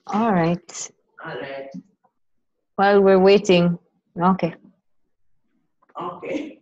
All right. All right. While we're waiting. Okay. Okay.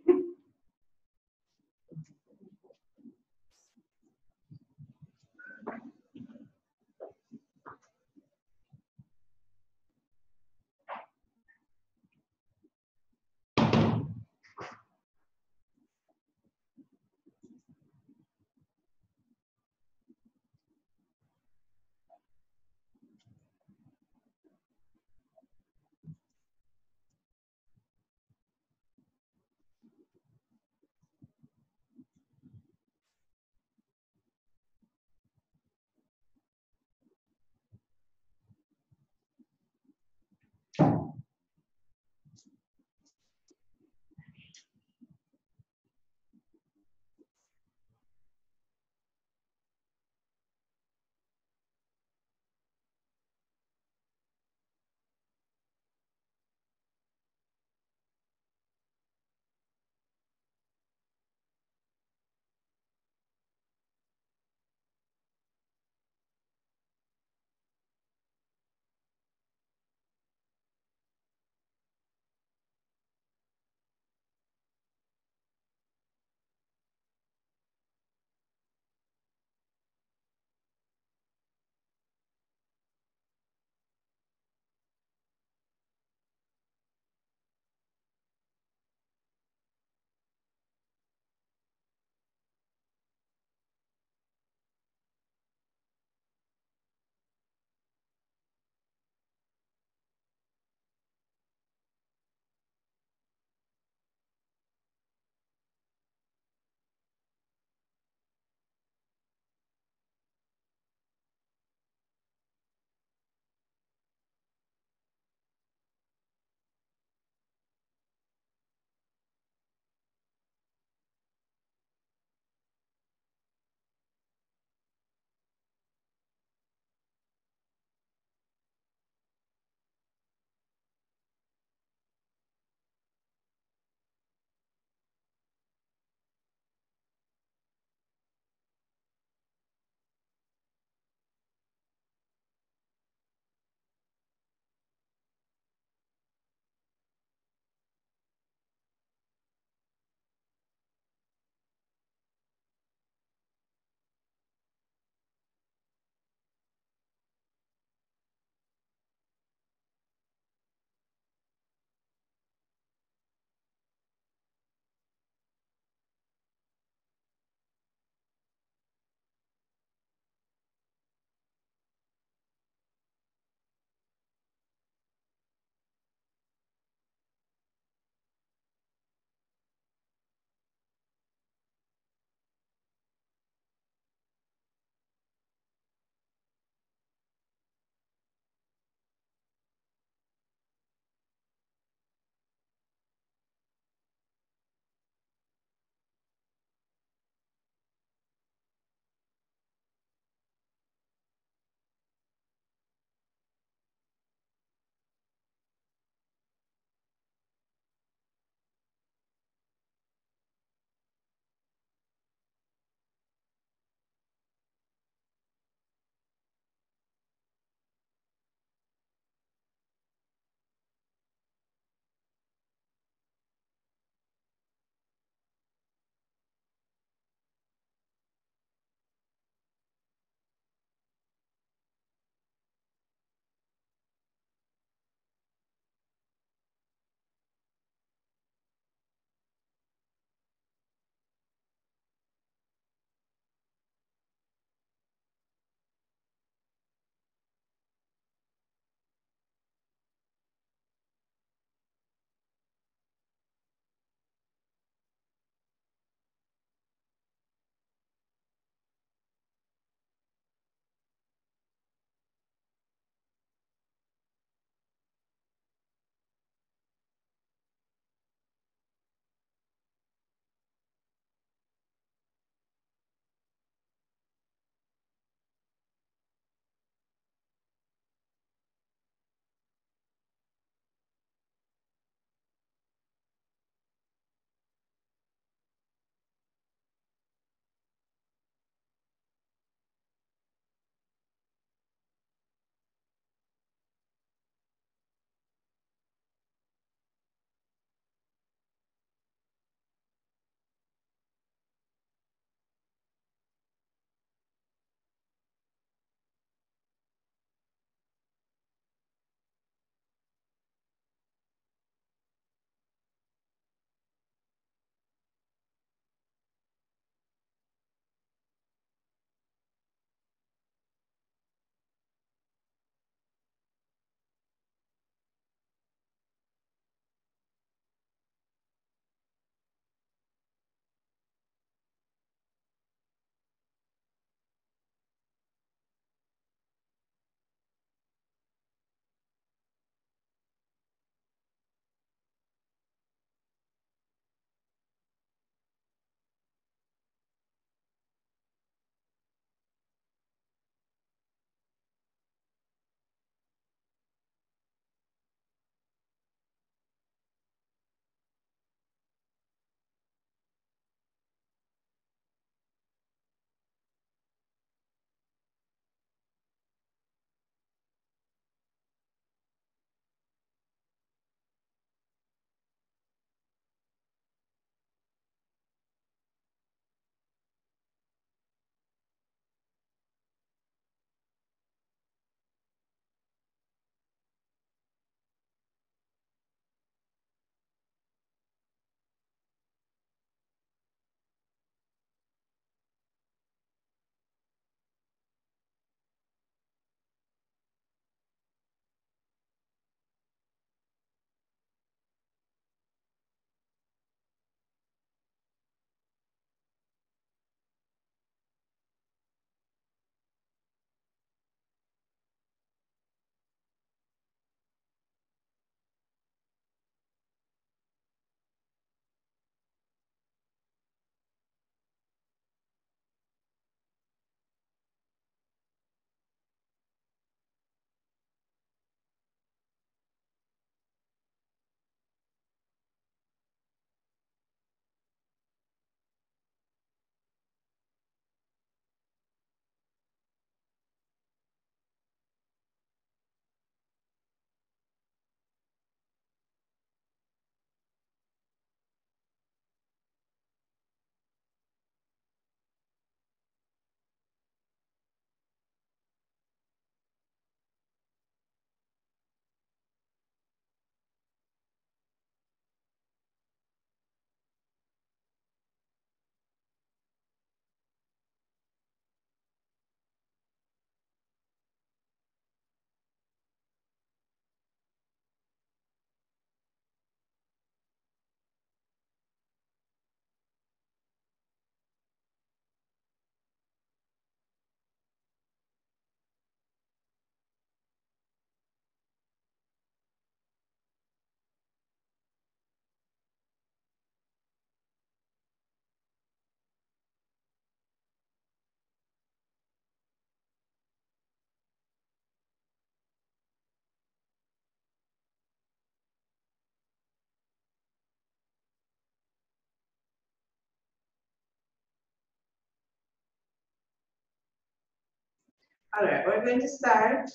All right, we're going to start.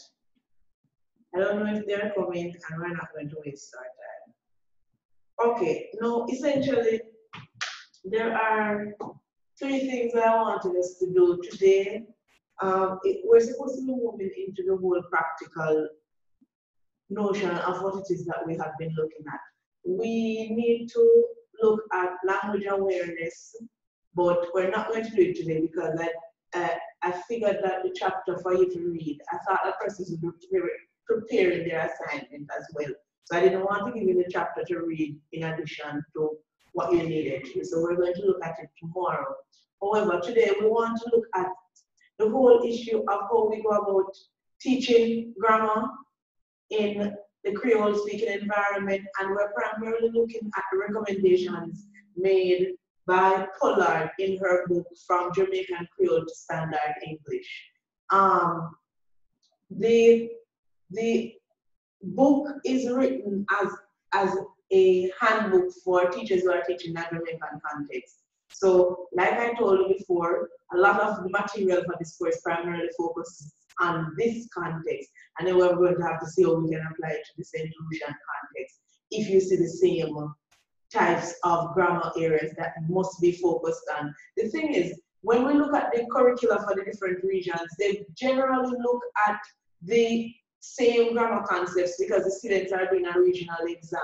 I don't know if they're coming, and we're not going to waste our time. Okay, now essentially, there are three things that I wanted us to do today. We're supposed to be moving into the whole practical notion of what it is that we have been looking at. We need to look at language awareness, but we're not going to do it today because I figured that the chapter for you to read, I thought that person would be preparing their assignment as well. So I didn't want to give you the chapter to read in addition to what you needed to. So we're going to look at it tomorrow. However, today we want to look at the whole issue of how we go about teaching grammar in the Creole speaking environment, and we're primarily looking at the recommendations made by Pollard in her book From Jamaican Creole to Standard English. The book is written as a handbook for teachers who are teaching in a Jamaican context. So, like I told you before, a lot of the material for this course primarily focuses on this context, and then we're going to have to see how we can apply it to the St. Lucian context. If you see the same types of grammar areas that must be focused on. The thing is, when we look at the curricula for the different regions, they generally look at the same grammar concepts because the students are doing a regional exam.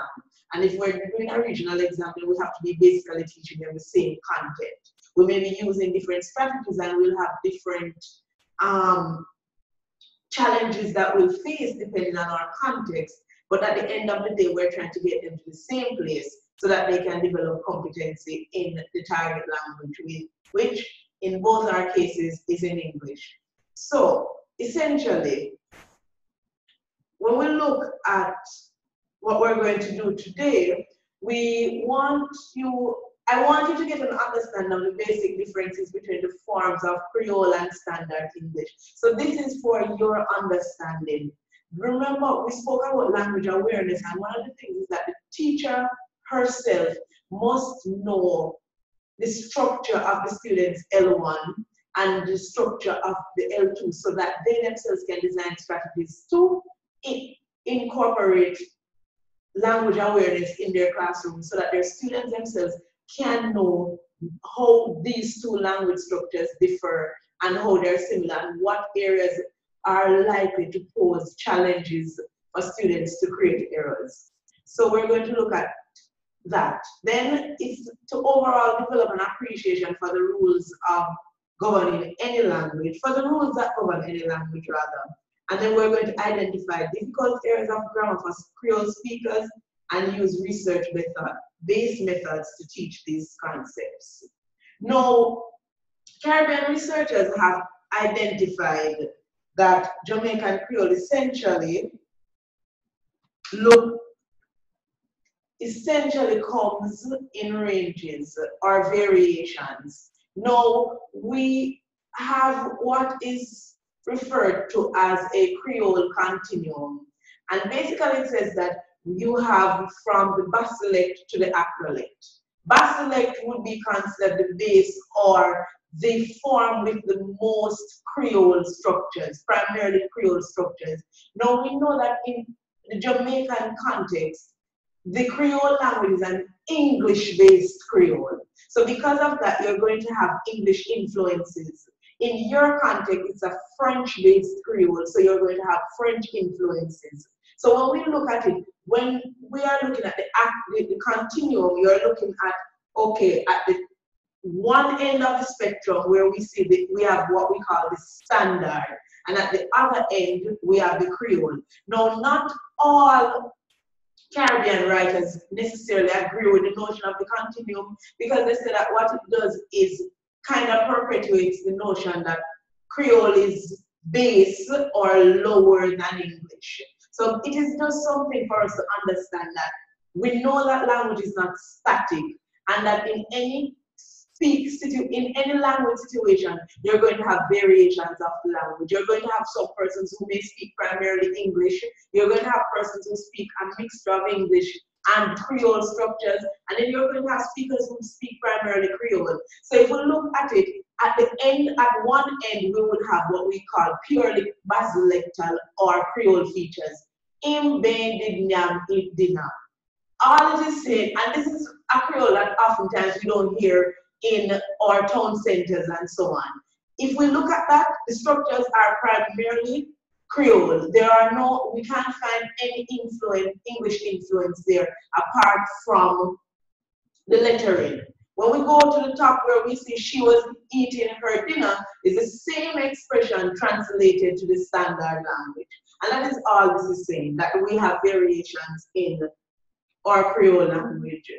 And if we're doing a regional exam, then we have to be basically teaching them the same content. We may be using different strategies and we'll have different challenges that we'll face depending on our context. But at the end of the day, we're trying to get them to the same place so that they can develop competency in the target language, which in both our cases is in English. So essentially, when we look at what we're going to do today, I want you to get an understanding of the basic differences between the forms of Creole and Standard English. So this is for your understanding. Remember, we spoke about language awareness, and one of the things is that the teacher herself must know the structure of the student's L1 and the structure of the L2 so that they themselves can design strategies to incorporate language awareness in their classrooms so that their students themselves can know how these two language structures differ and how they're similar and what areas are likely to pose challenges for students to create errors. So we're going to look at that. Then it's to overall develop an appreciation for the rules of governing any language, for the rules that govern any language rather. And then we're going to identify difficult areas of grammar for Creole speakers and use research-based methods to teach these concepts. Now, Caribbean researchers have identified that Jamaican Creole essentially comes in ranges or variations. Now, we have what is referred to as a Creole continuum. And basically it says that you have from the basilect to the acrolect. Basilect would be considered the base or the form with the most Creole structures, primarily Creole structures. Now we know that in the Jamaican context, the Creole language is an English-based Creole. So because of that, you're going to have English influences. In your context, it's a French-based Creole, so you're going to have French influences. So when we look at it, when we are looking at the continuum, you're looking at, okay, at the one end of the spectrum where we have what we call the standard, and at the other end, we have the Creole. Now, not all Caribbean writers necessarily agree with the notion of the continuum because they say that what it does is kind of perpetuates the notion that Creole is base or lower than English. So it is just something for us to understand that we know that language is not static and that in any language situation, you're going to have variations of the language. You're going to have some persons who may speak primarily English. You're going to have persons who speak a mixture of English and Creole structures, and then you're going to have speakers who speak primarily Creole. So if we look at it, At the end, at one end, we would have what we call purely basilectal or Creole features. Embedded nyam dina. All it is saying, and this is a Creole that oftentimes we don't hear in our town centers and so on. If we look at that, the structures are primarily Creole. There are no, we can't find any influence, English influence there apart from the lettering. When we go to the top where we see she was eating her dinner, is the same expression translated to the standard language. And that is all this is saying, that we have variations in our Creole language.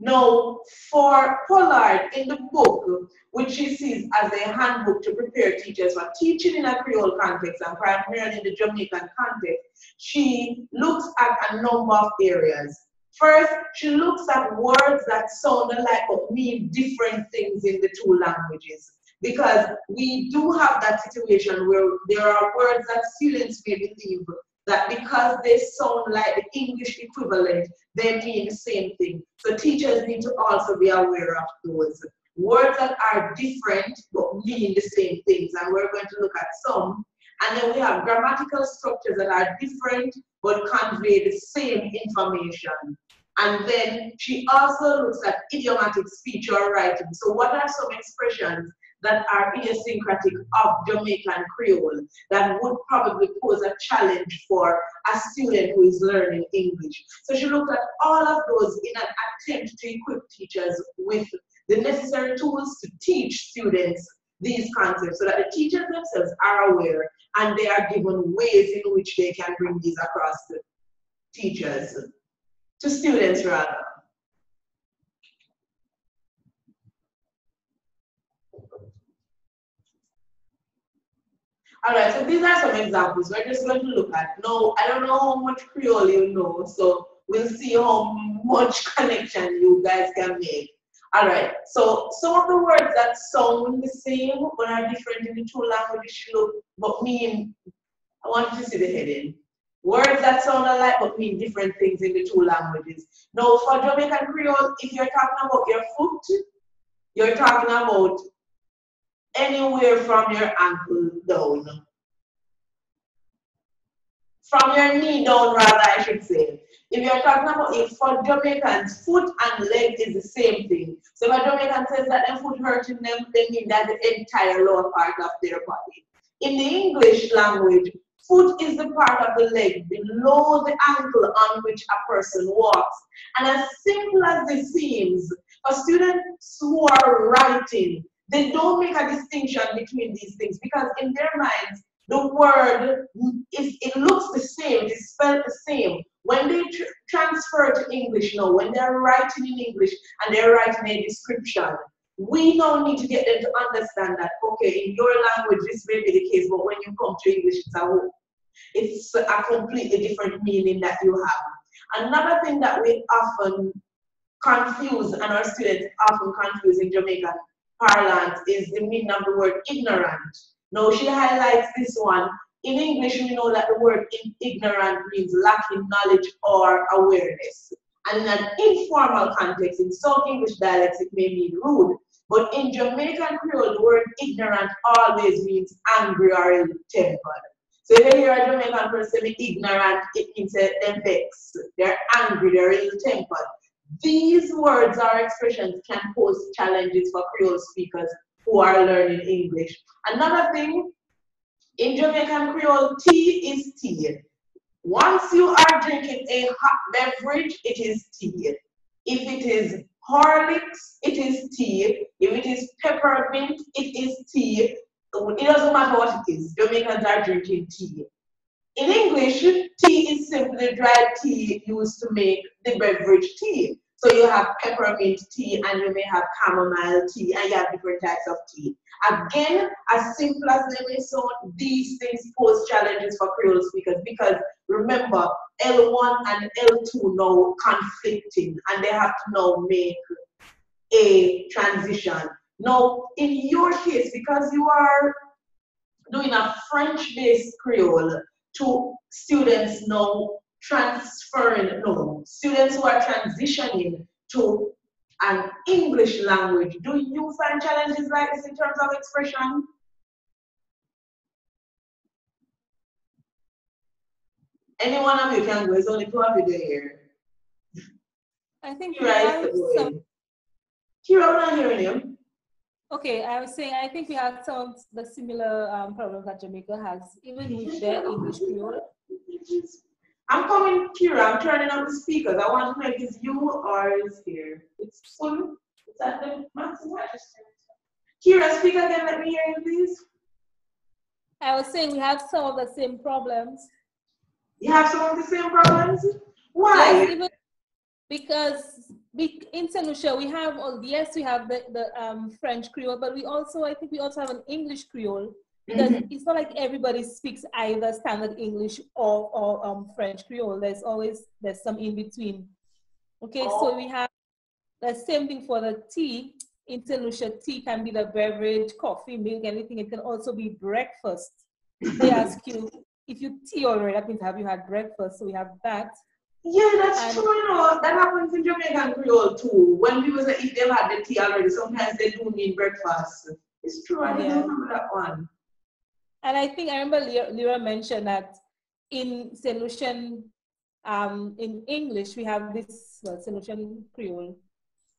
Now, for Pollard, in the book, which she sees as a handbook to prepare teachers for teaching in a Creole context and primarily in the Jamaican context, she looks at a number of areas. First, she looks at words that sound alike but mean different things in the two languages. Because we do have that situation where there are words that students may believe that because they sound like the English equivalent, they mean the same thing. So teachers need to also be aware of those. Words that are different but mean the same things, and we're going to look at some. And then we have grammatical structures that are different but convey the same information. And then she also looks at idiomatic speech or writing. So what are some expressions that are idiosyncratic of Jamaican Creole that would probably pose a challenge for a student who is learning English? So she looked at all of those in an attempt to equip teachers with the necessary tools to teach students these concepts so that the teachers themselves are aware and they are given ways in which they can bring these across to teachers, to students rather. All right, so these are some examples we're just going to look at. Now, I don't know how much Creole you know, so we'll see how much connection you guys can make. All right, so some of the words that sound the same but are different in the two languages but mean, I want you to see the heading. Words that sound alike but mean different things in the two languages. Now, for Jamaican Creole, if you're talking about your foot, you're talking about anywhere from your ankle down. From your knee down, rather, I should say. If you're talking about it for Jamaicans, foot and leg is the same thing. So if a Jamaican says that their foot hurting them, they mean that the entire lower part of their body. In the English language, foot is the part of the leg below the ankle on which a person walks. And as simple as this seems, for students who are writing, they don't make a distinction between these things because in their minds, the word, it looks the same, it is spelled the same. When they transfer to English now, when they're writing in English and they're writing a description, we now need to get them to understand that, okay, in your language, this may be the case, but when you come to English, it's a completely different meaning that you have. Another thing that we often confuse, and our students often confuse in Jamaican parlance, is the meaning of the word ignorant. Now, she highlights this one. In English, we know that the word ignorant means lacking knowledge or awareness. And in an informal context, in some English dialects, it may mean rude. But in Jamaican Creole, the word ignorant always means angry or ill-tempered. So if you hear a Jamaican person say ignorant, it means they're vexed, they're angry, they're ill-tempered. These words or expressions can pose challenges for Creole speakers who are learning English. Another thing, in Jamaican Creole, tea is tea. Once you are drinking a hot beverage, it is tea. If it is Horlicks, it is tea. If it is peppermint, it is tea. It doesn't matter what it is. Jamaicans are drinking tea. In English, tea is simply dried tea used to make the beverage tea. So you have peppermint tea and you may have chamomile tea and you have different types of tea. Again, as simple as they may sound, these things pose challenges for Creole speakers because remember, L1 and L2 now conflicting and they have to now make a transition. Now, in your case, because you are doing a French-based Creole, to students now students who are transitioning to an English language, do you find challenges like this in terms of expression? Any one of you can go, it's only 2 of you there. I think Kira is going. Kira, I'm not hearing you. Okay, I was saying I think we have some of the similar problems that Jamaica has, even with their English Creole. I'm coming, Kira, I'm turning on the speakers. I want to know if it's you or it's here. It's full. Is that the maximum? Kira, speak again, let me hear you, please. I was saying we have some of the same problems. You have some of the same problems? Why? Yes, even because in St. Lucia we have, yes, we have the French Creole, but I think we also have an English Creole, because it's not like everybody speaks either standard English or French Creole. There's some in between. Okay, so we have the same thing for the tea. In St. Lucia, tea can be the beverage, coffee, milk, anything. It can also be breakfast. They ask you, if you tea already, that means have you had breakfast? So we have that. Yeah, that's true, you know. That happens in Jamaican Creole too. When people say if they've had the tea already, sometimes they do need breakfast. It's true, I didn't remember that one. And I think I remember Lyra mentioned that in St. Lucian, in English, we have this St. Lucian Creole.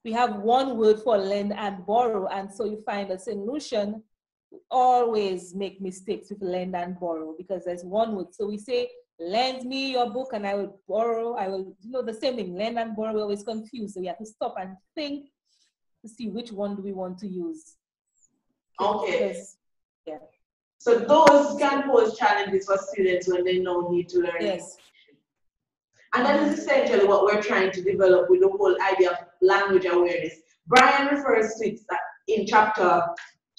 We have one word for lend and borrow, and so you find a St. Lucian always make mistakes with lend and borrow because there's one word. So we say, lend me your book and I will borrow. I will, the same thing, lend and borrow, we're always confused. So we have to stop and think to see which one do we want to use. Okay. Because, yeah. So those can pose challenges for students when they now need to learn. Yes. And that is essentially what we're trying to develop with the whole idea of language awareness. Brian refers to it in chapter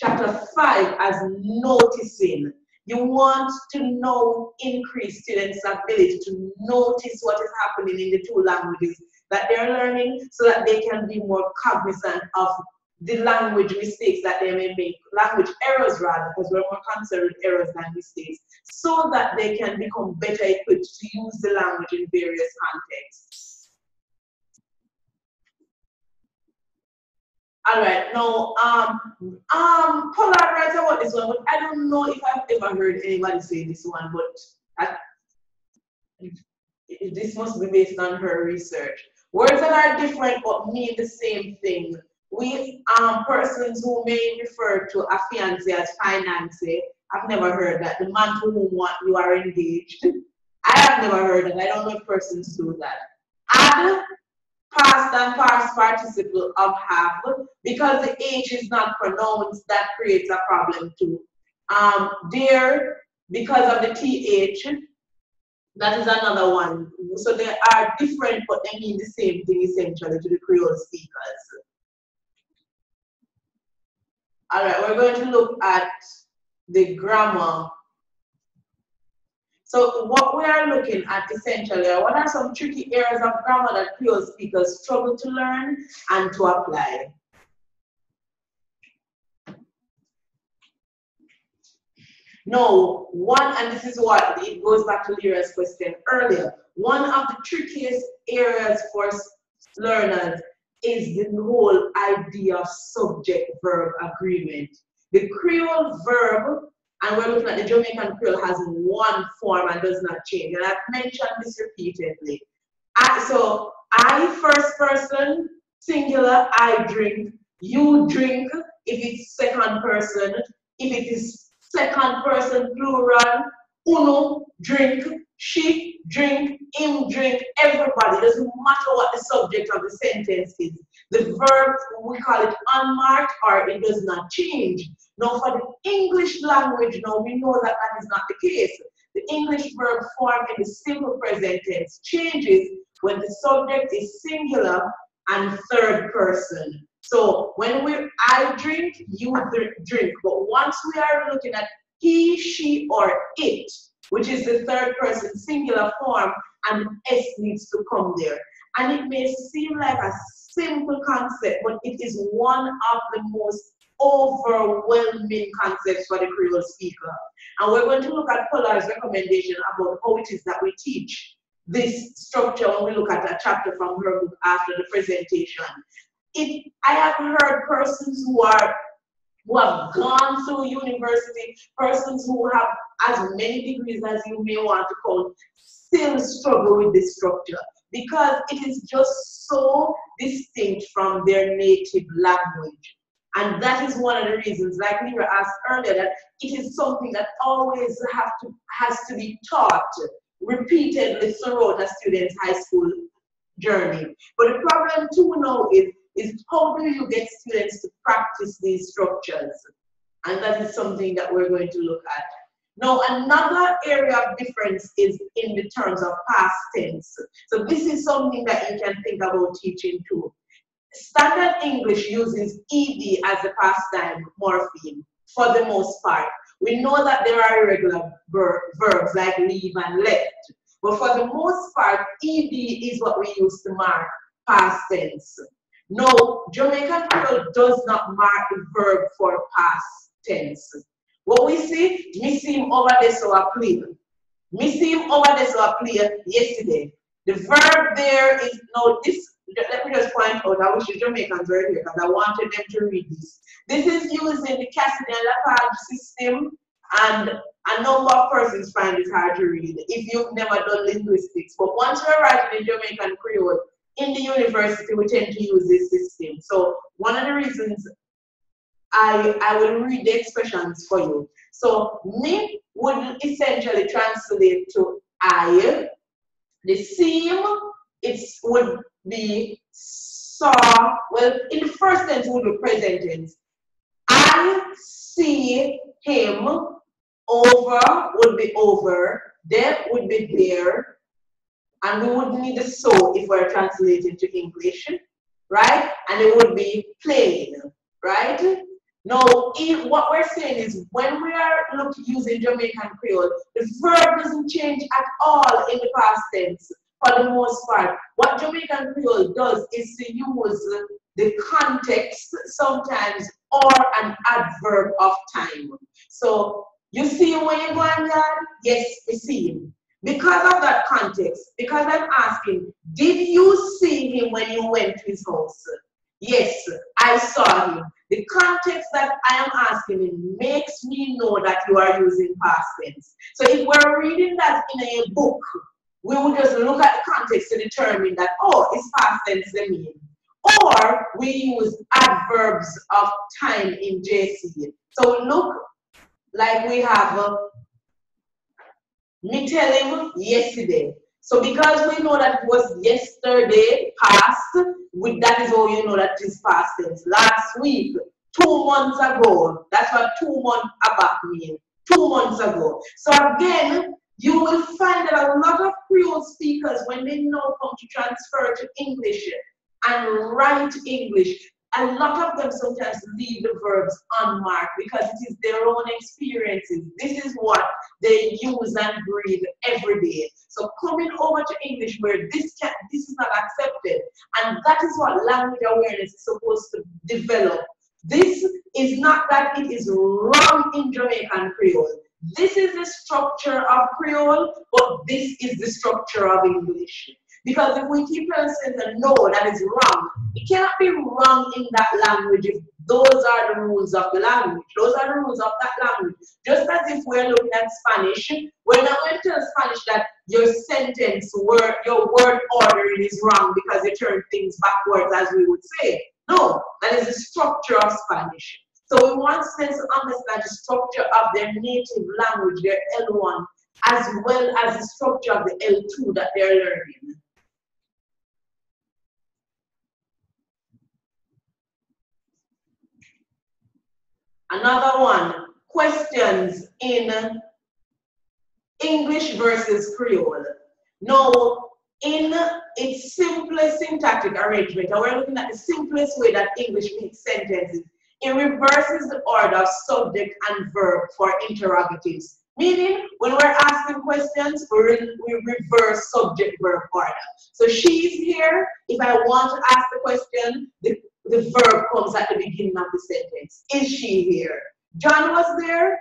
5 as noticing. You want to know, increase students' ability to notice what is happening in the two languages that they're learning so that they can be more cognizant of the language mistakes that they may make, language errors rather, because we're more concerned with errors than mistakes, so that they can become better equipped to use the language in various contexts. All right, now, Pollard writes about this one, but I don't know if I've ever heard anybody say this one, but this must be based on her research. Words that are different but mean the same thing. We persons who may refer to a fiancé as finance. I've never heard that. The man to whom you are engaged. I have never heard that. I don't know if persons do that. Add, past and past participle of have, because the H is not pronounced, that creates a problem too. There, because of the TH, that is another one. So they are different, but they mean the same thing essentially to the Creole speakers. All right, we're going to look at the grammar. So what we are looking at essentially are what are some tricky areas of grammar that Creole speakers struggle to learn and to apply. No, and this is what it goes back to Lyra's question earlier. One of the trickiest areas for learners is the whole idea of subject-verb agreement. The Creole verb, and we're looking at the Jamaican Creole, has one form and does not change. And I've mentioned this repeatedly. So I, first person, singular, I drink, you drink, if it's second person, if it is second person plural, uno, drink, she, drink, him, drink, everybody. It doesn't matter what the subject of the sentence is. The verb, we call it unmarked, or it does not change. Now for the English language, now we know that that is not the case. The English verb form in the simple present tense changes when the subject is singular and third person. So when I drink, you drink. But once we are looking at he, she, or it, which is the third person singular form, and S needs to come there. And it may seem like a simple concept, but it is one of the most overwhelming concepts for the Creole speaker. And we're going to look at Pollard's recommendation about how it is that we teach this structure when we look at a chapter from her book after the presentation. I have heard persons who have gone through university, persons who have as many degrees as you may want to call, still struggle with this structure because it is just so distinct from their native language. And that is one of the reasons, like we were asked earlier, that it is something that always has to be taught repeatedly throughout a student's high school journey. But the problem too now is how do you get students to practice these structures? And that is something that we're going to look at. Now, another area of difference is in the terms of past tense. So this is something that you can think about teaching too. Standard English uses ed as a past time morpheme for the most part. We know that there are irregular verbs like leave and left, but for the most part, ed is what we use to mark past tense. No, Jamaican Creole does not mark the verb for past tense. What we see, me see him over there so I play. Me see him over there so I play yesterday. The verb there is, no, this, let me just point out, I wish the Jamaicans were here because I wanted them to read this. This is using the Cassidy-Lapage system, and a number of persons find it hard to read if you've never done linguistics. But once you're writing in Jamaican Creole, in the university, we tend to use this system. So one of the reasons I will read the expressions for you. So me would essentially translate to I. The seam, it would be saw. Well, in the first tense, it would be present tense. I see him. Over would be over. There would be there. And we would need the so if we're translating to English, right? And it would be playing, right? Now, what we're saying is when we are using Jamaican Creole, the verb doesn't change at all in the past tense for the most part. What Jamaican Creole does is to use the context sometimes or an adverb of time. So, you see him when you go on yard? Yes, we see him. Because of that context, because I'm asking, did you see him when you went to his house? Yes, I saw him. The context that I am asking him makes me know that you are using past tense. So if we're reading that in a book, we will just look at the context to determine that, oh, it's past tense they mean. Or we use adverbs of time in JC. So look, like we have me tell him yesterday. So because we know that it was yesterday past, that is how you know that it is past tense. Last week, 2 months ago, that's what 2 months back means. 2 months ago. So again, you will find that a lot of Creole speakers, when they now come to transfer to English and write English, a lot of them sometimes leave the verbs unmarked because it is their own experiences. This is what they use and breathe every day. So coming over to English where this is not accepted, and that is what language awareness is supposed to develop. This is not that it is wrong in Jamaican Creole. This is the structure of Creole, but this is the structure of English. Because if we keep on saying that no, that is wrong, it cannot be wrong in that language if those are the rules of the language. Those are the rules of that language. Just as if we're looking at Spanish, we're not going to tell Spanish that your sentence, your word ordering is wrong because you turn things backwards, as we would say. No, that is the structure of Spanish. So we want students to understand the structure of their native language, their L1, as well as the structure of the L2 that they're learning. Another one, questions in English versus Creole. Now, in its simplest syntactic arrangement, and we're looking at the simplest way that English makes sentences, it reverses the order of subject and verb for interrogatives. Meaning, when we're asking questions, we reverse subject-verb order. So she's here. If I want to ask the question, the verb comes at the beginning of the sentence. Is she here? John was there.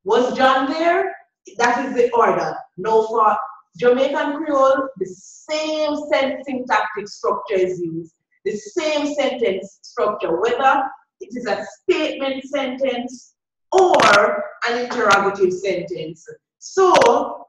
Was John there? That is the order. No, for Jamaican Creole, the same syntactic structure is used, the same sentence structure, whether it is a statement sentence or an interrogative sentence. So,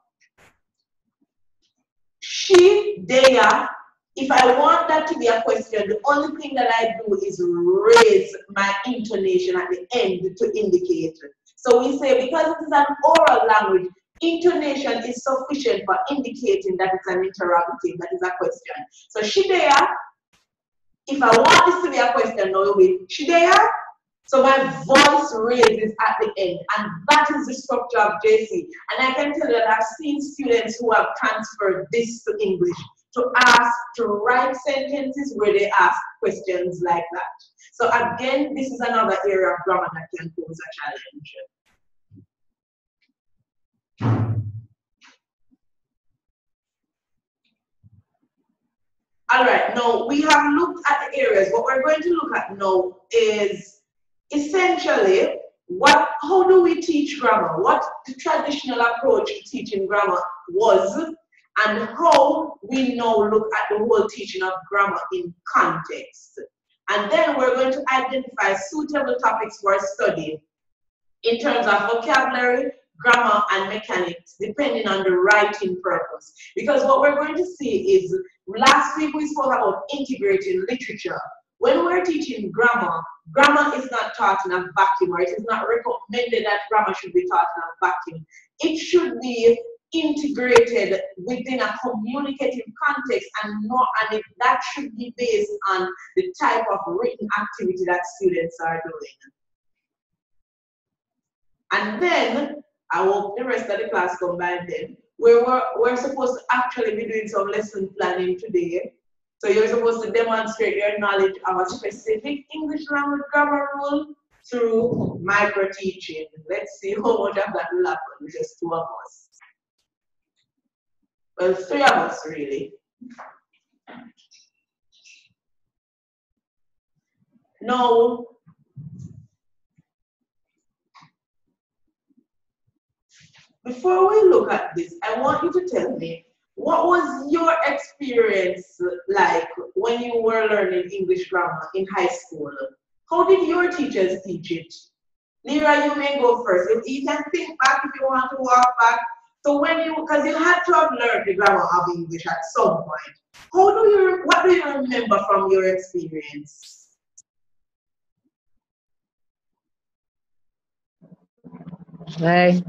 she, they are, if I want that to be a question, the only thing that I do is raise my intonation at the end to indicate. So we say, because it is an oral language, intonation is sufficient for indicating that it's an interrogative, that is a question. So she there, if I want this to be a question, now it will be she there. So my voice raises at the end, and that is the structure of JC. And I can tell you that I've seen students who have transferred this to English to write sentences where they ask questions like that. So again, this is another area of grammar that can pose a challenge. All right, now we have looked at the areas. What we're going to look at now is essentially how do we teach grammar? What the traditional approach to teaching grammar was, and how we now look at the whole teaching of grammar in context. And then we're going to identify suitable topics for study in terms of vocabulary, grammar, and mechanics, depending on the writing purpose. Because what we're going to see is, last week we spoke about integrating literature. When we're teaching grammar, grammar is not taught in a vacuum, or it is not recommended that grammar should be taught in a vacuum. It should be integrated within a communicative context, and that should be based on the type of written activity that students are doing. And then, I hope the rest of the class combined then, we're supposed to actually be doing some lesson planning today. So you're supposed to demonstrate your knowledge of a specific English language grammar rule through micro-teaching. Let's see how much of that will happen with just 2 of us. Well, 3 of us, really. Now, before we look at this, I want you to tell me, what was your experience like when you were learning English grammar in high school? How did your teachers teach it? Lyra, you may go first. You can think back if you want to walk back. So because you had to have learned the grammar of English at some point. What do you remember from your experience? Right.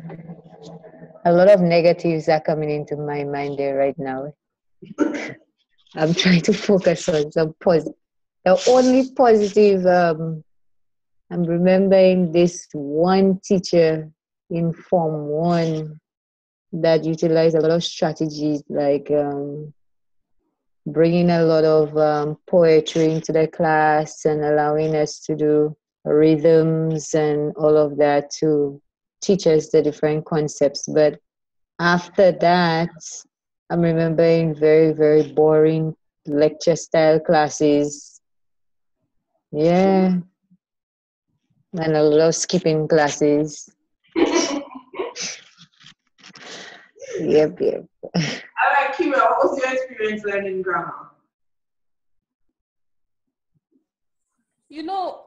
A lot of negatives are coming into my mind there right now. I'm trying to focus on some positive. The only positive, I'm remembering this one teacher in Form 1 that utilized a lot of strategies, like bringing a lot of poetry into the class and allowing us to do rhythms and all of that to teach us the different concepts. But after that, I'm remembering very, very boring lecture style classes. Yeah. And a lot of skipping classes. Yep. All right, Kira, what was your experience learning grammar? You know,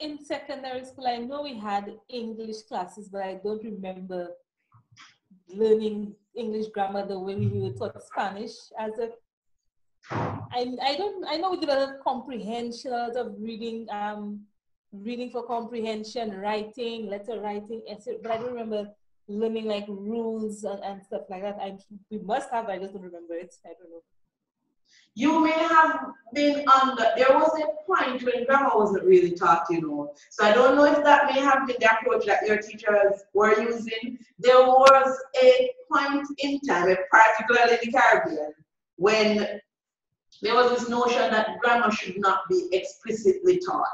in secondary school, I know we had English classes, but I don't remember learning English grammar the way we were taught Spanish. I know we did a lot of comprehension, a lot of reading, reading for comprehension, writing, letter writing, essay, but I don't remember learning like rules and stuff like that. We must have, I just don't remember it. I don't know. You may have been there was a point when grammar wasn't really taught, you know. So I don't know if that may have been the approach that your teachers were using. There was a point in time, particularly in the Caribbean, when there was this notion that grammar should not be explicitly taught.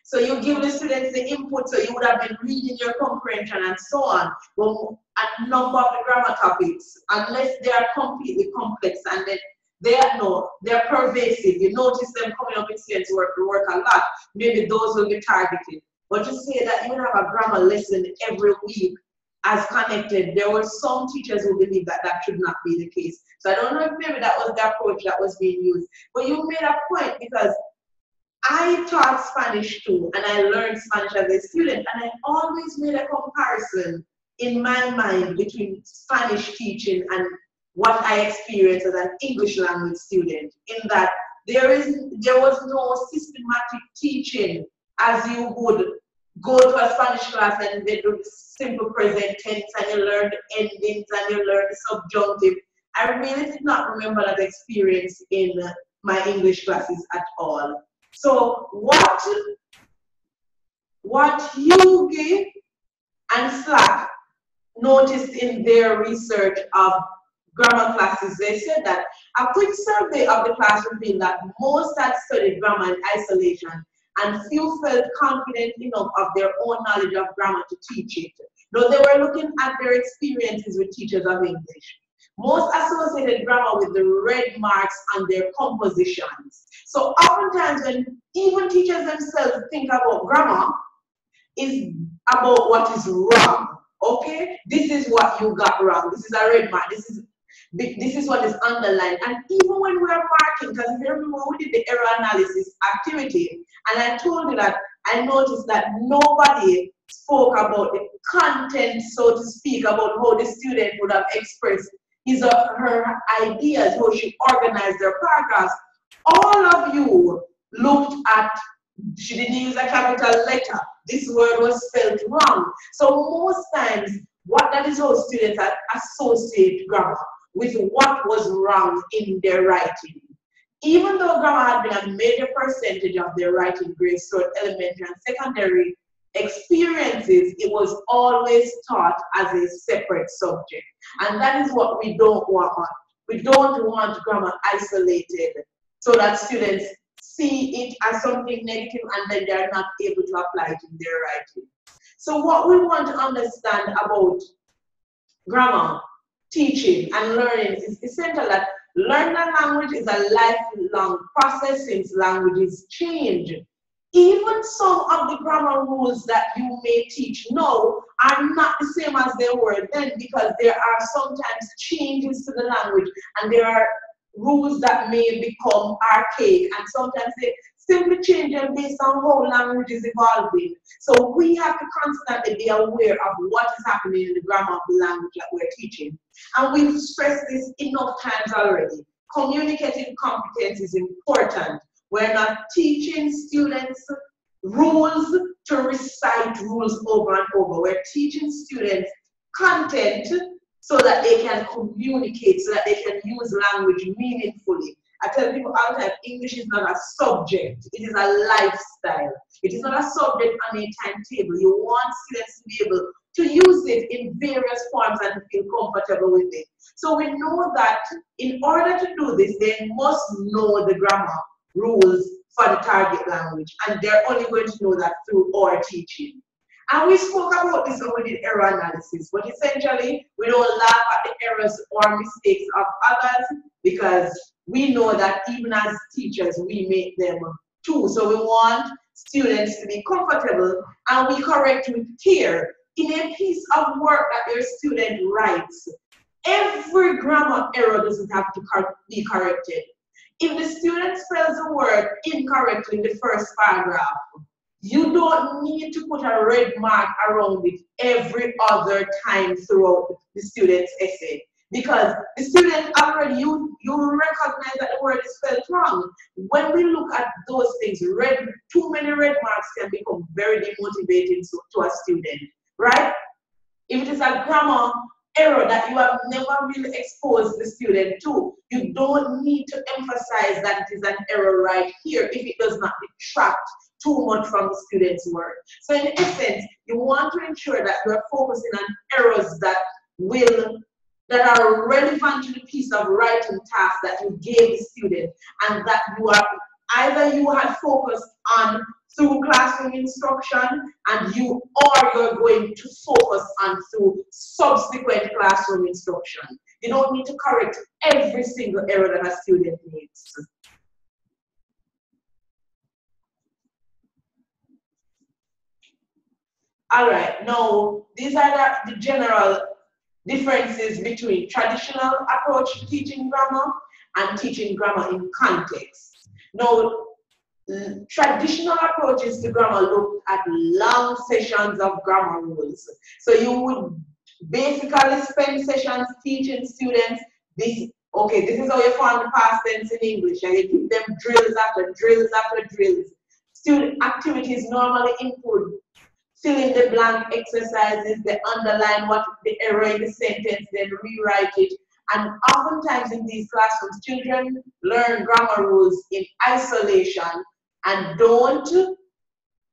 So you give the students the input, so you would have been reading your comprehension and so on. But a number of the grammar topics, unless they are completely complex and then they're pervasive. You notice them coming up in students who work a lot. Maybe those will be targeted. But to say that you would have a grammar lesson every week as connected. There were some teachers who believed that that should not be the case. So I don't know if maybe that was the approach that was being used. But you made a point, because I taught Spanish too, and I learned Spanish as a student, and I always made a comparison in my mind between Spanish teaching and what I experienced as an English language student, in that there was no systematic teaching as you would go to a Spanish class and they do simple present tense and you learn the endings and you learn the subjunctive. I really did not remember that experience in my English classes at all. So what Hughie and Slack noticed in their research of grammar classes, they said that a quick survey of the class revealed that most had studied grammar in isolation and few felt confident enough of their own knowledge of grammar to teach it, though they were looking at their experiences with teachers of English. Most associated grammar with the red marks on their compositions. So oftentimes when even teachers themselves think about grammar, is about what is wrong. Okay, this is what you got wrong. This is a red mark. This is what is underlined. And even when we are marking, because if you remember, we did the error analysis activity, and I told you that I noticed that nobody spoke about the content, so to speak, about how the student would have expressed his or her ideas, how she organized their paragraphs. All of you looked at, she didn't use a capital letter. This word was spelled wrong. So most times, that is how students associate grammar with what was wrong in their writing. Even though grammar had been a major percentage of their writing grades throughout elementary and secondary experiences, it was always taught as a separate subject. And that is what we don't want. We don't want grammar isolated so that students see it as something negative and then they are not able to apply it in their writing. So what we want to understand about grammar, teaching, and learning is essential that learning a language is a lifelong process since languages change. Even some of the grammar rules that you may teach now are not the same as they were then, because there are sometimes changes to the language and there are rules that may become archaic, and sometimes they simply change them based on how language is evolving. So we have to constantly be aware of what is happening in the grammar of the language that we're teaching. And we've stressed this enough times already. Communicating competence is important. We're not teaching students rules to recite rules over and over. We're teaching students content so that they can communicate, so that they can use language meaningfully. I tell people all the time, English is not a subject, it is a lifestyle. It is not a subject on a timetable. You want students to be able to use it in various forms and feel comfortable with it. So we know that in order to do this, they must know the grammar rules for the target language, and they're only going to know that through our teaching. And we spoke about this when we did error analysis, but essentially we don't laugh at the errors or mistakes of others, because we know that even as teachers we make them too. So we want students to be comfortable and we correct with care. In a piece of work that your student writes, every grammar error doesn't have to be corrected. If the student spells the word incorrectly in the first paragraph, you don't need to put a red mark around it every other time throughout the student's essay, because the student already, you recognize that the word is spelled wrong. When we look at those things, too many red marks can become very demotivating to a student, right? If it is a grammar error that you have never really exposed the student to, you don't need to emphasize that it is an error right here if it does not detract too much from the student's work. So in essence, you want to ensure that you are focusing on errors that are relevant to the piece of writing task that you gave the student, and that you had focused on through classroom instruction, and you're going to focus on through subsequent classroom instruction. You don't need to correct every single error that a student makes. All right, now these are the general differences between traditional approach to teaching grammar and teaching grammar in context. Now, traditional approaches to grammar look at long sessions of grammar rules. So you would basically spend sessions teaching students this, okay, this is how you form the past tense in English, and you give them drills after drills after drills. Student activities normally include fill in the blank exercises, they underline what the error in the sentence, then rewrite it. And oftentimes in these classrooms, children learn grammar rules in isolation and don't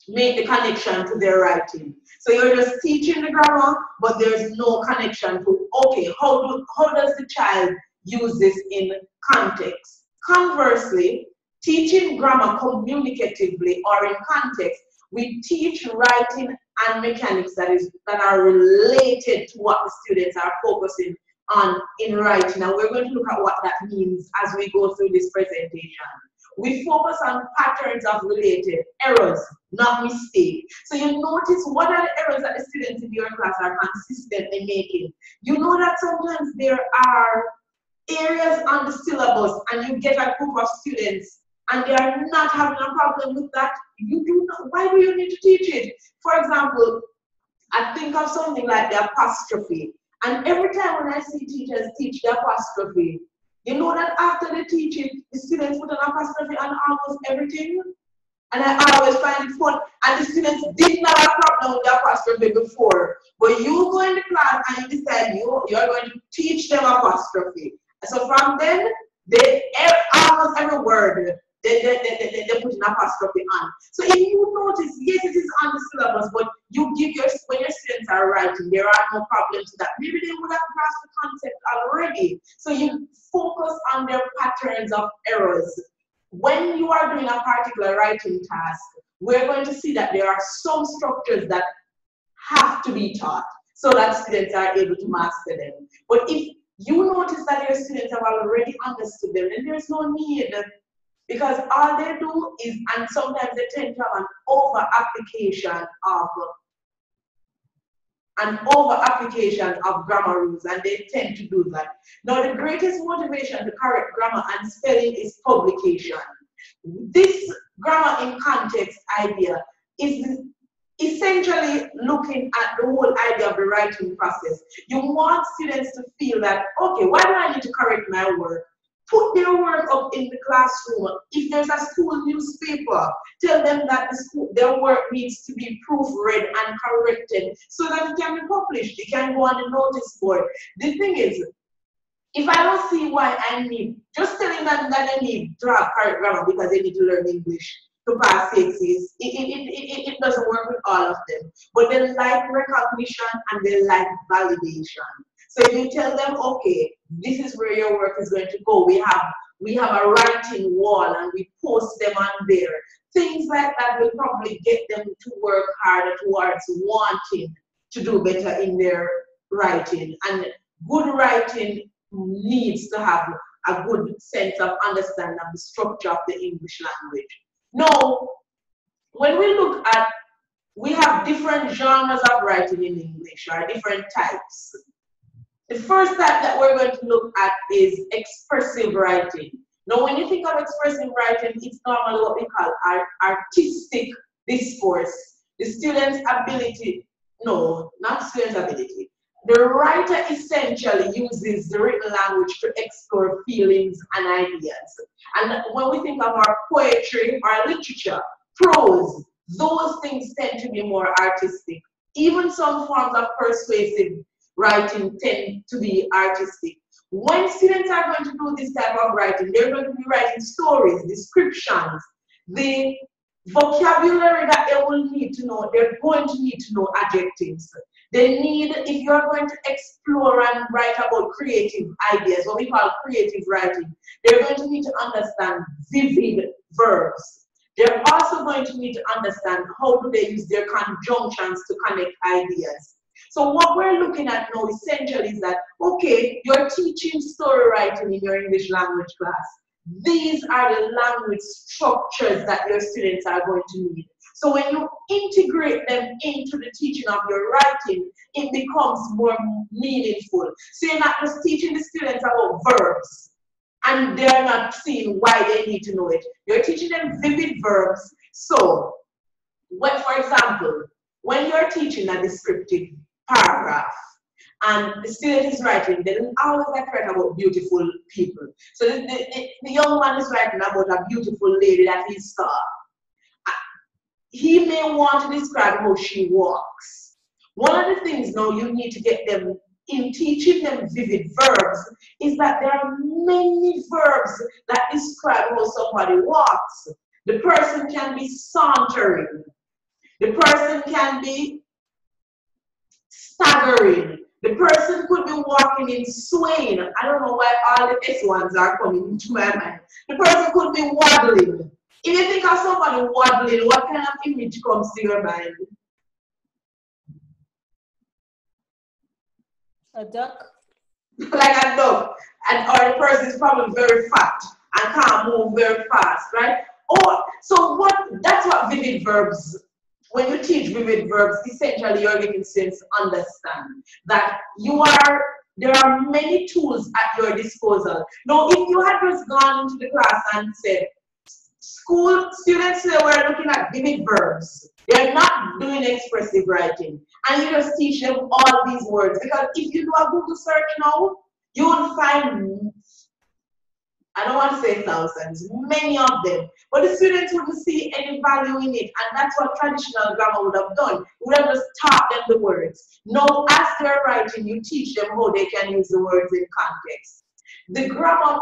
make the connection to their writing. So you're just teaching the grammar, but there's no connection to, okay, how does the child use this in context? Conversely, teaching grammar communicatively or in context, we teach writing and mechanics that are related to what the students are focusing on in writing. And we're going to look at what that means as we go through this presentation. We focus on patterns of related errors, not mistakes. So you notice what are the errors that the students in your class are consistently making. You know that sometimes there are areas on the syllabus and you get a group of students and they are not having a problem with that. You do not, why do you need to teach it? For example, I think of something like the apostrophe. And every time when I see teachers teach the apostrophe, you know that after they teach it, the students put an apostrophe on almost everything. And I always find it fun. And the students did not have a problem with the apostrophe before. But you go in the class and you decide you're going to teach them apostrophe. So from then, almost every word, they put an apostrophe on. So if you notice, yes, it is on the syllabus, but you give when your students are writing, there are no problems with that. Maybe they would have grasped the concept already. So you focus on their patterns of errors. When you are doing a particular writing task, we're going to see that there are some structures that have to be taught so that students are able to master them. But if you notice that your students have already understood them, then there's no need, because all they do is, and sometimes they tend to have an over application of grammar rules, and they tend to do that. Now, the greatest motivation to correct grammar and spelling is publication. This grammar in context idea is essentially looking at the whole idea of the writing process. You want students to feel that, okay, why do I need to correct my work? Put their work up in the classroom. If there's a school newspaper, tell them that their work needs to be proofread and corrected so that it can be published. It can go on the notice board. The thing is, if I don't see why I need, just telling them that they need to have correct grammar because they need to learn English to pass CXCs, it doesn't work with all of them. But they like recognition and they like validation. So if you tell them, okay, this is where your work is going to go, we have a writing wall and we post them on there. Things like that will probably get them to work harder towards wanting to do better in their writing. And good writing needs to have a good sense of understanding of the structure of the English language. Now, when we look at, we have different genres of writing in English, or different types. The first type that we're going to look at is expressive writing. Now, when you think of expressive writing, it's normally what we call artistic discourse. The student's ability, no, not student's ability. The writer essentially uses the written language to explore feelings and ideas. And when we think of our poetry, our literature, prose, those things tend to be more artistic. Even some forms of persuasive writing tend to be artistic. When students are going to do this type of writing, they're going to be writing stories, descriptions, the vocabulary that they will need to know. They're going to need to know adjectives. They need, if you're going to explore and write about creative ideas, what we call creative writing, they're going to need to understand vivid verbs. They're also going to need to understand how do they use their conjunctions to connect ideas. So what we're looking at now essentially is that, okay, you're teaching story writing in your English language class. These are the language structures that your students are going to need. So when you integrate them into the teaching of your writing, it becomes more meaningful. So you're not just teaching the students about verbs, and they're not seeing why they need to know it. You're teaching them vivid verbs. So, for example, when you're teaching a descriptive paragraph, and the student is writing, they don't always like to write about beautiful people. So the young man is writing about a beautiful lady that he saw. He may want to describe how she walks. One of the things now you need to get them in teaching them vivid verbs is that there are many verbs that describe how somebody walks. The person can be sauntering. The person can be staggering. The person could be walking in swaying. I don't know why all the S ones are coming into my mind. The person could be waddling. If you think of somebody waddling, what kind of image comes to your mind? A duck. Like a duck. Or the person is probably very fat and can't move very fast, right? That's what vivid verbs, when you teach vivid verbs, essentially you're getting students to understand that there are many tools at your disposal. Now, if you had just gone into the class and said, school students today were looking at vivid verbs, they're not doing expressive writing, and you just teach them all these words, because if you do a Google search now, you will find, I don't want to say thousands, many of them, but the students wouldn't see any value in it, and that's what traditional grammar would have done. You would have just taught them the words. Now, as they're writing, you teach them how they can use the words in context. The grammar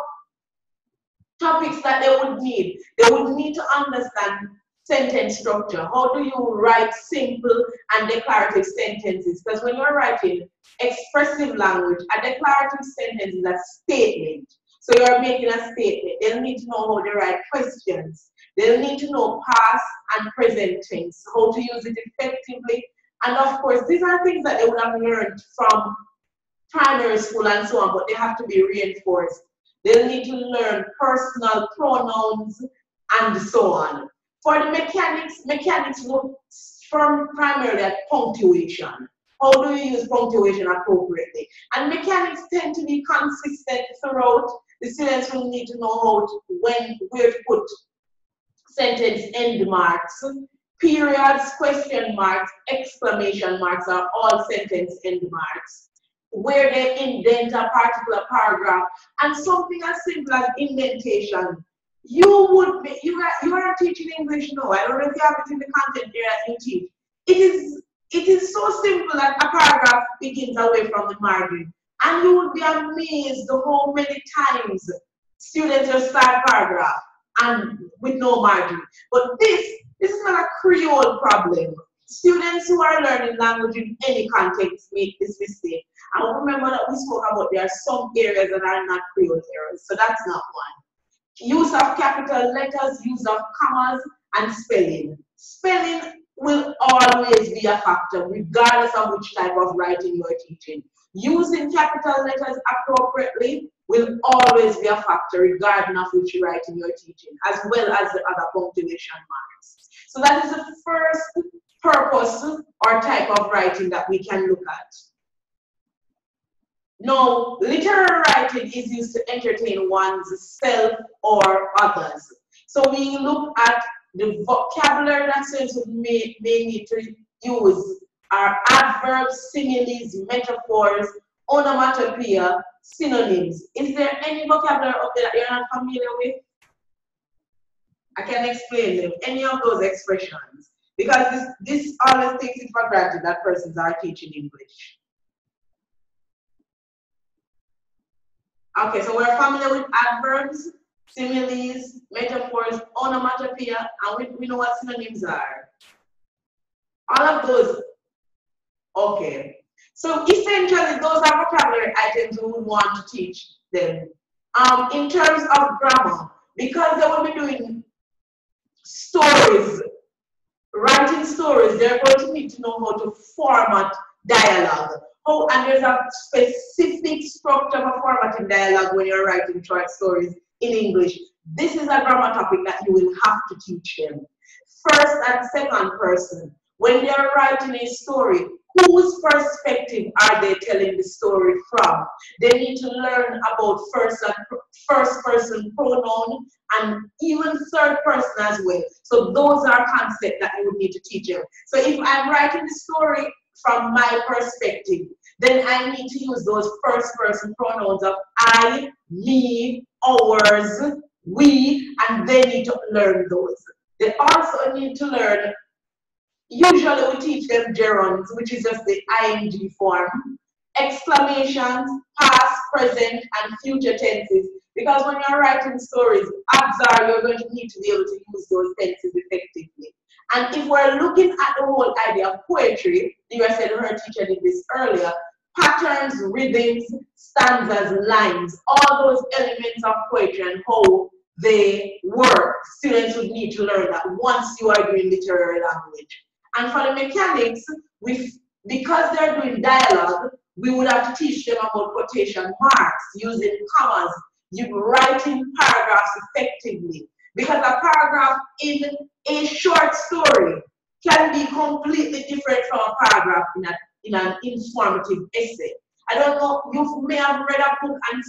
topics that they would need to understand sentence structure. How do you write simple and declarative sentences? Because when you're writing expressive language, a declarative sentence is a statement. So you're making a statement. They'll need to know how to write questions. They'll need to know past and present tense, how to use it effectively. And of course, these are things that they would have learned from primary school and so on, but they have to be reinforced. They'll need to learn personal pronouns and so on. For the mechanics look from primarily at punctuation. How do you use punctuation appropriately? And mechanics tend to be consistent throughout. The students will need to know where to put sentence end marks. Periods, question marks, exclamation marks are all sentence end marks. Where they indent a particular paragraph, and something as simple as indentation. You are teaching English now. I don't know if you have it in the content area that you teach. It is so simple that a paragraph begins away from the margin, and you would be amazed how many times students just start paragraph and with no margin. But this is not a Creole problem. Students who are learning language in any context make this mistake. And remember that we spoke about there are some areas that are not Creole areas, so that's not one. Use of capital letters, use of commas, and spelling. Spelling will always be a factor, regardless of which type of writing you are teaching. Using capital letters appropriately will always be a factor, regardless of which writing you are teaching, as well as the other punctuation marks. So that is the first purpose or type of writing that we can look at. Now, literary writing is used to entertain one's self or others. So we look at the vocabulary that students may need to use are adverbs, similes, metaphors, onomatopoeia, synonyms. Is there any vocabulary up there that you're not familiar with? I can explain them, any of those expressions. Because this always takes it for granted that persons are teaching English. Okay, so we're familiar with adverbs, similes, metaphors, onomatopoeia, and we know what synonyms are. All of those. Okay. So essentially, those are vocabulary items we would want to teach them. In terms of grammar, because they will be doing stories, writing stories, they're going to need to know how to format dialogue. And there's a specific structure for formatting dialogue when you're writing short stories in English. This is a grammar topic that you will have to teach them. first and second person. When they are writing a story, whose perspective are they telling the story from? They need to learn about first person pronoun and even third person as well. So those are concepts that you would need to teach them. So if I'm writing the story from my perspective, then I need to use those first person pronouns of I, me, ours, we, and they need to learn those. They also need to learn, usually we teach them gerunds, which is just the ing form, exclamations, past, present, and future tenses. Because when you're writing stories, odds are you're going to need to be able to use those tenses effectively. And if we're looking at the whole idea of poetry, you said her teacher did this earlier, patterns, rhythms, stanzas, lines, all those elements of poetry and how they work, students would need to learn that once you are doing literary language. And for the mechanics, because they're doing dialogue, we would have to teach them about quotation marks, using commas, writing paragraphs effectively. Because a paragraph in a short story can be completely different from a paragraph in an informative essay. I don't know, you may have read a book and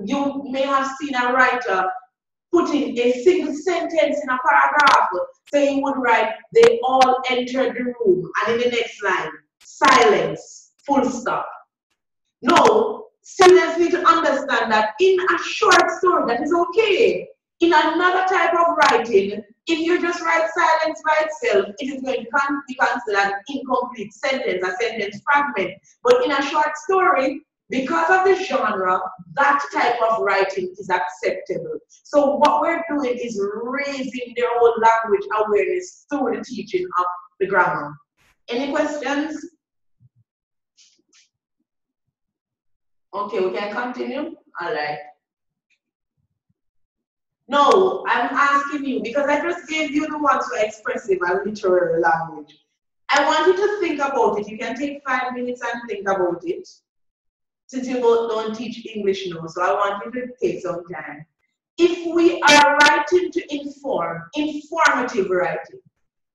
you may have seen a writer putting a single sentence in a paragraph. So you would write, they all entered the room, and in the next line, silence, full stop. No, students need to understand that in a short story, that is okay. In another type of writing, if you just write silence by itself, it is going to be considered an incomplete sentence, a sentence fragment. But in a short story, because of the genre, that type of writing is acceptable. So what we're doing is raising their whole language awareness through the teaching of the grammar. Any questions? Okay, we can continue. All right. No, I'm asking you because I just gave you the ones who are expressive and literary language. I want you to think about it. You can take 5 minutes and think about it. Since you both don't teach English now, so I want you to take some time. If we are writing to inform, informative writing,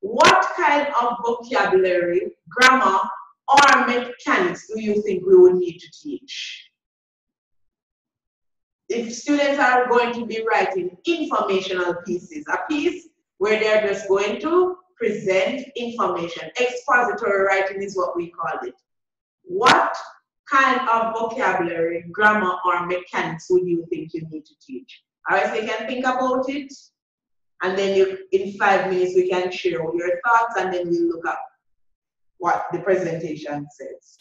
what kind of vocabulary, grammar, or mechanics do you think we would need to teach? If students are going to be writing informational pieces, a piece where they're just going to present information, expository writing is what we call it. What kind of vocabulary, grammar, or mechanics would you think you need to teach? All right, so you can think about it, and then in 5 minutes we can share your thoughts, and then we'll look up what the presentation says.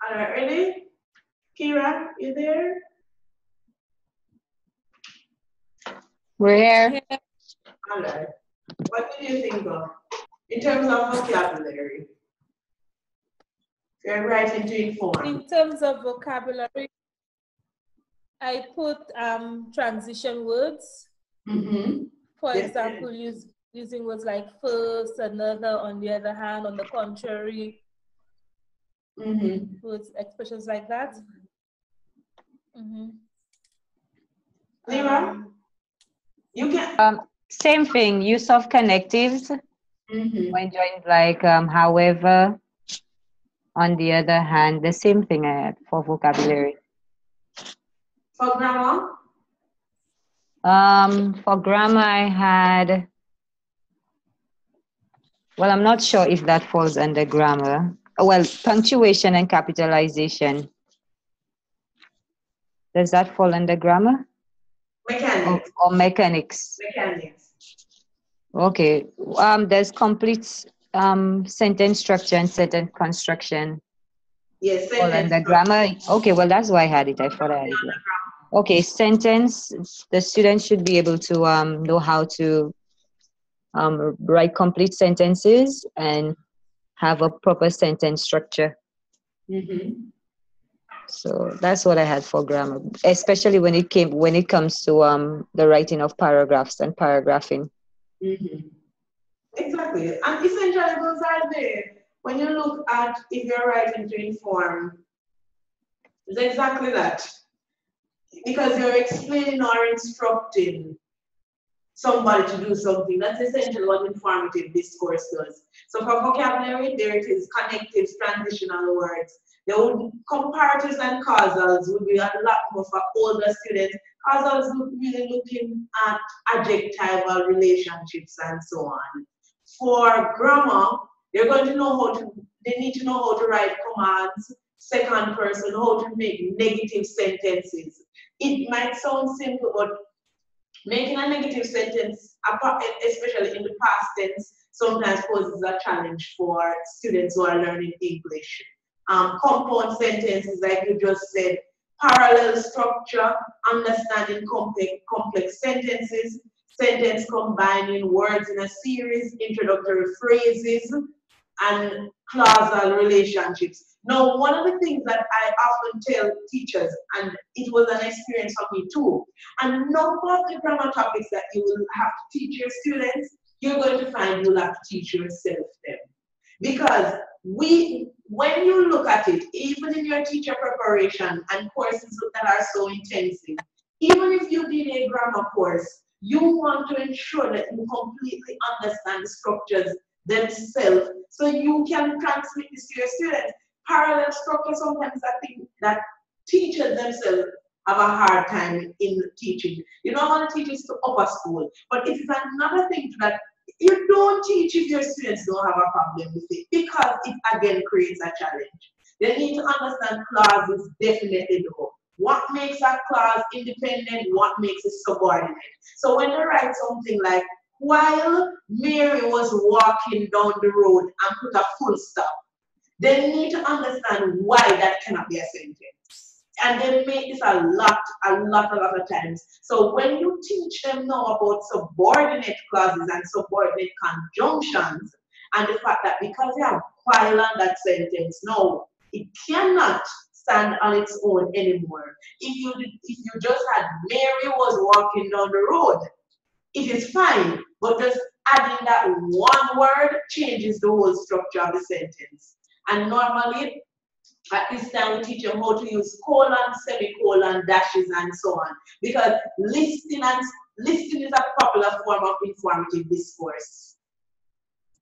All right, ready? Kira, you there? We're here. Yeah. All right. What do you think of in terms of vocabulary? You're writing to inform. In terms of vocabulary, I put transition words. Mm-hmm. For Yes. example, using words like first, another, on the other hand, on the contrary. Mm-hmm. Words, expressions like that. Mm-hmm. Lima, you can. Same thing, use of connectives. Mm-hmm. When joined like however, on the other hand, the same thing I had for vocabulary. For grammar? For grammar, I had, well, I'm not sure if that falls under grammar. Well, punctuation and capitalization. Does that fall under grammar Mechanics. or mechanics? Mechanics. Okay. There's complete sentence structure and sentence construction. Yes, Fall sentence. under grammar. Okay, well, that's why I had it. I thought I had it. Okay, sentence. The student should be able to know how to write complete sentences and have a proper sentence structure. Mm-hmm. So that's what I had for grammar, especially when it comes to the writing of paragraphs and paragraphing. Mm-hmm. Exactly. And essentially those are there. When you look at if you're writing to inform, it's exactly that. Because you're explaining or instructing somebody to do something. That's essentially what informative discourse does. So for vocabulary, there it is, connectives, transitional words. There would comparatives and causals would be a lot more for older students. Causals would really looking at adjectival relationships and so on. For grammar, they're going to know they need to know how to write commands, second person, how to make negative sentences. It might sound simple, but making a negative sentence, especially in the past tense, sometimes poses a challenge for students who are learning English. Compound sentences, like you just said, parallel structure, understanding complex sentences, sentence combining words in a series, introductory phrases, and clausal relationships. Now, one of the things that I often tell teachers, and it was an experience for me too, and number of the grammar topics that you will have to teach your students, you're going to find you'll have to teach yourself them. Because when you look at it, even in your teacher preparation and courses that are so intensive, even if you did a grammar course, you want to ensure that you completely understand the structures themselves so you can transmit this to your students. Parallel structure, sometimes I think that teachers themselves have a hard time in teaching. You don't want to teach this to upper school, but it is another thing that you don't teach if your students don't have a problem with it, because it again creates a challenge. They need to understand clauses definitely though. What makes a clause independent, what makes it subordinate. So when they write something like, while Mary was walking down the road and put a full stop, they need to understand why that cannot be a sentence. And they make this a lot of times. So when you teach them now about subordinate clauses and subordinate conjunctions, and the fact that because they have while on that sentence, no, it cannot stand on its own anymore. If you just had Mary was walking down the road, it is fine, but just adding that one word changes the whole structure of the sentence. And normally, at this time, we teach them how to use colon, semicolon, dashes, and so on. Because listing is a popular form of informative discourse.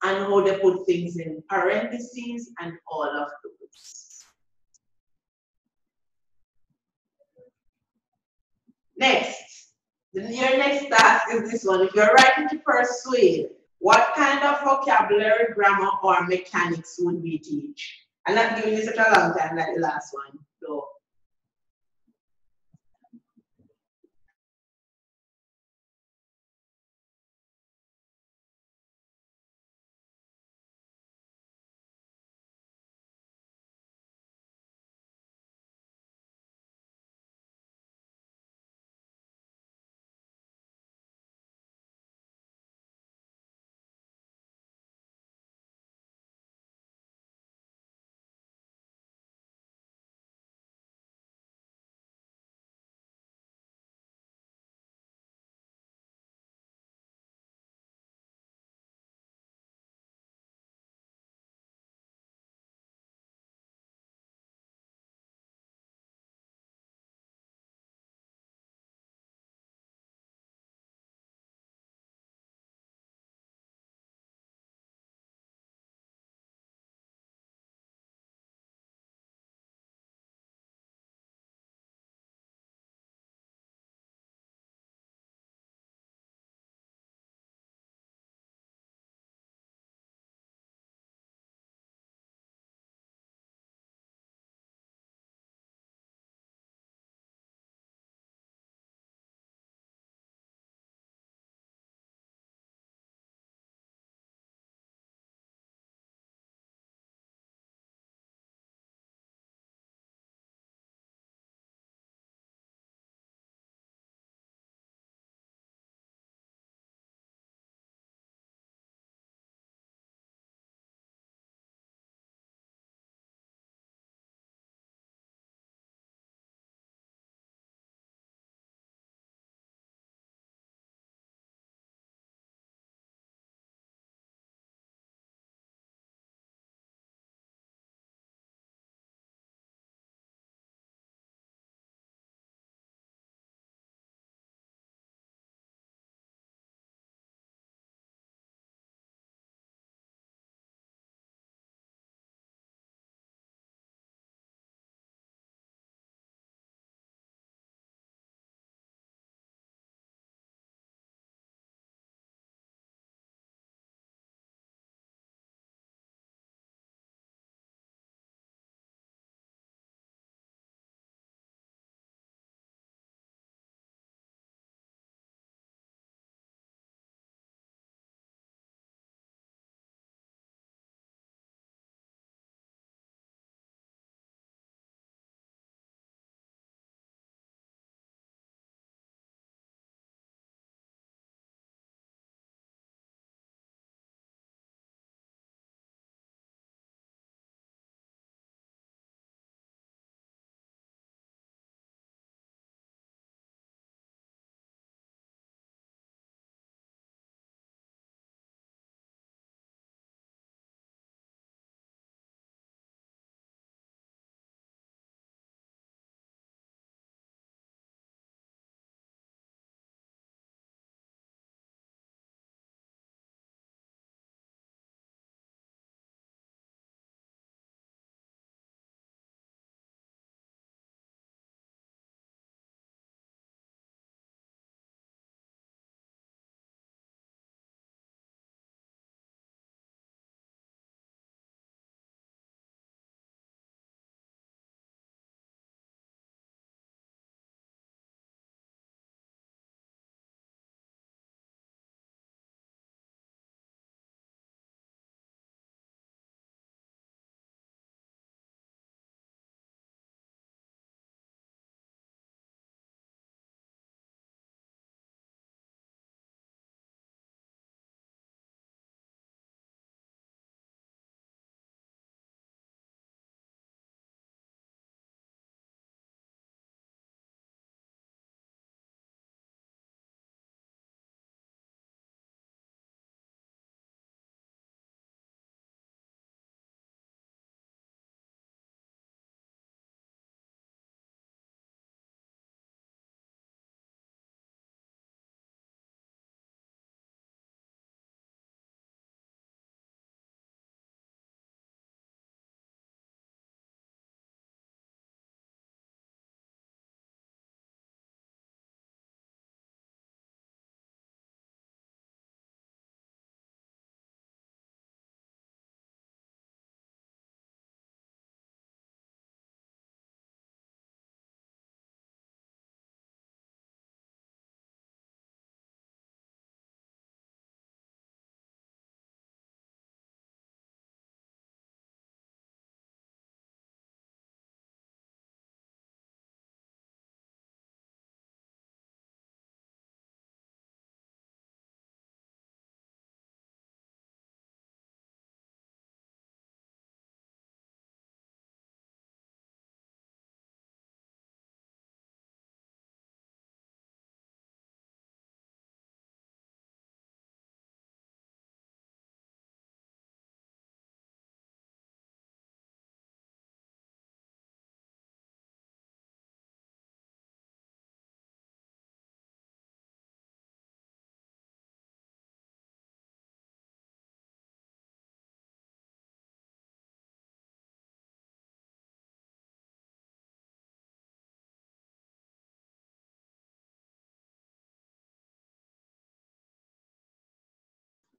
And how they put things in parentheses and all of those. Next, your next task is this one. If you're writing to persuade, what kind of vocabulary, grammar, or mechanics would we teach? I'm not giving you such a long time like the last one. So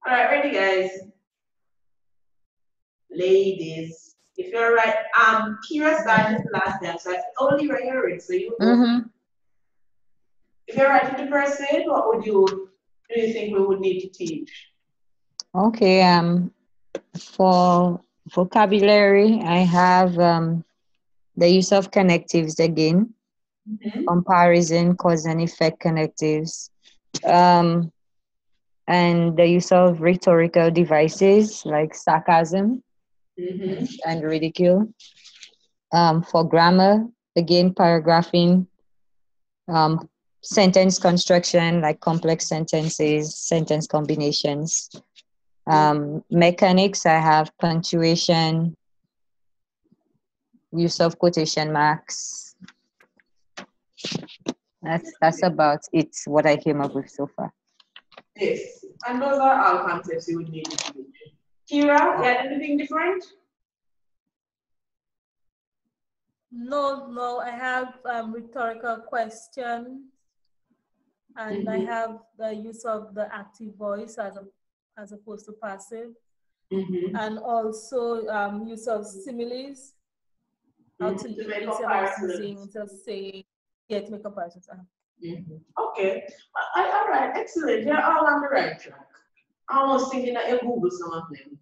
All right, ready, guys? Ladies, if you're right, Kira started last time, so I only right here it. So you go. If you're right to proceed, what would do you think we would need to teach? Okay, for vocabulary, I have the use of connectives again, comparison, cause and effect connectives, and the use of rhetorical devices like sarcasm and ridicule. For grammar, again, paragraphing, sentence construction like complex sentences, sentence combinations. Mechanics, I have punctuation, use of quotation marks. That's about it, what I came up with so far. Yes, and those are all concepts you would need to teach. Kira, you had anything different? No, I have rhetorical questions, and I have the use of the active voice as opposed to passive, and also use of similes, how to use instead of saying, to make comparisons. Okay, all right, excellent. You're all on the right track. I was thinking that you Google some of them.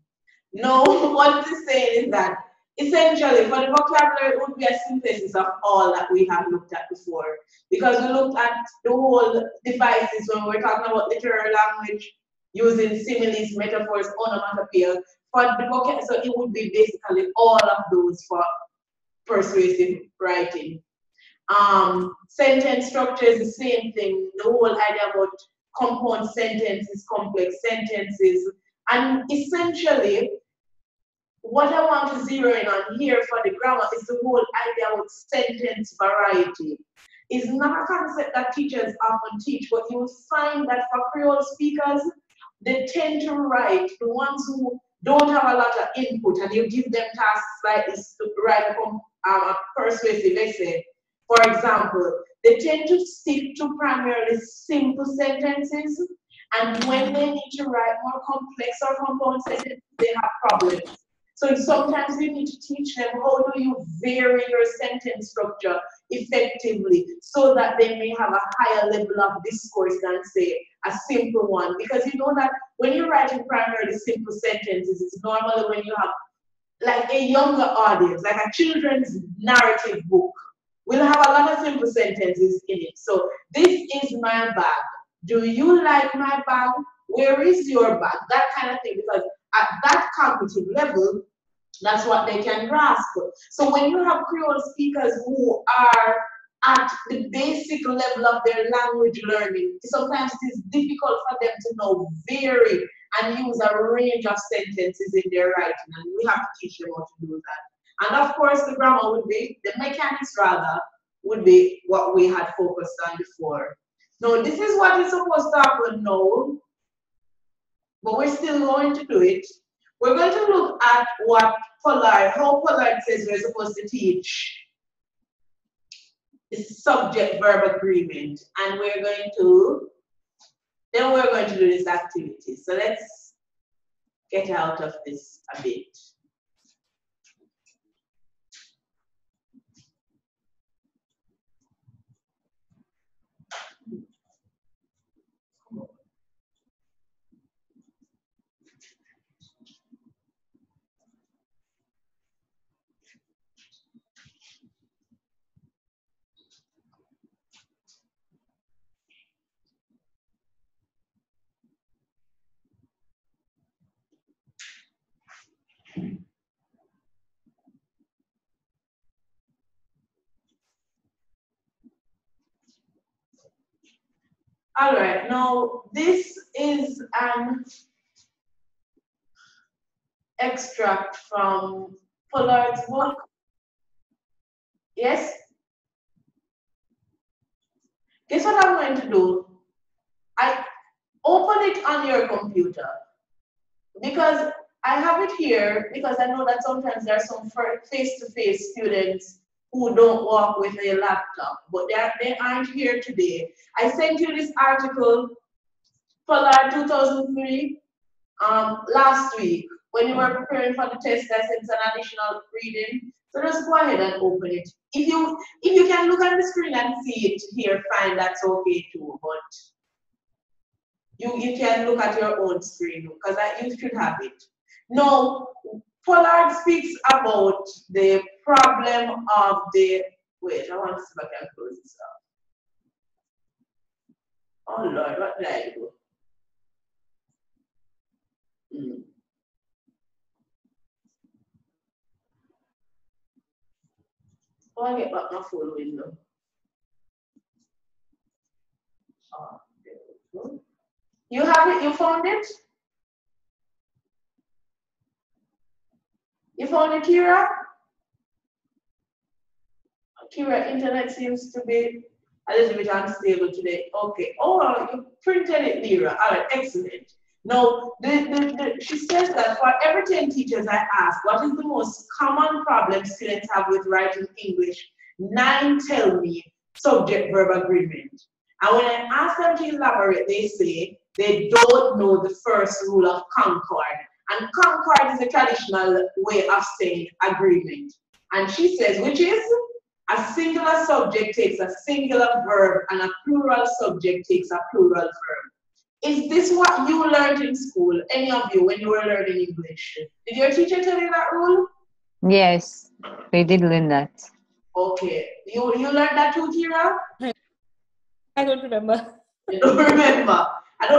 No, what it is saying is that essentially for the vocabulary, it would be a synthesis of all that we have looked at before. Because we looked at the whole devices when we were talking about literary language, using similes, metaphors, onomatopoeia. For the vocabulary, so it would be basically all of those for persuasive writing. Sentence structure is the same thing. The whole idea about compound sentences, complex sentences, and essentially, what I want to zero in on here for the grammar is the whole idea about sentence variety. It's not a concept that teachers often teach, but you will find that for Creole speakers, they tend to write, the ones who don't have a lot of input, and you give them tasks like this to write a persuasive essay. For example, they tend to stick to primarily simple sentences, and when they need to write more complex or compound sentences, they have problems. So sometimes you need to teach them how do you vary your sentence structure effectively so that they may have a higher level of discourse than, say, a simple one. Because you know that when you're writing primarily simple sentences, it's normally when you have like a younger audience, like a children's narrative book, will have a lot of simple sentences in it. So this is my bag. Do you like my bag? Where is your bag? That kind of thing, because at that cognitive level, that's what they can grasp. So when you have Creole speakers who are at the basic level of their language learning, sometimes it is difficult for them to know vary and use a range of sentences in their writing, and we have to teach them how to do that. And of course, the grammar would be, the mechanics rather, would be what we had focused on before. Now, this is what is supposed to happen now, but we're still going to do it. We're going to look at what Pollard, how Pollard says we're supposed to teach is subject-verb agreement, and we're going to do this activity. So let's get out of this a bit. All right, now this is an extract from Pollard's book. Yes? Guess what I'm going to do? I open it on your computer because I have it here because I know that sometimes there are some face-to-face students who don't walk with a laptop, but they aren't here today. I sent you this article, Pollard 2003, last week, when you were preparing for the test, I sent an additional reading. So just go ahead and open it. If you can look at the screen and see it here, fine, that's okay too. But you can look at your own screen because you should have it. Now, Pollard speaks about the problem of the, wait, I want to see if I can close this up. Oh Lord, what did I do? Oh, I get back my full window. Oh, there we go. You have it? You found it? You found it, Kira? Kira, internet seems to be a little bit unstable today. Okay. Oh, you printed it, Lyra. All right, excellent. Now, she says that for every 10 teachers I ask, what is the most common problem students have with writing English? 9 tell me subject-verb agreement. And when I ask them to elaborate, they say they don't know the first rule of Concord. And Concord is a traditional way of saying agreement. And she says, which is a singular subject takes a singular verb and a plural subject takes a plural verb. Is this what you learned in school, any of you, when you were learning English? Did your teacher tell you that rule? Yes, we did learn that. Okay. You learned that too, Kira? I don't remember. You don't remember.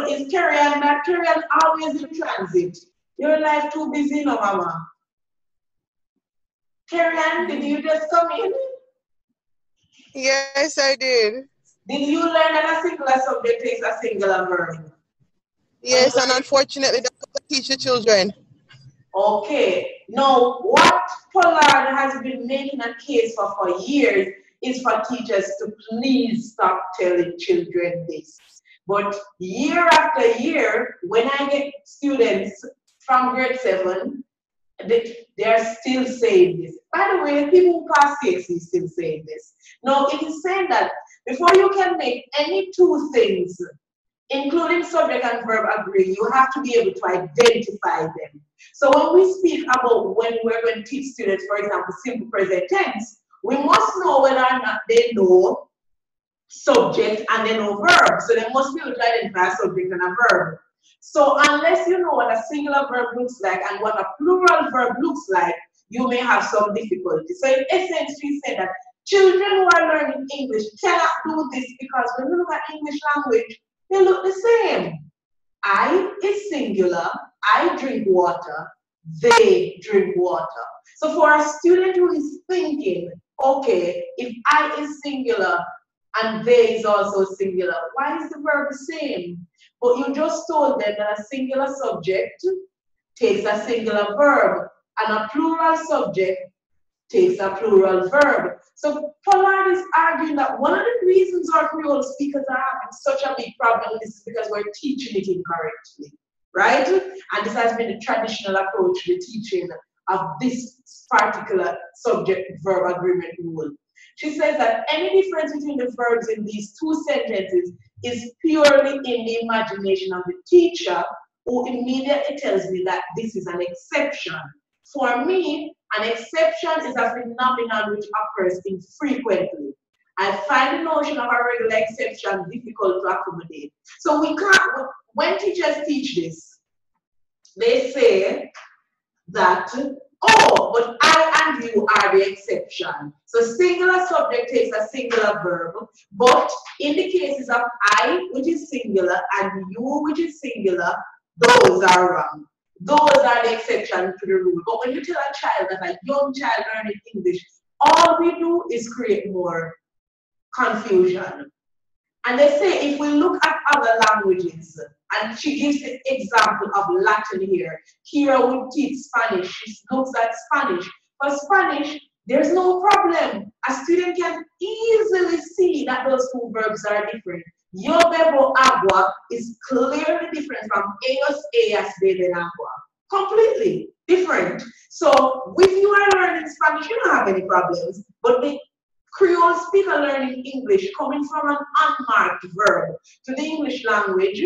Is Carrie Ann that? Carrie Ann always in transit. Your life too busy, no, Mama. Carrie Ann, did you just come in? Yes, I did. Did you learn that a singular subject takes a singular verb? Yes, and unfortunately, that's what I teach the children. Okay. Now, what Pollard has been making a case for years is for teachers to please stop telling children this. But year after year, when I get students from grade 7, they are still saying this. By the way, people who pass CSE still saying this. Now, it is saying that before you can make any two things, including subject and verb, agree, you have to be able to identify them. So when we speak about when we're going to teach students, for example, simple present tense, we must know whether or not they know subject and they know verb. So they must be able to identify a subject and a verb. So unless you know what a singular verb looks like and what a plural verb looks like, you may have some difficulty. So in essence, we say that children who are learning English cannot do this because when you look at English language, they look the same. I is singular, I drink water, they drink water. So for a student who is thinking, okay, if I is singular and they is also singular, why is the verb the same? But you just told them that a singular subject takes a singular verb and a plural subject takes a plural verb. So Pollard is arguing that one of the reasons our Creole speakers are having such a big problem is because we're teaching it incorrectly, right? And this has been the traditional approach to the teaching of this particular subject-verb agreement rule. She says that any difference between the verbs in these two sentences is purely in the imagination of the teacher, who immediately tells me that this is an exception. For me, an exception is a phenomenon which occurs infrequently. I find the notion of a regular exception difficult to accommodate. So we can't, when teachers teach this, they say that, oh, but I and you are the exception. So singular subject takes a singular verb, but in the cases of I, which is singular, and you, which is singular, those are wrong. Those are the exceptions to the rule. But when you tell a child that a young child learning English, all we do is create more confusion. And they say if we look at other languages, and she gives the example of Latin here. Kira would teach Spanish. She looks at Spanish. For Spanish, there's no problem. A student can easily see that those two verbs are different. Yo bebo agua is clearly different from ellos, ellas beben agua. Completely different. So if you are learning Spanish, you don't have any problems. But the Creole speaker learning English coming from an unmarked verb to the English language,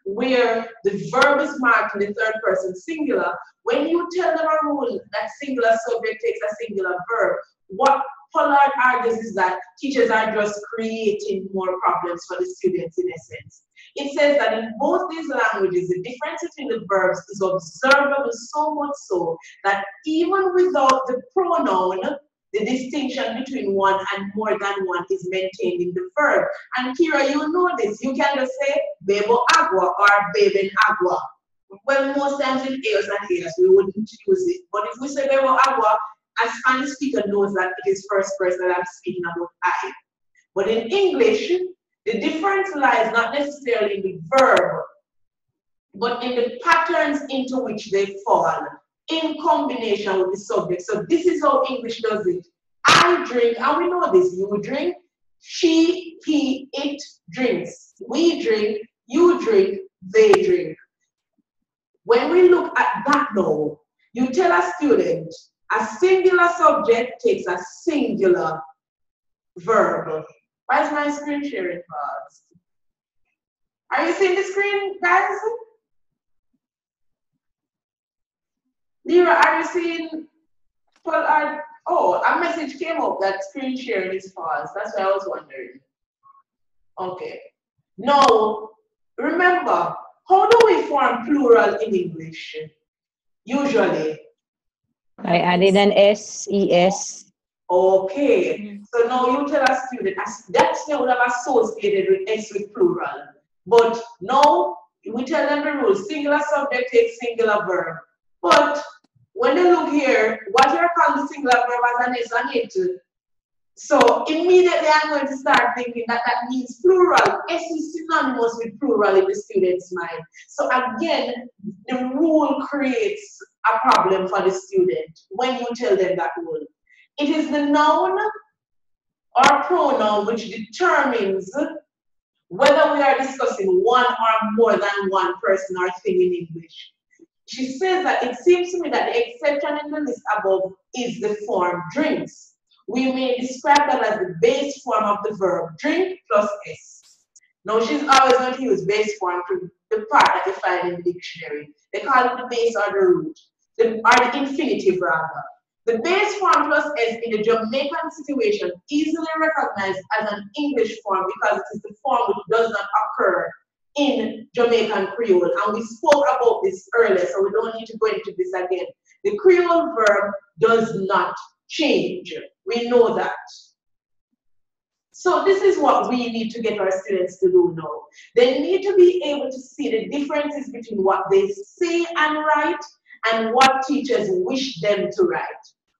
where the verb is marked in the third person singular, when you tell them a rule that singular subject takes a singular verb, what Pollard argues is that teachers are just creating more problems for the students in essence. It says that in both these languages, the difference between the verbs is observable so much so that even without the pronoun, the distinction between one and more than one is maintained in the verb. And Kira, you know this. You can just say bebo agua or beben agua. Well, most times in eos and eos, we wouldn't use it. But if we say bebo agua, a Spanish speaker knows that it is first person that I'm speaking about I. But in English, the difference lies not necessarily in the verb, but in the patterns into which they fall in combination with the subject. So this is how English does it. I drink, and we know this. You drink, she, he, it drinks. We drink, you drink, they drink. When we look at that now, you tell a student, a singular subject takes a singular verb. Why is my screen sharing paused? Are you seeing the screen, guys? Lira, are you seeing? Oh, a message came up that screen sharing is paused. That's what I was wondering. Okay. Now, remember, how do we form plural in English? Usually. I added an S-E-S. Okay, so now you tell a student that's they would have associated with S with plural. But now we tell them the rule, singular subject takes singular verb. But when they look here, what you're calling the singular verb as an S and it. So immediately I'm going to start thinking that that means plural. S is synonymous with plural in the student's mind. So again, the rule creates a problem for the student when you tell them that rule. It is the noun or pronoun which determines whether we are discussing one or more than one person or thing in English. She says that it seems to me that the exception in the list above is the form drinks. We may describe that as the base form of the verb drink plus S. Now she's always going to use base form to the part that you find in the dictionary. They call it the base or the root, or the infinitive rather. The base form plus S in the Jamaican situation easily recognized as an English form because it is the form which does not occur in Jamaican Creole. And we spoke about this earlier, so we don't need to go into this again. The Creole verb does not change. We know that. So this is what we need to get our students to do now. They need to be able to see the differences between what they say and write and what teachers wish them to write.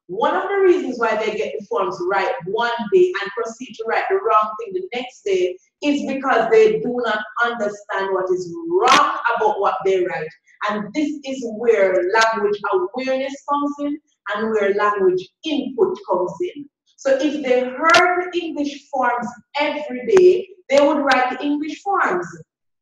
One of the reasons why they get the forms right one day and proceed to write the wrong thing the next day is because they do not understand what is wrong about what they write. And this is where language awareness comes in and where language input comes in. So if they heard the English forms every day, they would write the English forms.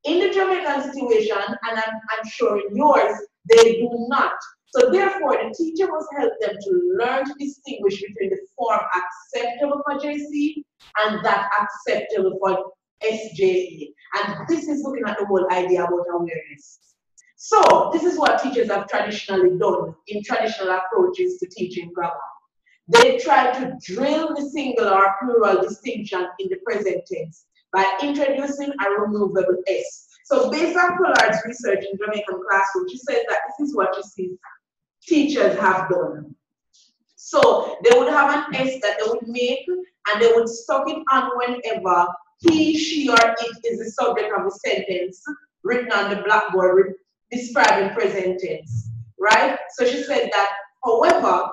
In the Jamaican situation, and I'm sure in yours, they do not. So therefore, the teacher must help them to learn to distinguish between the form acceptable for JC and that acceptable for SJE. And this is looking at the whole idea about awareness. So this is what teachers have traditionally done in traditional approaches to teaching grammar. They try to drill the singular or plural distinction in the present tense by introducing a removable S. So based on Pollard's research in Jamaican classroom, she says that this is what she sees teachers have done. So they would have an S that they would make and they would stuck it on whenever he, she, or it is the subject of the sentence written on the blackboard describing present tense, right? So she said that, however,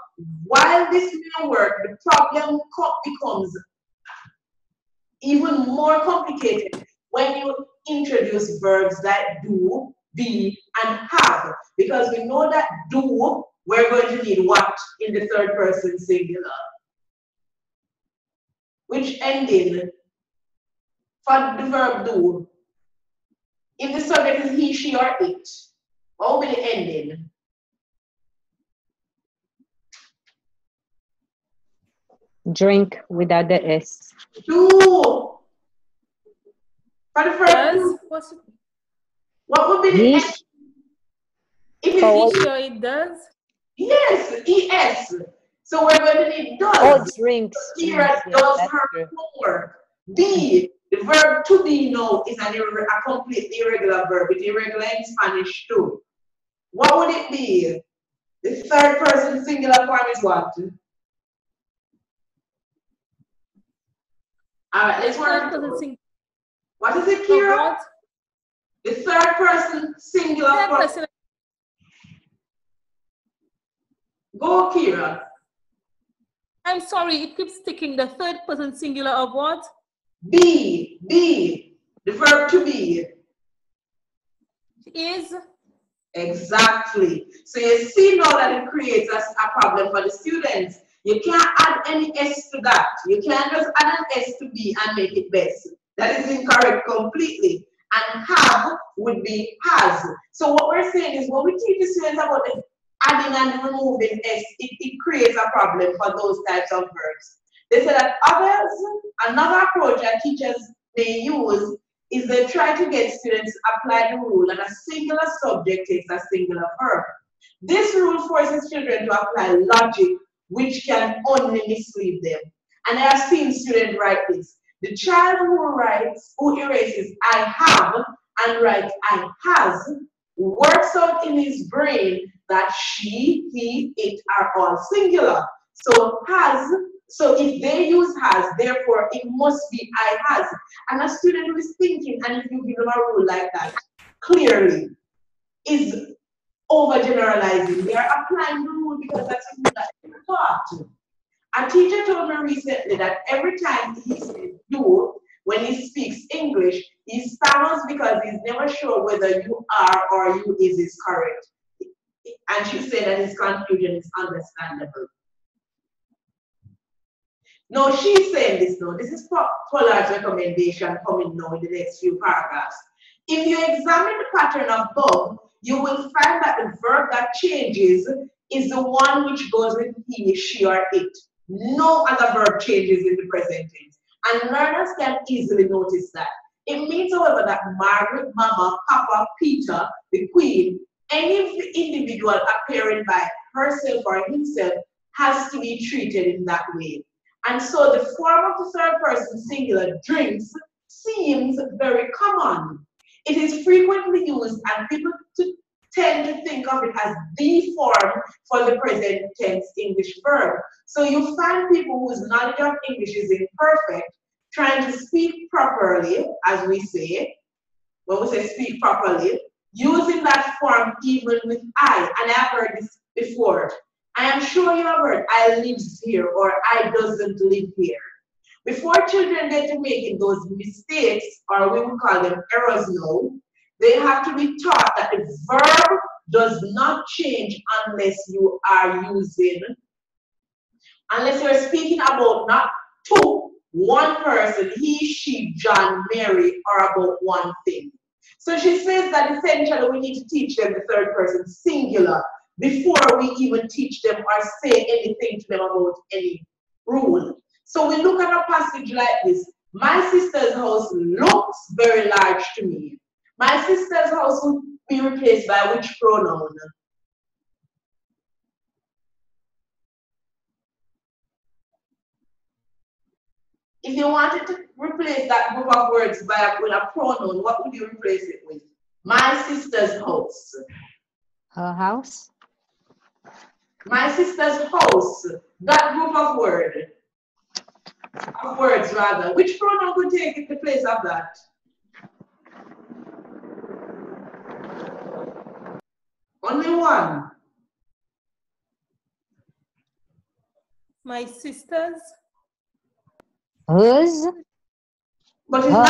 while this may work, the problem becomes even more complicated when you introduce verbs like do, be, and have. Because we know that do, we're going to need what in the third person singular? Which ending for the verb do? If the subject is he, she, or it, what will be the ending? Drink without the S. Do. For the first do. What would be the S? If it's sure it does? Yes, ES. So we're going to need does. Oh, drinks. Here, does her homework. B, the verb to be now is a completely irregular verb. It's irregular in Spanish too. What would it be? The third person singular form is what? All right, let's work. What is it, Kira? The third person singular form. Go, Kira. I'm sorry, it keeps sticking. The third person singular of what? Be, the verb to be. Is. Exactly. So you see now that it creates a problem for the students. You can't add any S to that. You can't just add an S to be and make it best. That is incorrect completely. And have would be has. So what we're saying is when we teach the students about the adding and removing S, it creates a problem for those types of verbs. They say that another approach that teachers may use is they try to get students to apply the rule and a singular subject takes a singular verb. This rule forces children to apply logic, which can only mislead them. And I have seen students write this. The child who erases I have and writes I has, works out in his brain that she, he, it are all singular. So if they use has, therefore it must be I has. And a student who is thinking, and if you give them a rule like that, clearly is overgeneralizing. They are applying the rule because that's a rule that they taught. A teacher told me recently that every time he says you, when he speaks English, he stammers because he's never sure whether you are or you is correct. And she said that his confusion is understandable. No, she's saying this now. This is Pollard's recommendation coming now in the next few paragraphs. If you examine the pattern above, you will find that the verb that changes is the one which goes with he, she, or it. No other verb changes in the present tense. And learners can easily notice that. It means, however, that Margaret, Mama, Papa, Peter, the Queen, any individual appearing by herself or himself has to be treated in that way. And so the form of the third person singular, drinks, seems very common. It is frequently used and people tend to think of it as the form for the present tense English verb. So you find people whose knowledge of English is imperfect, trying to speak properly, as we say, when we say speak properly, using that form even with I. And I've heard this before. I am sure you have heard I lives here or I doesn't live here. Before children get to making those mistakes, or we would call them errors now, they have to be taught that the verb does not change unless you are unless you're speaking about not two, one person, he, she, John, Mary, or about one thing. So she says that essentially we need to teach them the third person singular before we even teach them or say anything to them about any rule. So we look at a passage like this. My sister's house looks very large to me. My sister's house would be replaced by which pronoun? If you wanted to replace that group of words with a pronoun, what would you replace it with? My sister's house. Her house? My sister's house. That group of words rather. Which pronoun could take the place of that? Only one. My sister's. Hers? But it's not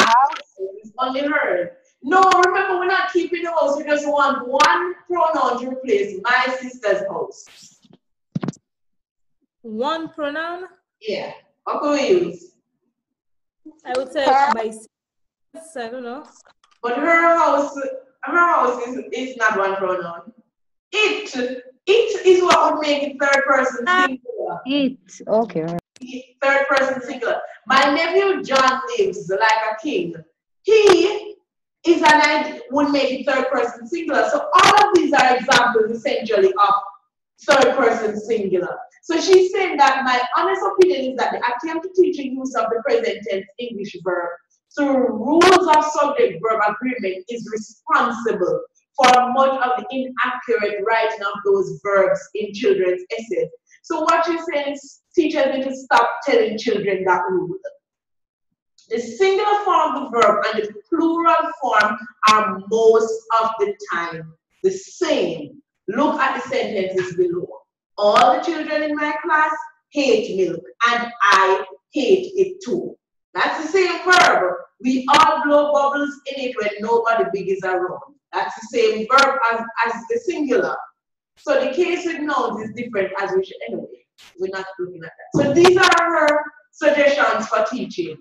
it's only her. No, remember we're not keeping the house. We just want one pronoun to replace my sister's house. One pronoun? Yeah. What can we use? I would say my sister's, I don't know. But her house is not one pronoun. It is what would make it third person singular. It. Okay. Third person singular. My nephew John lives like a king. He would make it third person singular. So all of these are examples essentially of third person singular. So she's saying that my honest opinion is that the attempt to teach the use of the present tense English verb through rules of subject verb agreement is responsible for much of the inaccurate writing of those verbs in children's essays. So what she's saying is teachers need to stop telling children that rule. The singular form of the verb and the plural form are most of the time the same. Look at the sentences below. All the children in my class hate milk, and I hate it too. That's the same verb. We all blow bubbles in it when nobody big is around. That's the same verb as the singular. So the case with nouns is different as we should. Anyway, we're not looking at that. So these are her suggestions for teaching.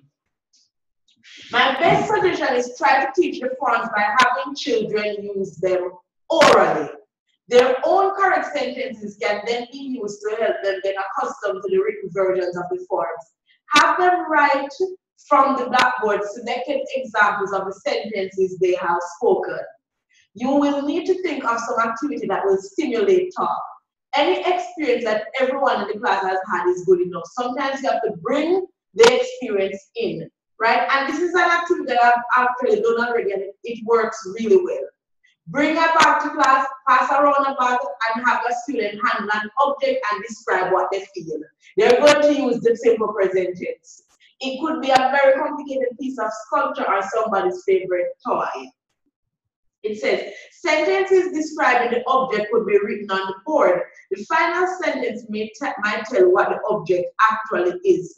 My best suggestion is try to teach the forms by having children use them orally. Their own correct sentences can then be used to help them get accustomed to the written versions of the forms. Have them write from the blackboard selected examples of the sentences they have spoken. You will need to think of some activity that will stimulate talk. Any experience that everyone in the class has had is good enough. Sometimes you have to bring the experience in, right? And this is an activity that I've actually done already, and it works really well. Bring a bag to class, pass around a bag, and have a student handle an object and describe what they feel. They're going to use the simple present tense. It could be a very complicated piece of sculpture or somebody's favorite toy. It says, sentences describing the object could be written on the board. The final sentence might tell what the object actually is.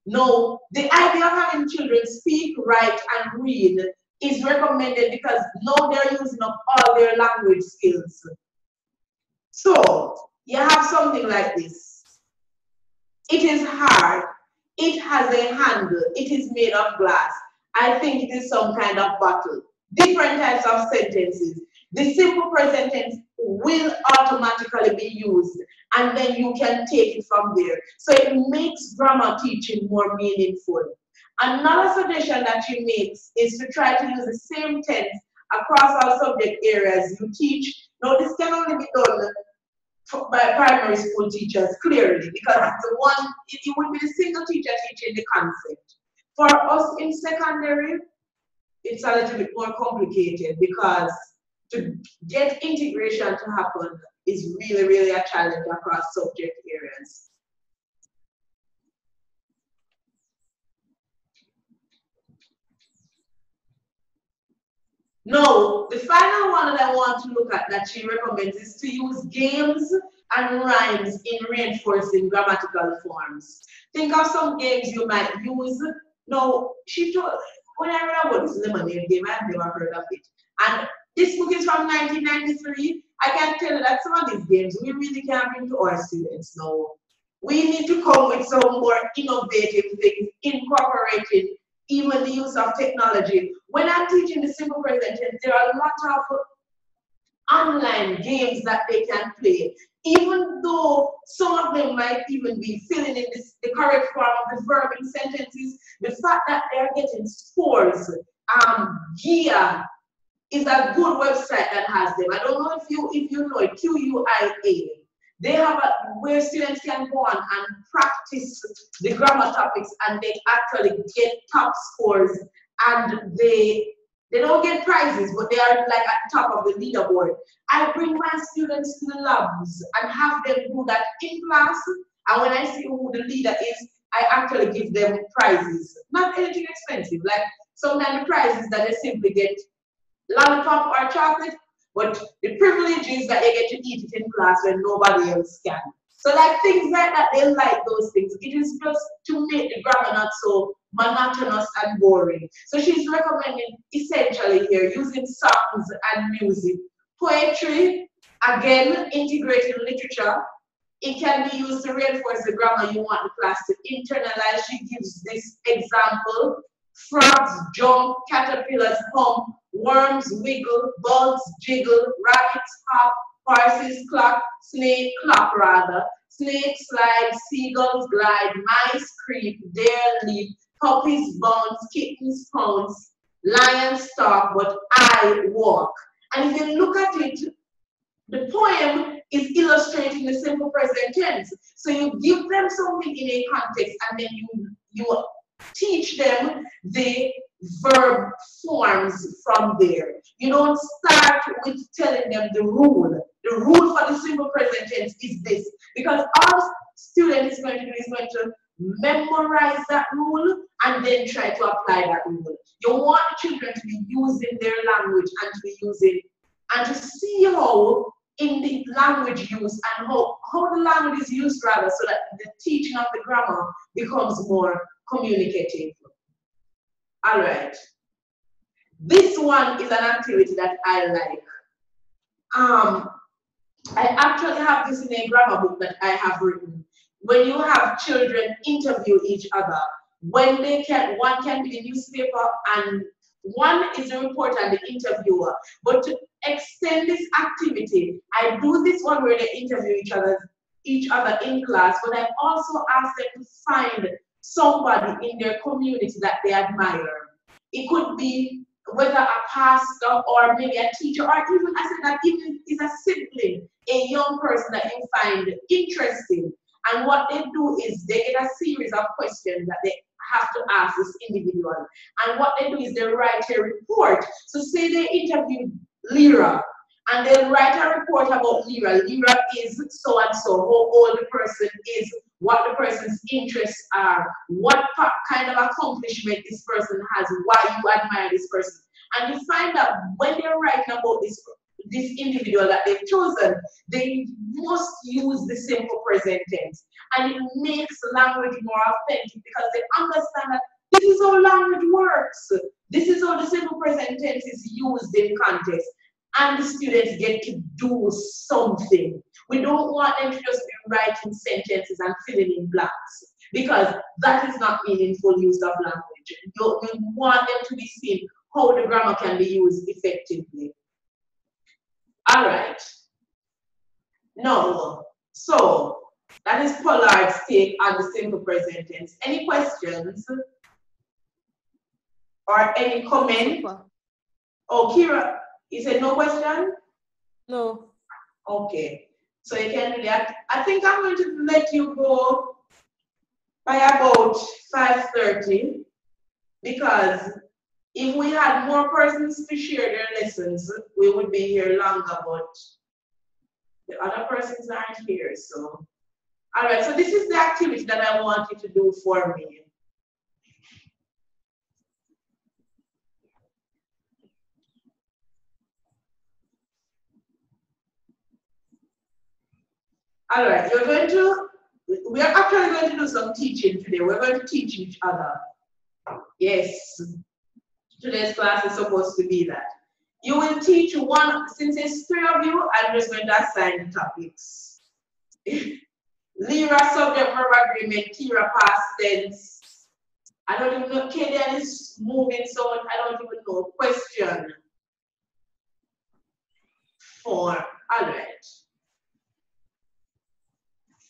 No, the idea of having children speak, write, and read is recommended because now they're using up all their language skills. So, you have something like this. It is hard. It has a handle. It is made of glass. I think it is some kind of bottle. Different types of sentences. The simple present tense will automatically be used, and then you can take it from there. So it makes grammar teaching more meaningful. Another suggestion that she makes is to try to use the same tense across all subject areas you teach. Now, this can only be done by primary school teachers, clearly, because the one, it would be the single teacher teaching the concept. For us in secondary, it's a little bit more complicated because to get integration to happen is really, really a challenge across subject areas. Now, the final one that I want to look at that she recommends is to use games and rhymes in reinforcing grammatical forms. Think of some games you might use. Now, she told, when I read about this lemonade game, I've never heard of it. And this book is from 1993. I can tell you that some of these games we really can bring to our students now. We need to come with some more innovative things, incorporating even the use of technology. When I'm teaching the simple present tense, there are a lot of online games that they can play. Even though some of them might even be filling in the correct form of the verb in sentences, the fact that they're getting scores, GEA is a good website that has them. I don't know if you know it, QUIA. They have where students can go on and practice the grammar topics, and they actually get top scores, and they don't get prizes, but they are like at the top of the leaderboard. I bring my students to the labs and have them do that in class, and when I see who the leader is, I actually give them prizes. Not anything expensive, like sometimes the prizes that they simply get lollipop or chocolate, but the privilege is that they get to eat it in class when nobody else can. So like things like that, they like those things. It is just to make the grammar not so monotonous and boring. So she's recommending essentially here using songs and music. Poetry, again, integrating literature. It can be used to reinforce the grammar you want the class to internalize. She gives this example: frogs jump, caterpillars hum, worms wiggle, bugs jiggle, rabbits hop, horses clock, snake clock rather, snakes slide, seagulls glide, mice creep, deer leap, puppies bounce, kittens pounce, lions talk, but I walk. And if you look at it, the poem is illustrating the simple present tense. So you give them something in a context, and then you teach them the verb forms from there. You don't start with telling them the rule. The rule for the simple present tense is this, because our student is going to do is going to memorize that rule and then try to apply that rule. You want the children to be using their language and to be using and to see how in the language use and how the language is used rather, so that the teaching of the grammar becomes more communicative. All right. This one is an activity that I like. I actually have this in a grammar book that I have written. When you have children interview each other, when they can, one can be the newspaper and one is the reporter and the interviewer. But to extend this activity, I do this one where they interview each other in class, but I also ask them to find somebody in their community that they admire. It could be whether a pastor or maybe a teacher, or even, I said that even is a sibling, a young person that you find interesting. And what they do is they get a series of questions that they have to ask this individual. And what they do is they write a report. So say they interviewed Lyra, and they'll write a report about Lyra. Lyra is so and so, how old the person is, what the person's interests are, what kind of accomplishment this person has, why you admire this person. And you find out when they're writing about this individual that they've chosen, they must use the simple present tense. And it makes language more authentic because they understand that this is how language works. This is how the simple present tense is used in context. And the students get to do something. We don't want them to just be writing sentences and filling in blanks, because that is not meaningful use of language. You want them to be seen how the grammar can be used effectively. All right. No. So that is Pollard's take on the simple present tense. Any questions? Or any comment? Super. Oh, Kira, you said no question? No. Okay. So you can do that. I think I'm going to let you go by about 5:30, because if we had more persons to share their lessons, we would be here longer, but the other persons aren't here. So, all right, so this is the activity that I want you to do for me. All right, we are actually going to do some teaching today. We're going to teach each other. Yes, today's class is supposed to be that. You will teach one, since it's 3 of you, I'm just going to assign the topics. Lyra, subject, verb agreement, Kira, past tense. I don't even know, Kadian is moving so much, I don't even know. Question. 4, all right.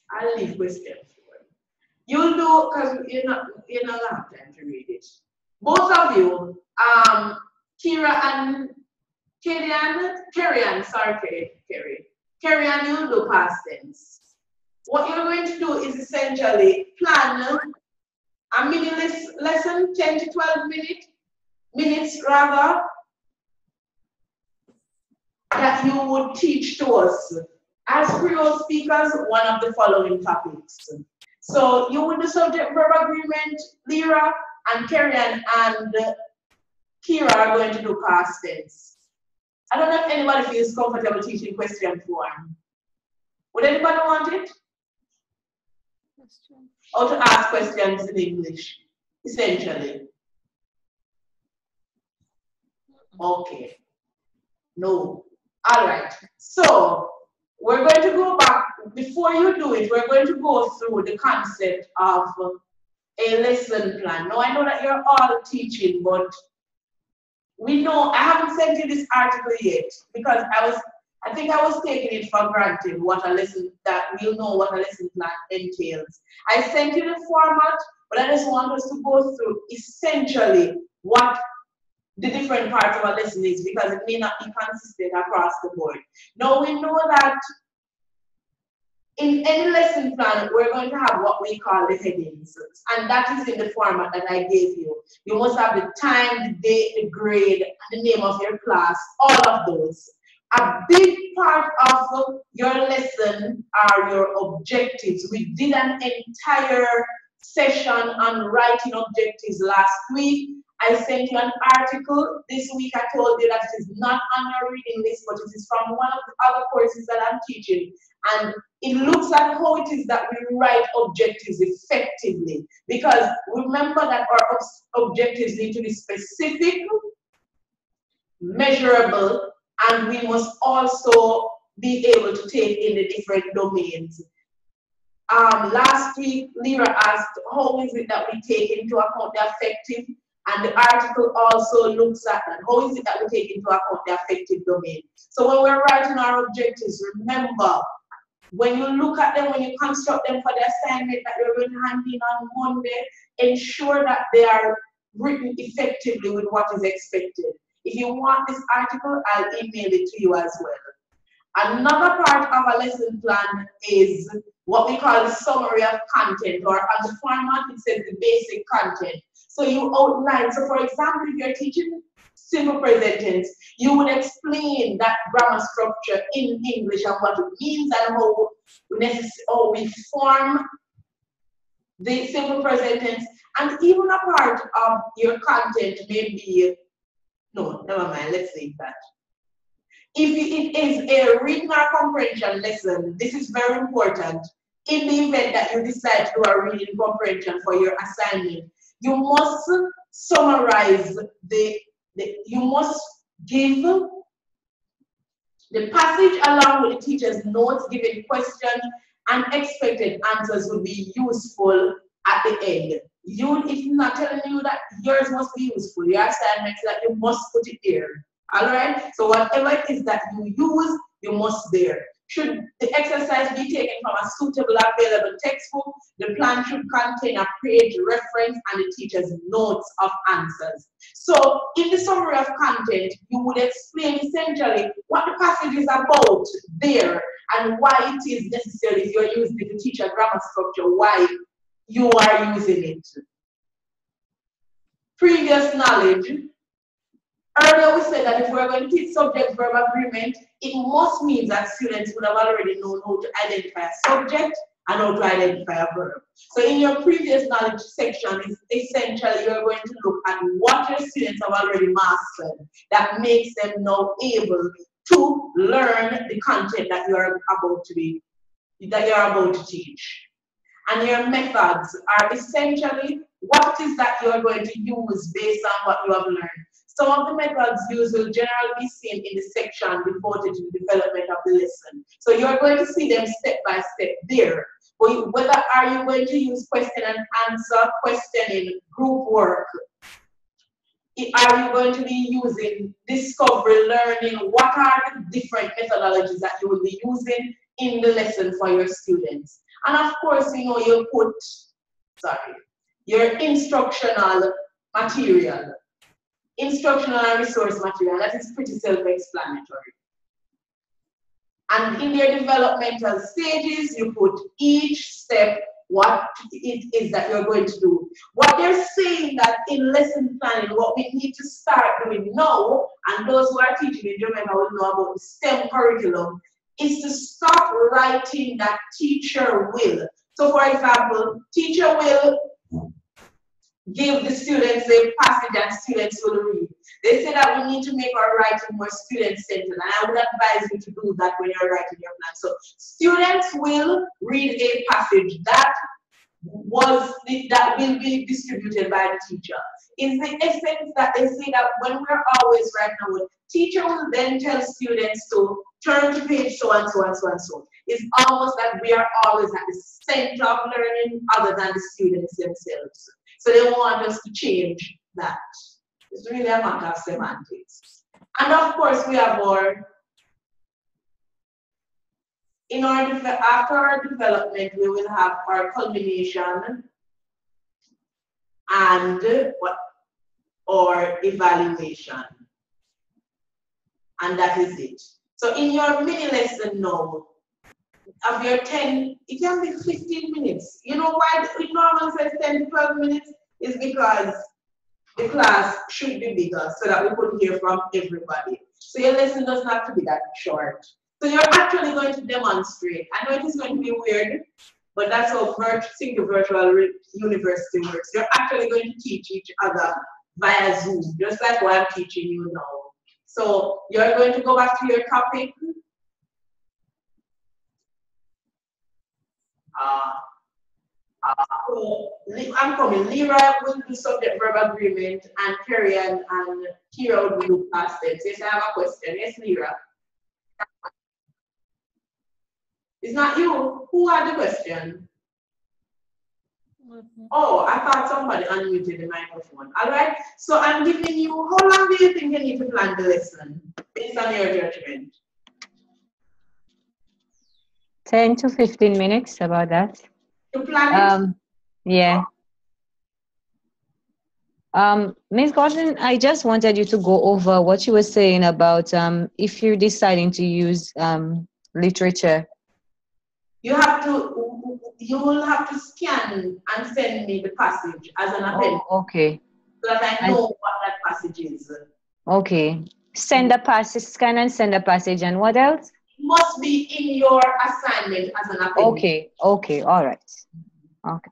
I'll leave question 4. You'll do, because you're not gonna have time to read it. Both of you, Kira and Karian, you'll do past tense. What you're going to do is essentially plan a mini lesson, 10 to 12 minutes rather, that you would teach to us as Creole speakers one of the following topics. So you would do subject verb agreement, Lyra and Karian and Kira are going to do past tense. I don't know if anybody feels comfortable teaching question form. Would anybody want it? Question. Or to ask questions in English, essentially. Okay. No. All right. So we're going to go back. Before you do it, we're going to go through the concept of a lesson plan. Now, I know that you're all teaching, but we know, I haven't sent you this article yet, because I think I was taking it for granted what a lesson, that we'll know what a lesson plan entails. I sent you the format, but I just want us to go through essentially what the different parts of a lesson is, because it may not be consistent across the board. Now we know that in any lesson plan, we're going to have what we call the headings, and that is in the format that I gave you. You must have the time, the date, the grade, and the name of your class, all of those. A big part of your lesson are your objectives. We did an entire session on writing objectives last week. I sent you an article. This week I told you that it is not on your reading list, but it is from one of the other courses that I'm teaching. And it looks at how it is that we write objectives effectively. Because remember that our objectives need to be specific, measurable, and we must also be able to take in the different domains. Last week, Lyra asked, how is it that we take into account the affective? And the article also looks at that. How is it that we take into account the affective domain? So when we're writing our objectives, remember, when you look at them, when you construct them for the assignment that you're going to hand in on Monday, ensure that they are written effectively with what is expected. If you want this article, I'll email it to you as well. Another part of a lesson plan is what we call the summary of content, or on the format it says the basic content. So you outline, so for example, if you're teaching simple present tense, you would explain that grammar structure in English and what it means and how we form the simple present tense. And even a part of your content may be, no, never mind, let's say that. If it is a reading or comprehension lesson, this is very important. In the event that you decide to do a reading comprehension for your assignment, you must summarize you must give the passage along with the teacher's notes, giving questions and expected answers will be useful at the end. It's not telling you that yours must be useful. Your assignment is that you must put it there. All right? So whatever it is that you use, you must there. Should the exercise be taken from a suitable available textbook, the plan should contain a page reference and the teacher's notes of answers. So in the summary of content, you would explain essentially what the passage is about there and why it is necessary if you're using it to teach a grammar structure, why you are using it. Previous knowledge. Earlier we said that if we're going to teach subject-verb agreement, it must mean that students would have already known how to identify a subject and how to identify a verb. So in your previous knowledge section, essentially you're going to look at what your students have already mastered that makes them now able to learn the content that you're about to teach. And your methods are essentially what it is that you're going to use based on what you have learned. Some of the methods used will generally be seen in the section devoted to the development of the lesson. So you're going to see them step by step there. Whether are you going to use question and answer, questioning, group work? Are you going to be using discovery learning? What are the different methodologies that you will be using in the lesson for your students? And of course, you'll put, your instructional material. Instructional and resource material, that is pretty self-explanatory. And in their developmental stages, you put each step, what it is that you're going to do. What they're saying that in lesson planning, what we need to start doing now, and those who are teaching in Jamaica will know about the STEM curriculum, is to stop writing that teacher will. So for example, teacher will give the students a passage and students will read. They say that we need to make our writing more student-centered, and I would advise you to do that when you're writing your plan. So students will read a passage that will be distributed by the teacher. In the essence that they say that when we're always writing a word, teacher will then tell students to turn to page so and so and so and so. It's almost like we are always at the center of learning other than the students themselves. So they want us to change that. It's really a matter of semantics. And of course, we have after our development, we will have our culmination and or evaluation. And that is it. So in your mini lesson now, of your 10, it can be 15 minutes. You know why it normally says 10 to 12 minutes? Is because the class should be bigger so that we could hear from everybody. So your lesson doesn't have to be that short. So you're actually going to demonstrate. I know it is going to be weird, but that's how Single Virtual University works. You're actually going to teach each other via Zoom, just like what I'm teaching you now. So you're going to go back to your topic. So I'm coming. Lyra will do subject verb agreement, and Carrie and Kira will do past tense. Yes, I have a question. Yes, Lyra. It's not you. Who had the question? Oh, I thought somebody unmuted the microphone. All right. So I'm giving you, how long do you think you need to plan the lesson based on your judgment? 10 to 15 minutes, about that. To plan it? Yeah. Ms. Gordon, I just wanted you to go over what you were saying about if you're deciding to use literature. You will have to scan and send me the passage as an appendix. Oh, okay. So that I know what that passage is. Okay. Send a passage, scan and send a passage, and what else? It must be in your assignment as an appendix. Okay, okay, all right. Okay.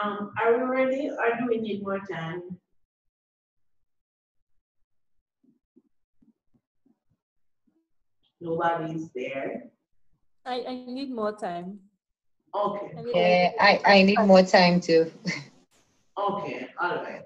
Are we ready or do we need more time? Nobody's there. I need more time. Okay. Yeah, I need more time too. Okay, all right.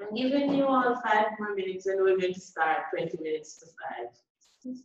I'm giving you all 5 more minutes and we're going to start 20 minutes to 5.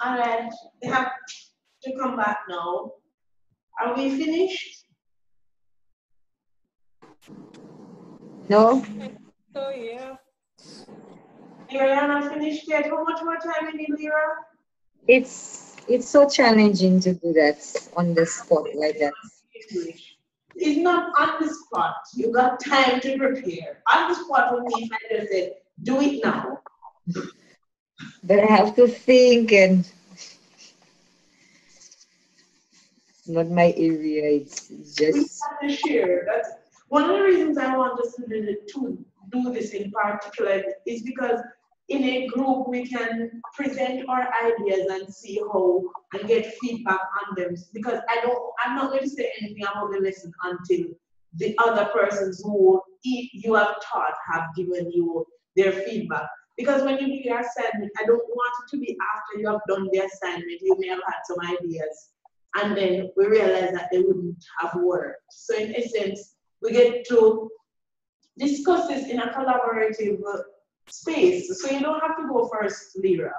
All right, we have to come back now. Are we finished? No? Oh, yeah. Lyra, you're not finished yet. How much more time you need, Lyra? It's so challenging to do that on the spot like that. English. It's not on the spot. You got time to prepare. On the spot would mean I just said, do it now. But I have to think, and it's not my area. It's We just have to share. That's one of the reasons I want us to do this in particular is because in a group we can present our ideas and see how and get feedback on them. Because I'm not going to say anything about the lesson until the other persons who you have taught have given you their feedback. Because when you do your assignment, I don't want it to be after you have done the assignment, you may have had some ideas and then we realize that they wouldn't have worked. So in essence, we get to discuss this in a collaborative space. So you don't have to go first, Lyra.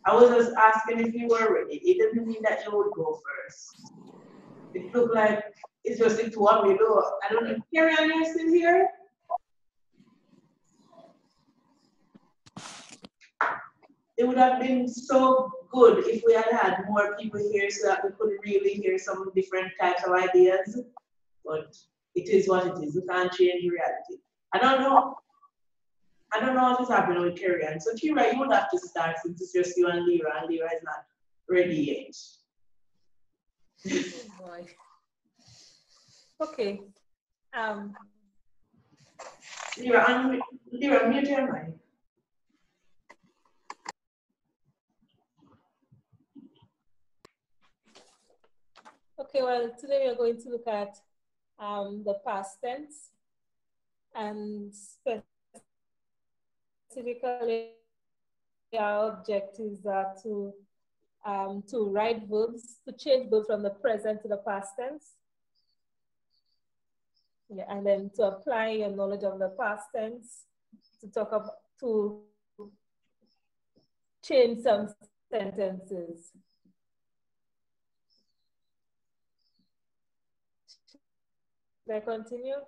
I was just asking if you were ready. It doesn't mean that you would go first. It looked like it's just the two of you. I don't know. Carrie, are you still here? It would have been so good if we had had more people here so that we could really hear some different types of ideas. But it is what it is. We can't change reality. I don't know what is happening with Kira. So Kira, you would have to start since it's just you and Lyra is not ready yet. Oh boy. Okay. Lyra, mute your mic. Okay, well, today we're going to look at the past tense and specifically our objectives are to write verbs, to change verbs from the present to the past tense. Yeah, and then to apply your knowledge of the past tense, to change some sentences. Should I continue?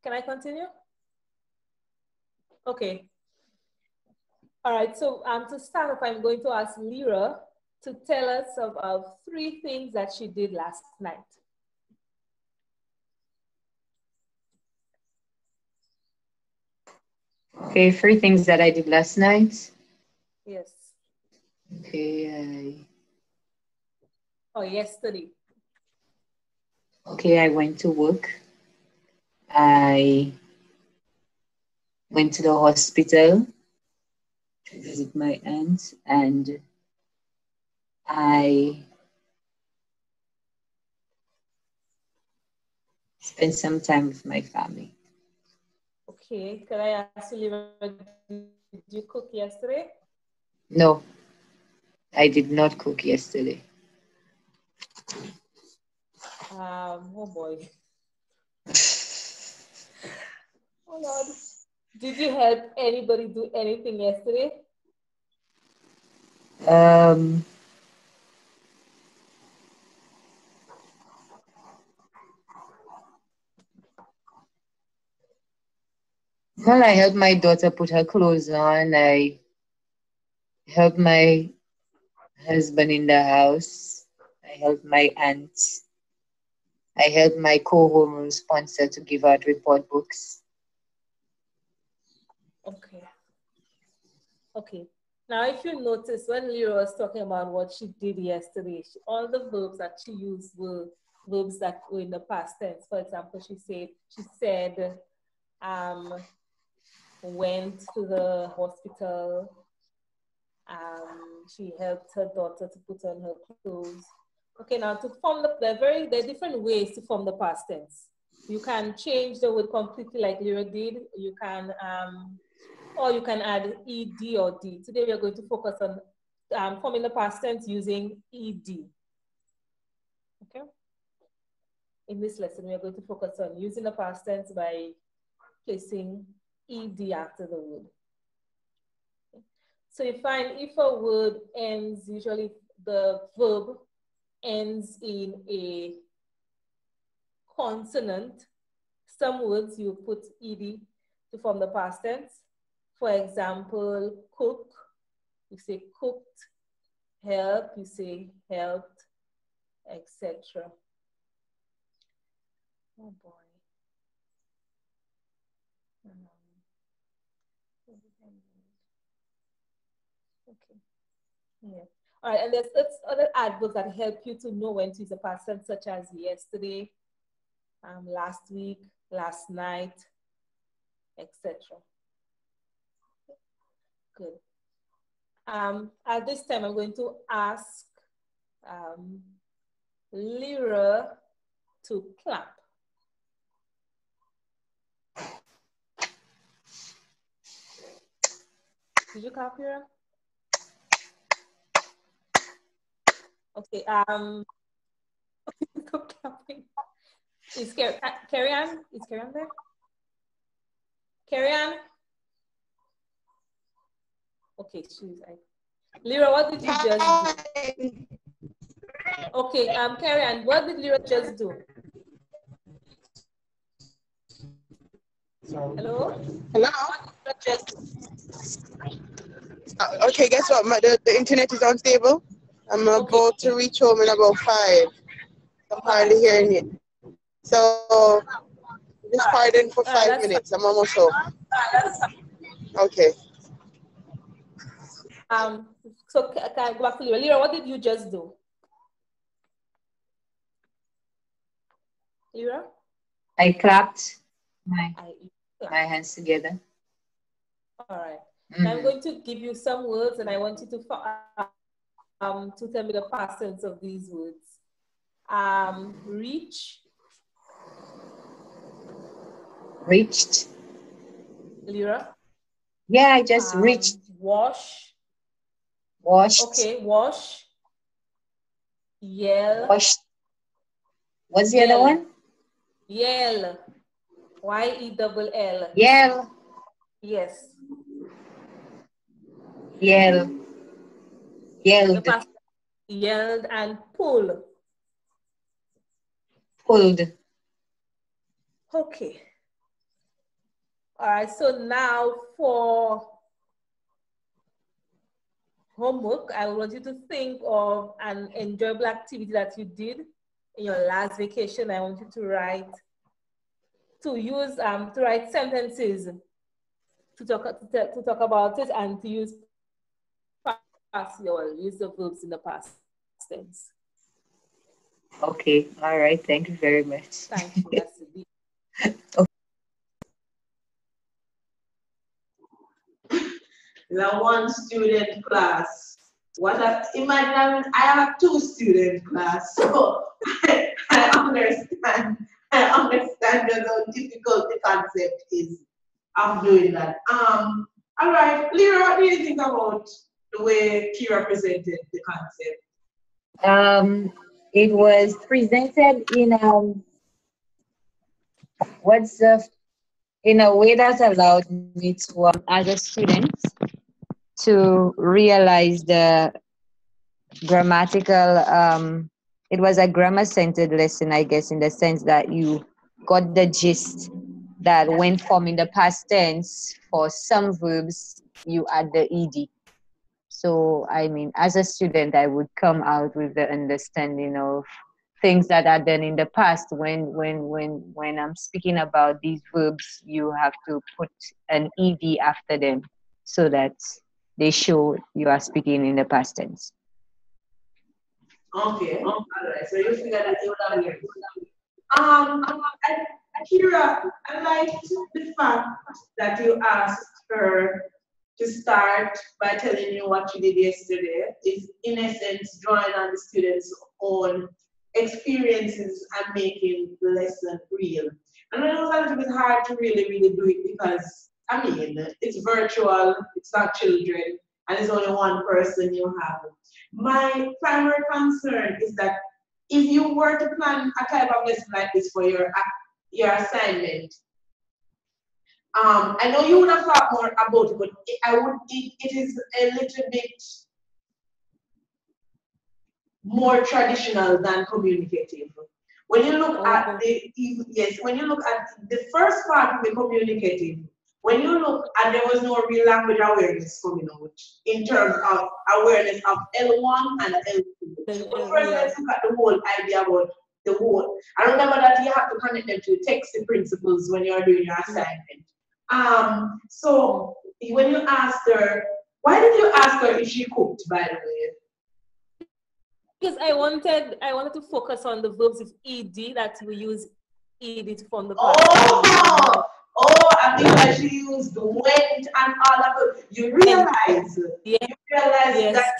Can I continue? Okay. All right, so to start off, I'm going to ask Lyra to tell us about 3 things that she did last night. okay. 3 things that I did last night. Yes. Okay. Or yesterday. Okay, I went to work. I went to the hospital to visit my aunt, and I spent some time with my family. Okay, can I ask you, Lyra, did you cook yesterday? No, I did not cook yesterday. Oh boy. Oh Lord. Did you help anybody do anything yesterday? Well, I helped my daughter put her clothes on. I helped my husband in the house. I helped my aunt. I helped my co-home sponsor to give out report books. Okay. Okay. Now, if you notice, when Lyra was talking about what she did yesterday, all the verbs that she used were verbs that were in the past tense. For example, she said, went to the hospital. She helped her daughter to put on her clothes. Okay, now to form there are different ways to form the past tense. You can change the word completely like Lyra did. You can, or you can add ed or d. Today we are going to focus on forming the past tense using ed. Okay. In this lesson, we are going to focus on using the past tense by placing ed after the word. So you find if a word ends, usually the verb ends in a consonant. Some words you put ed to form the past tense. For example, cook, you say cooked. Help, you say helped, etc. Oh boy. Okay. Yeah. All right, and there's other adverbs that help you to know when to use a past tense, such as yesterday, last week, last night, etc. Good. At this time, I'm going to ask Lyra to clap. Did you clap, Lyra? Okay, stop clapping. Is Carrie-Ann? Is Carrie-Ann there? Carrie-Ann? Okay, Lyra, what did you just do? Okay, Carrie-Ann, what did Lyra just do? Hello? Hello? Okay, guess what? The internet is unstable. I'm about to reach home in about 5. I'm hardly hearing it. So, just pardon for 5 minutes. I'm almost home. Okay. So can I go back to Lyra? Lyra, what did you just do? Lyra? I clapped my hands together. All right. Now I'm going to give you some words, and I want you to tell me the past tense of these words. Reach. Reached. Lyra? Yeah, I just reached. Wash. Washed. Okay, wash. Yell. Washed. What's the other one? Yell. Y-E-L-L. Yell. Yes. Yell. Yelled. Yelled and pull. Pulled. Okay. All right, so now for homework, I want you to think of an enjoyable activity that you did in your last vacation. I want you to write sentences to talk about it, and to use the verbs in the past tense. Okay, all right, thank you very much. Thank you. That's it. The one student class. Imagine I have a 2 student class, so I understand how difficult the concept is of doing that. All right, Lyra, what do you think about the way Kira presented the concept? It was presented in in a way that allowed me to, as a student, to realize the grammatical. It was a grammar-centered lesson, I guess, in the sense that you got the gist that when forming the past tense, for some verbs, you add the ed. So, I mean, as a student, I would come out with the understanding of things that are done in the past. When I'm speaking about these verbs, you have to put an ed after them so that they show you are speaking in the past tense. Okay, all right. So you figured that you would have learned. Kira, I liked the fact that you asked her to start by telling you what you did yesterday. Is in essence drawing on the students' own experiences and making the lesson real. And I know it's a little bit hard to really do it because, I mean, it's virtual, it's not children, and it's only one person you have. My primary concern is that if you were to plan a type of lesson like this for your assignment, I know you would have thought more about it, but it is a little bit more traditional than communicative. When you look at when you look at the first part of the communicative, when you look at, there was no real language awareness coming out in terms of awareness of L1 and L2. But first, let's look at the whole idea about the whole. I remember that you have to connect them to texting principles when you're doing your assignment. So when you asked her, why did you ask her if she cooked, by the way? Because I wanted to focus on the verbs with ed, that we use ed to form the past. I think that she used went and all of it. You realize that.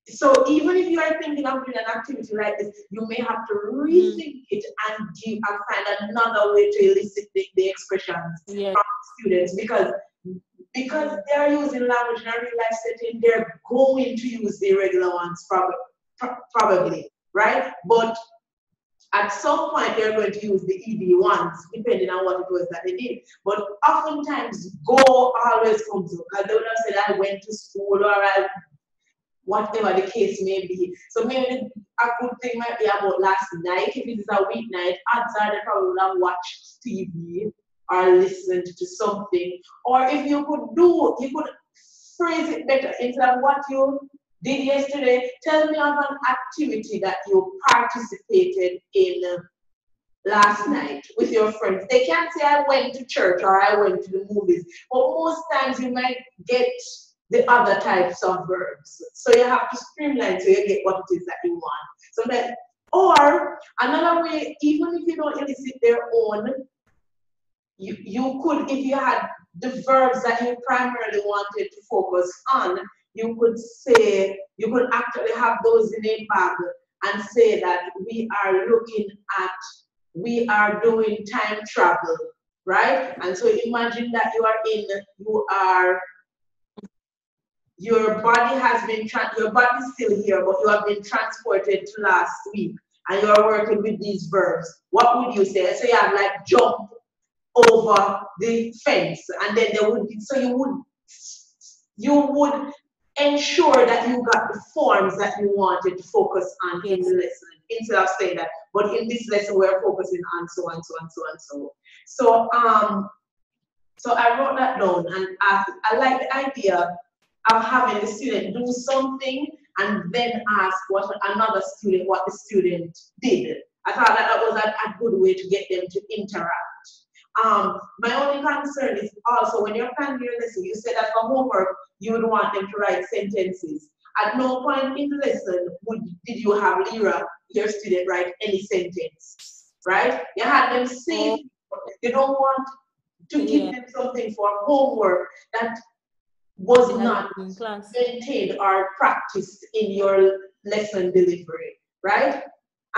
So even if you are thinking of doing an activity like this, you may have to rethink it and find another way to elicit the expressions from students, because they are using language in a real life setting. They're going to use the irregular ones probably, right? But at some point, they're going to use the ED ones, depending on what it was that they did. But oftentimes, go always comes up, because they would have said, I went to school, or whatever the case may be. So maybe a good thing might be about last night. If it is a weeknight, odds are they probably would have watched TV or listened to something. Or if you could phrase it better instead of what you did yesterday. Tell me of an activity that you participated in last night with your friends. They can't say I went to church or I went to the movies, but most times you might get the other types of verbs. So you have to streamline so you get what it is that you want. So that, or another way, even if you don't elicit their own, you could, if you had the verbs that you primarily wanted to focus on, you could actually have those in a bag and say that we are doing time travel, right? And so imagine that your body is still here, but you have been transported to last week, and you are working with these verbs. What would you say? So you have like jump over the fence, and then there would be, so you would ensure that you got the forms that you wanted to focus on in the lesson, instead of saying that, but in this lesson we're focusing on so and so and so and so. So I wrote that down, and I like the idea of having the student do something and then ask what the student did. I thought that was a good way to get them to interact. My only concern is also when you're planning your lesson, you said that for homework, you would want them to write sentences. At no point in the lesson did you have Lyra, your student, write any sentence, right? You had them say, you don't want to give them something for homework that was not maintained or practiced in your lesson delivery, right?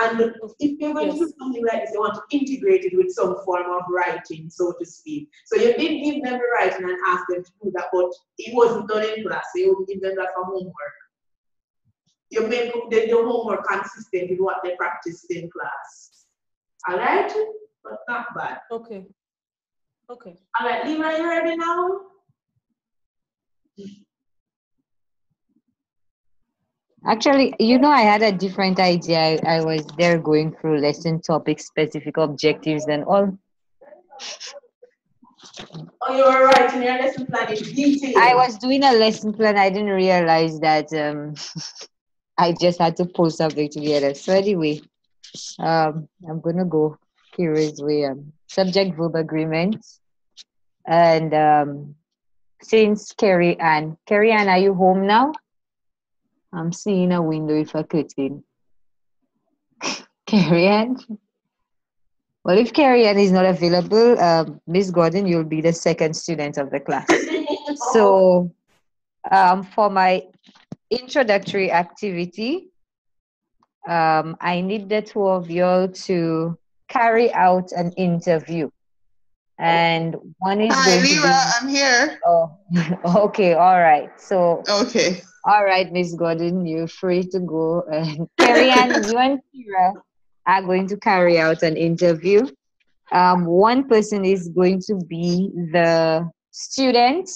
And if you're going to do something like this, you want to integrate it with some form of writing, so to speak. So you did give them the writing and ask them to do that, but it wasn't done in class, so you would give them that for homework. You make the homework consistent with what they practiced in class. All right? But not bad. Okay. Okay. All right, Lima, you ready now? Actually, I had a different idea. I was there going through lesson topics, specific objectives, and all. Oh, you were writing your lesson plan in detail. I was doing a lesson plan. I didn't realize that I just had to pull something together. So anyway, I'm gonna go Kira's way. Subject verb agreements, and since Carrie Ann, are you home now? I'm seeing a window with a curtain. Carrie Ann? Well, if Carrie Ann is not available, Ms. Gordon, you'll be the second student of the class. So for my introductory activity, I need the two of you to carry out an interview. And one is Hi, Lyra, I'm here. Oh, okay, all right. So, okay. All right, Ms. Gordon, you're free to go. Carrie Ann, you and Kira are going to carry out an interview. one person is going to be the student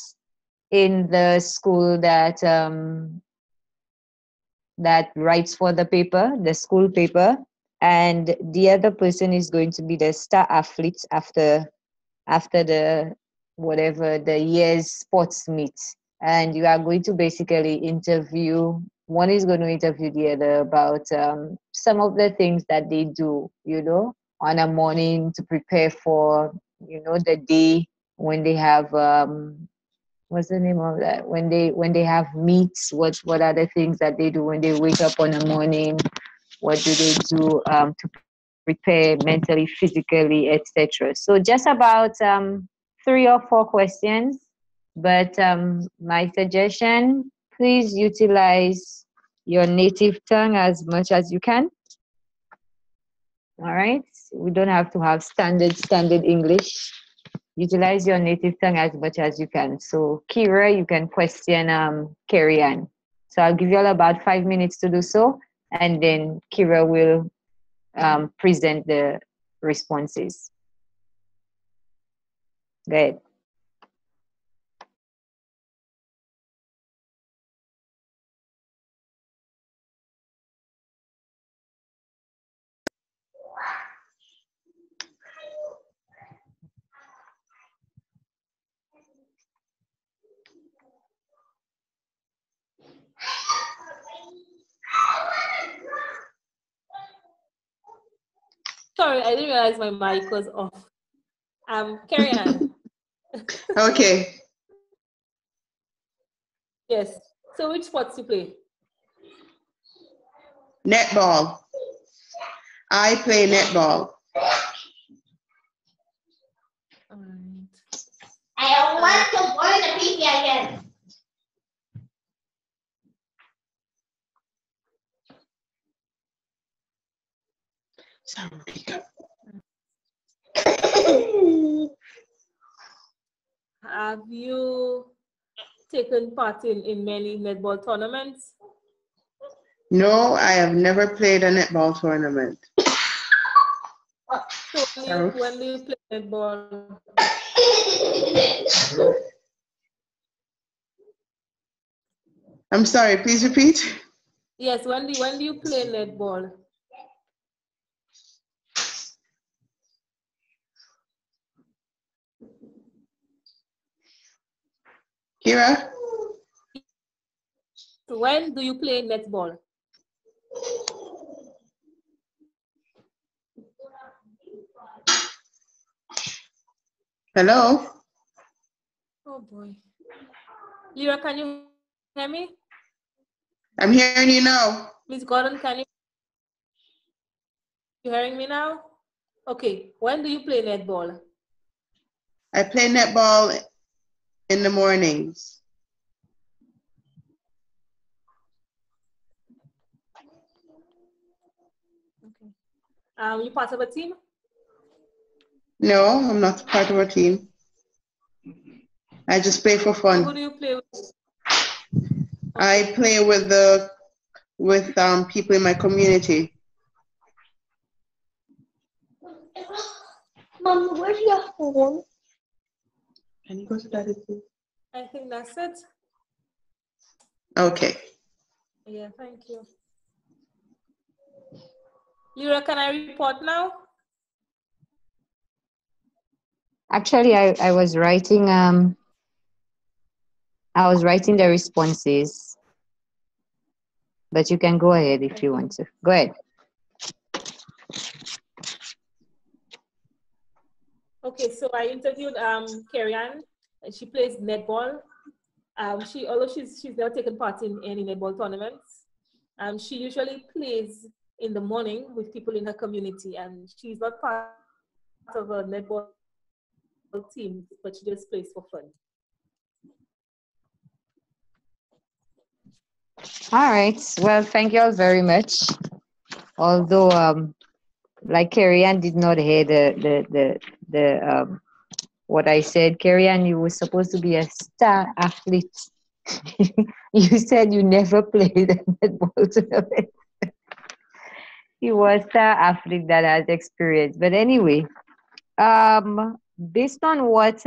in the school that writes for the paper, the school paper, and the other person is going to be the star athlete after the whatever the year's sports meet. And you are going to basically interview, one is going to interview the other about some of the things that they do, on a morning to prepare for, the day when they have what's the name of that, when they have meets, what are the things that they do when they wake up on a morning, what do they do to prepare mentally, physically, etc. So just about 3 or 4 questions, but my suggestion, please utilize your native tongue as much as you can. All right, we don't have to have standard English. Utilize your native tongue as much as you can. So Kira, you can question Carrie Ann. So I'll give you all about 5 minutes to do so, and then Kira will present the responses. Go ahead. Sorry, I didn't realize my mic was off. Carry on. Okay. Yes. So which sports you play? Netball. I play netball. All right. I want to burn the baby again. Have you taken part in many netball tournaments? No, I have never played a netball tournament. So when do you play netball? I'm sorry, please repeat. Yes, when do you play netball? Kira? When do you play netball? Hello? Oh boy. Lyra, can you hear me? I'm hearing you now. Ms.Gordon, can you hearing me now? Okay, when do you play netball? I play netball in the mornings. Okay. You part of a team? No, I'm not part of a team. I just play for fun. Who do you play with? I play with people in my community. Mom, where's your phone? Can you go to that, please? I think that's it. Okay. Yeah, thank you. Lyra, can I report now? Actually, I was writing the responses, but you can go ahead if you want to. Go ahead. Okay, so I interviewed Carrie Ann, and she plays netball. Although she's never taken part in any netball tournaments, she usually plays in the morning with people in her community, and she's not part of a netball team, but she just plays for fun. All right. Well, thank you all very much. Although, like Carrie Ann did not hear the what I said. Carrie Ann, you were supposed to be a star athlete. You said you never played a netball tournament. You were a star athlete that has experience. But anyway, Based on what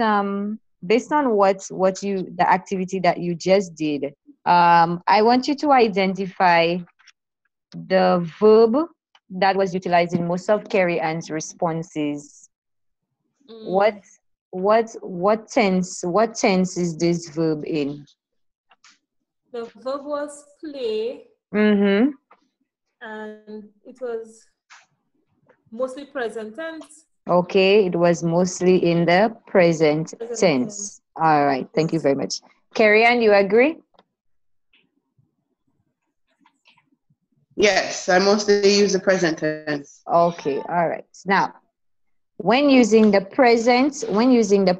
you the activity that you just did, I want you to identify the verb that was utilized in most of Carrie Ann's responses. What Mm. what tense is this verb in? The verb was play, Mm-hmm. and it was mostly present tense. Okay, it was mostly in the present Present tense. tense. All right, thank you Yes. very much. Carrie Ann, you agree? Yes, I mostly use the present tense. Okay, all right. Now, when using the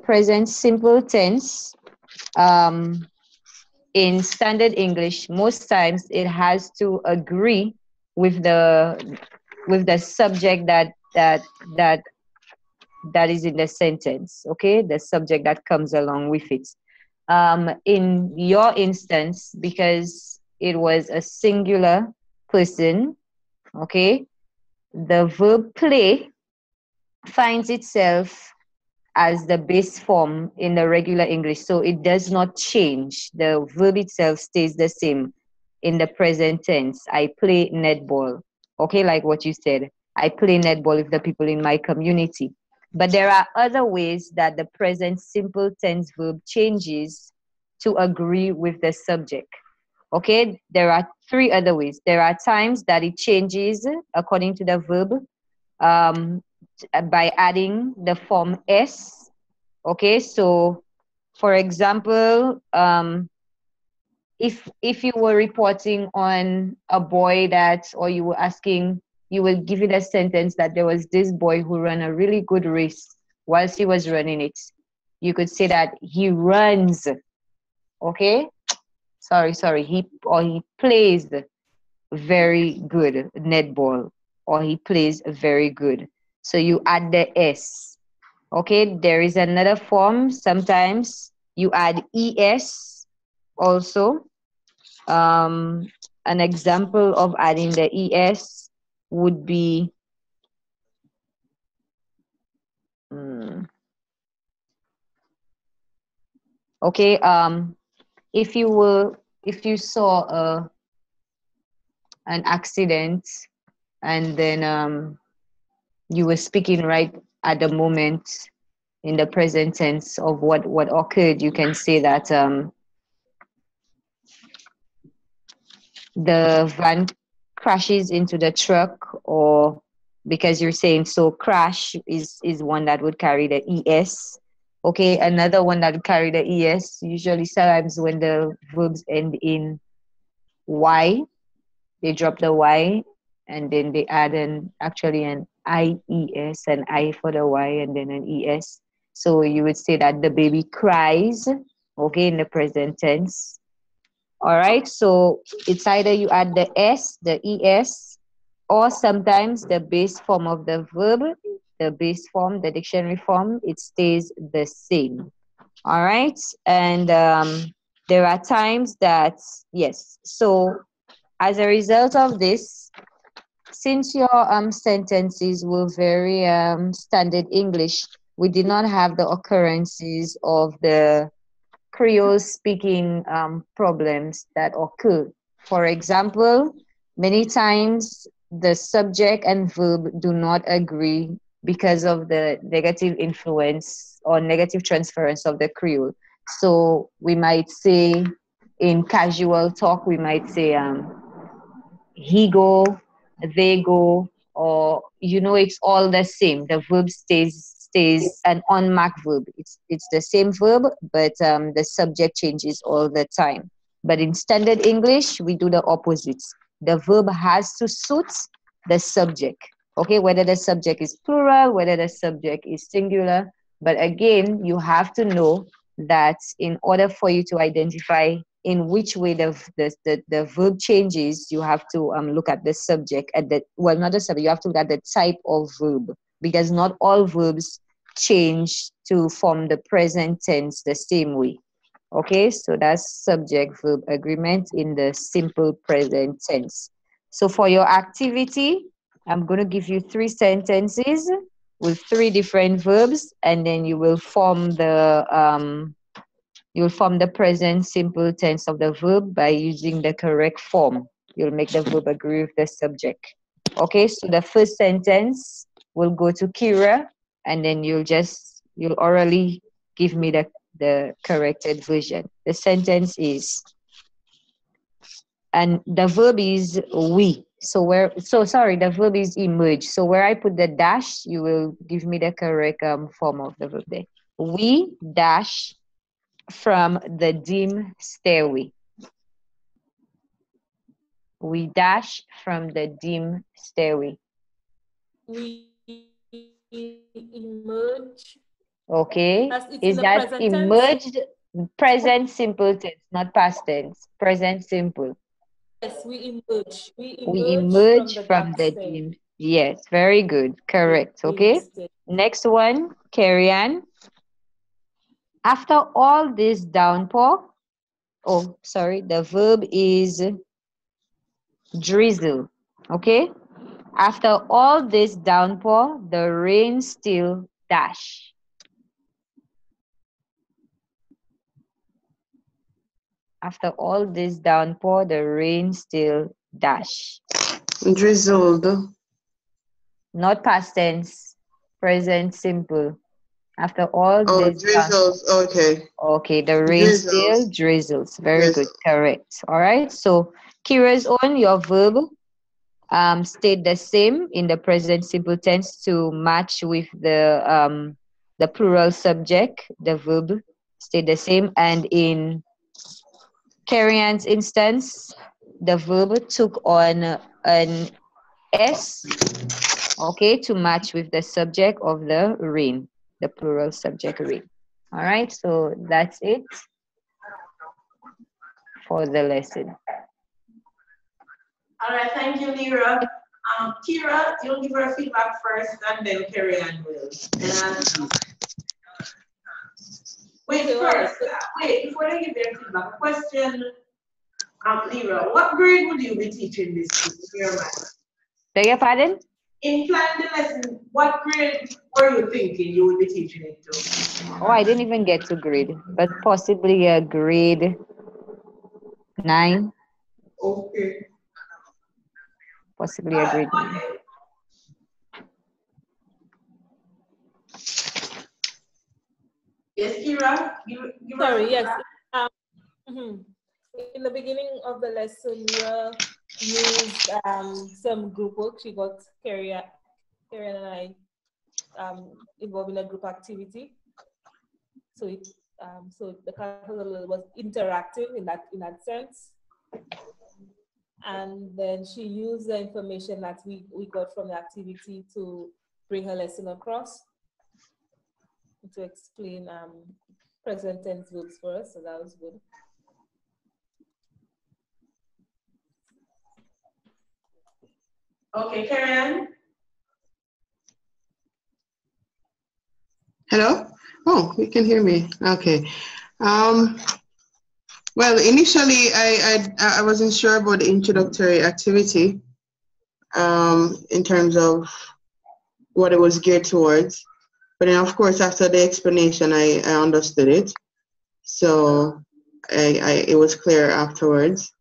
present simple tense, um, in standard English, most times it has to agree with the subject that that is in the sentence. Okay, the subject that comes along with it. In your instance, because it was a singular person, okay, the verb play finds itself as the base form in the regular English. So it does not change. The verb itself stays the same in the present tense. I play netball. Okay, like what you said. I play netball with the people in my community. But there are other ways that the present simple tense verb changes to agree with the subject. Okay, there are three other ways. There are times that it changes according to the verb, um, by adding the form s. Okay, so for example, if you were reporting on a boy that, or you were asking, you were giving a sentence that there was this boy who ran a really good race. Whilst he was running it, you could say that he runs. Okay, sorry, he plays very good netball, or he plays very good. So you add the s. Okay, there is another form. Sometimes you add es also. Um, an example of adding the es would be, mm, okay, if you saw an accident, and then you were speaking right at the moment in the present tense of what occurred, you can say that the van crashes into the truck, or because you're saying, so crash is one that would carry the es. Okay, another one that would carry the es, usually sometimes when the verbs end in y, they drop the y, and then they add an ies, an I for the y, and then an es. So you would say that the baby cries, okay, in the present tense. All right, so it's either you add the s, the es, or sometimes the base form of the verb, the base form, the dictionary form, it stays the same. All right, and there are times that, yes, so as a result of this, since your sentences were very standard English, we did not have the occurrences of the Creole speaking problems that occur. For example, many times the subject and verb do not agree because of the negative influence or negative transference of the Creole. So we might say, in casual talk, we might say, he go, they go, or it's all the same. The verb stays an unmarked verb. It's the same verb, but the subject changes all the time. But in standard English, we do the opposite. The verb has to suit the subject. Okay, whether the subject is plural, whether the subject is singular. But again, you have to know that in order for you to identify in which way the verb changes, you have to look at the subject, at the, well, not the subject, you have to look at the type of verb, because not all verbs change to form the present tense the same way. Okay, so that's subject verb agreement in the simple present tense. So for your activity, I'm going to give you 3 sentences. with 3 different verbs, and then you will form the present simple tense of the verb by using the correct form. You'll make the verb agree with the subject. Okay, so the first sentence will go to Kira, and then you'll orally give me the corrected version. The sentence is, and the verb is we. The verb is emerge. So where I put the dash, you will give me the correct form of the verb there. We dash from the dim stairway. We dash from the dim stairway. We emerge. Okay. Is that emerged? Present simple tense, not past tense. Present simple. Yes, we emerge. We emerge from the dim. Yes, very good. Correct. Okay. Next one, carry on. After all this downpour, the verb is drizzle. Okay. After all this downpour, the rain still dash. After all this downpour, the rain still dash. Drizzled. Not past tense, present simple. After all this drizzles. Okay. Okay, the rain still drizzles. Very good. Correct. All right. So Kira's on your verb stayed the same in the present simple tense to match with the plural subject. The verb stayed the same, and in Carrie-Ann's instance, the verb took on an S, okay, to match with the subject of the rain, the plural subject rain. All right, so that's it for the lesson. All right, thank you, Lyra. Kira, you'll give her feedback first, and then Carrie-Ann will. Wait, before I give their feedback, a question. Lyra, what grade would you be teaching this to, your mind? Beg your pardon? In planning the lesson, what grade were you thinking you would be teaching it to? Oh, I didn't even get to grade, but possibly a grade 9. Okay. Possibly a grade 9. Yes, Kira? Sorry, yes. In the beginning of the lesson, we used some group work. She got Karen and I involved in a group activity. So the class was interactive in that sense. And then she used the information that we got from the activity to bring her lesson across, to explain present tense verbs for us, so that was good. Okay, Karen. Hello? Oh, you can hear me. Okay. Well, initially, I wasn't sure about the introductory activity in terms of what it was geared towards. But then, of course, after the explanation, I understood it. So it was clear afterwards.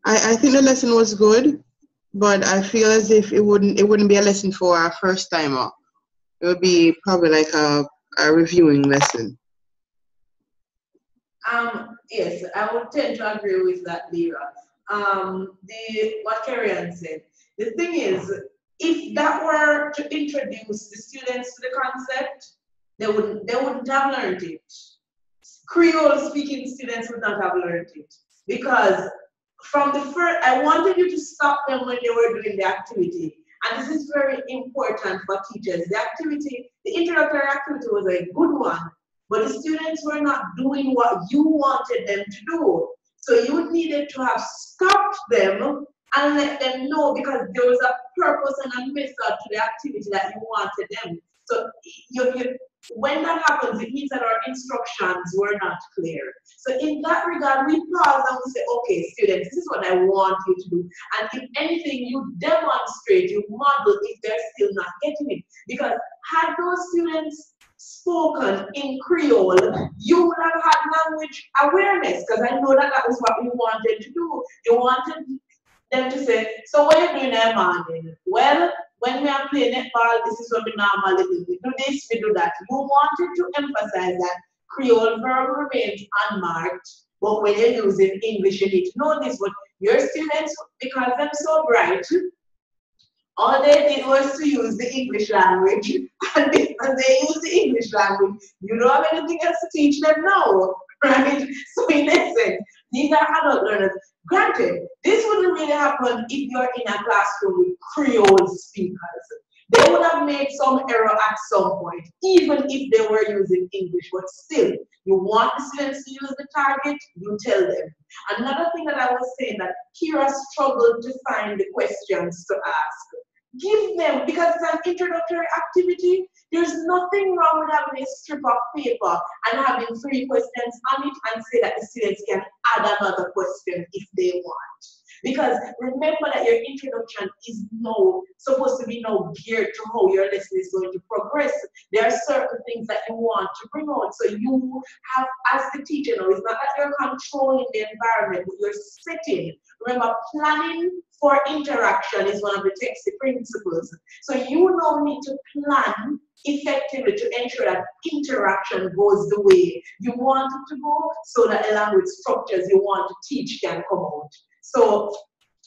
I think the lesson was good, but I feel as if it wouldn't be a lesson for our first timer. It would be probably like a reviewing lesson. Yes, I would tend to agree with that, Lyra. What Carrie-Ann said. The thing is, if that were to introduce the students to the concept, they wouldn't have learned it. Creole-speaking students would not have learned it, because from the first, I wanted you to stop them when they were doing the activity. And this is very important for teachers. The activity, the introductory activity was a good one, but the students were not doing what you wanted them to do. So you needed to have stopped them and let them know, because there was a purpose and a method to the activity that you wanted them. So when that happens, it means that our instructions were not clear. So in that regard, we pause and we say, okay, students, this is what I want you to do. And if anything, you demonstrate, you model if they're still not getting it. Because had those students spoken in Creole, you would have had language awareness, because I know that that was what we wanted to do. You wanted them to say, so what are you doing there, morning? Well, when we are playing netball, this is what we normally do. We do this, we do that. You wanted to emphasize that Creole verb remains unmarked, but when you're using English, you need to know this. But your students, because they're so bright, all they did was to use the English language, and because they use the English language, you don't have anything else to teach them now, right? So in essence, these are adult learners. Granted, this wouldn't really happen if you're in a classroom with Creole speakers. They would have made some error at some point, even if they were using English, but still, you want the students to use the target, you tell them. Another thing that I was saying, that Kira struggled to find the questions to ask. Give them, because it's an introductory activity, there's nothing wrong with having a strip of paper and having 3 questions on it and say that the students can add another question if they want. Because remember that your introduction is now supposed to be now geared to how your lesson is going to progress. There are certain things that you want to bring out. So you have, as the teacher now, it's not that you're controlling the environment, but you're setting. Remember, planning for interaction is one of the text principles. So you now need to plan effectively to ensure that interaction goes the way you want it to go, so that the language structures you want to teach can come out. So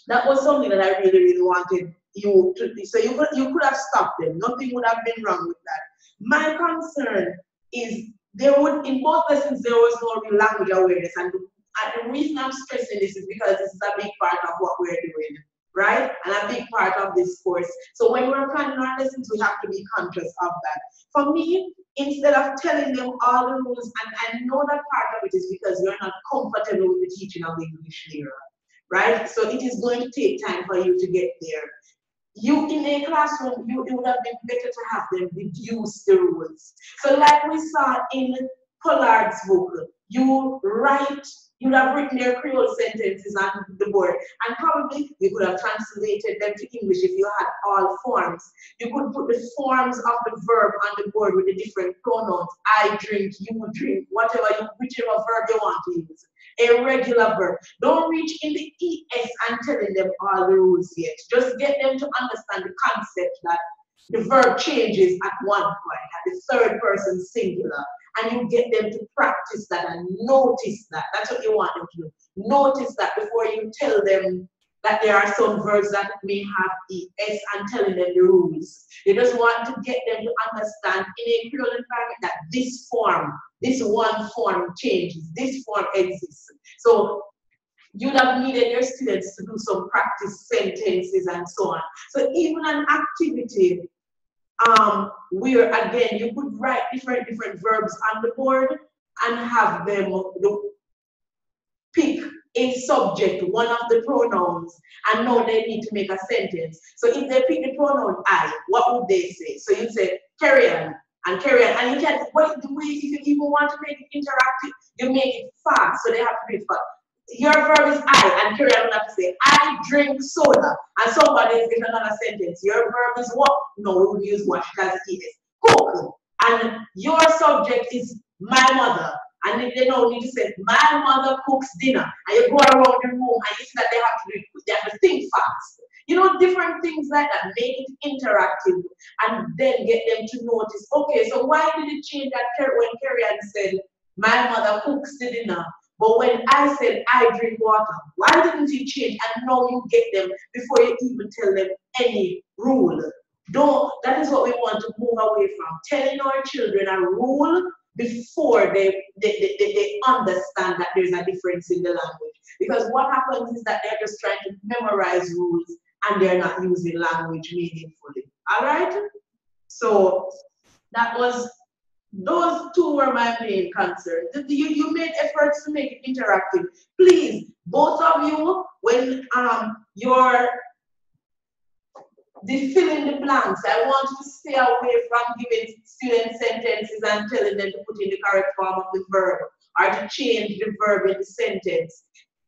that was something that I really, really wanted you to do. So you could have stopped them. Nothing would have been wrong with that. My concern is there would, in both lessons, there was no real language awareness. And the reason I'm stressing this is because this is a big part of what we're doing, right? And a big part of this course. So when we're planning our lessons, we have to be conscious of that. For me, instead of telling them all the rules, and I know that part of it is because you're not comfortable with the teaching of the English mirror, right? So it is going to take time for you to get there. You in a classroom, it would have been better to have them reduce the rules. So like we saw in Pollard's book, you would have written their Creole sentences on the board, and probably you could have translated them to English if you had all forms. You could put the forms of the verb on the board with the different pronouns. I drink, you drink, whichever verb you want to use. A regular verb. Don't reach in the ES and telling them all the rules yet. Just get them to understand the concept that the verb changes at one point, at the third person singular. And you get them to practice that and notice that. That's what you want them to do. Notice that before you tell them that there are some verbs that may have ES and telling them the rules. You just want to get them to understand in a Creole environment that this form, this one form changes, this form exists. So you'd have needed your students to do some practice sentences and so on. So even an activity where again you could write different verbs on the board and have them pick a subject, one of the pronouns, and now they need to make a sentence. So if they pick the pronoun I, what would they say? So you say carry on and carry on, and you can, the way if you even want to make it interactive, you make it fast, so they have to be fast. Your verb is I, and carry on will have to say, I drink soda, and somebody is in another sentence. Your verb is what? No, we would use what because it is cook. And your subject is my mother. And if they don't need to say, my mother cooks dinner, and you go around the room and you see that they have to think fast. You know, different things like that, make it interactive, and then get them to notice, okay, so why did it change that when Carrie said, my mother cooks the dinner? But when I said I drink water, why didn't it change? And now you get them before you even tell them any rule. That is what we want to move away from. Telling our children a rule before they understand that there's a difference in the language. Because what happens is that they're just trying to memorize rules and they're not using language meaningfully. All right? So that was, those two were my main concerns. You made efforts to make it interactive. Please, both of you, when the fill in the blanks. I want you to stay away from giving students sentences and telling them to put in the correct form of the verb or to change the verb in the sentence.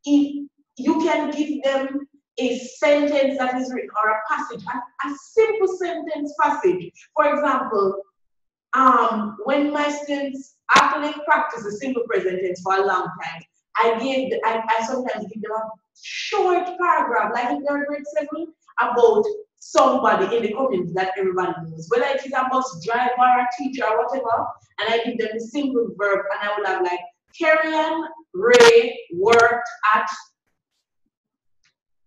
If you can give them a sentence that is written or a passage, a simple sentence passage. For example, when my students, after they practice a simple present tense for a long time, I sometimes give them a short paragraph, like if they're grade 7, about somebody in the community that everybody knows, whether it is a bus driver, a teacher, or whatever, and I give them the simple verb, and I would have like, Carrie Ray worked at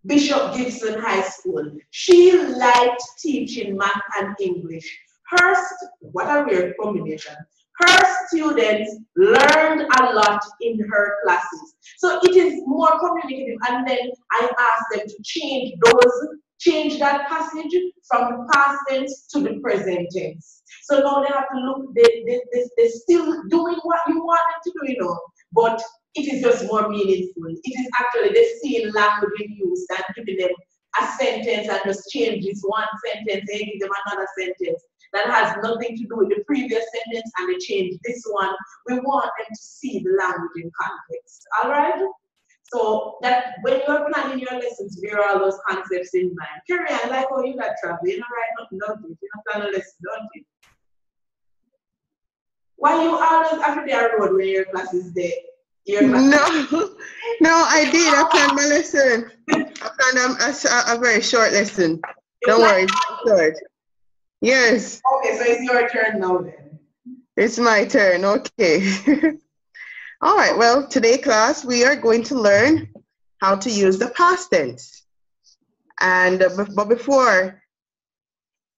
Bishop Gibson High School. She liked teaching math and English. What a weird combination. Her students learned a lot in her classes. So it is more communicative, and then I ask them to change that passage from the past tense to the present tense. So now they have to look, they're still doing what you want them to do, you know, but it is just more meaningful. It is actually the same language we use than giving them a sentence and just change this one sentence and give them another sentence that has nothing to do with the previous sentence and they change this one. We want them to see the language in context. All right? So that when you're planning your lessons, bear all those concepts in mind. Carrie, I like how you got travel. You know, write nothing, don't you? You don't plan a lesson, don't you? Why you always after the road when your class is there? No, I did. I planned my lesson. I planned a very short lesson. Don't worry, it's short. Yes. Okay, so it's your turn now then. It's my turn, okay. All right, well, today class, we are going to learn how to use the past tense. And but before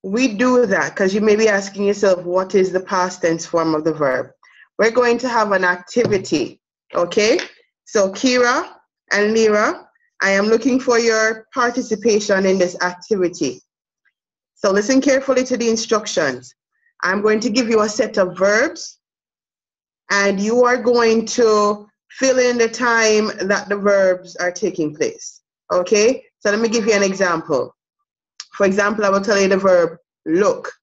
we do that, because you may be asking yourself, what is the past tense form of the verb? We're going to have an activity, okay? So Kira and Lyra, I am looking for your participation in this activity. So listen carefully to the instructions. I'm going to give you a set of verbs, and you are going to fill in the time that the verbs are taking place, okay? So let me give you an example. For example, I will tell you the verb look.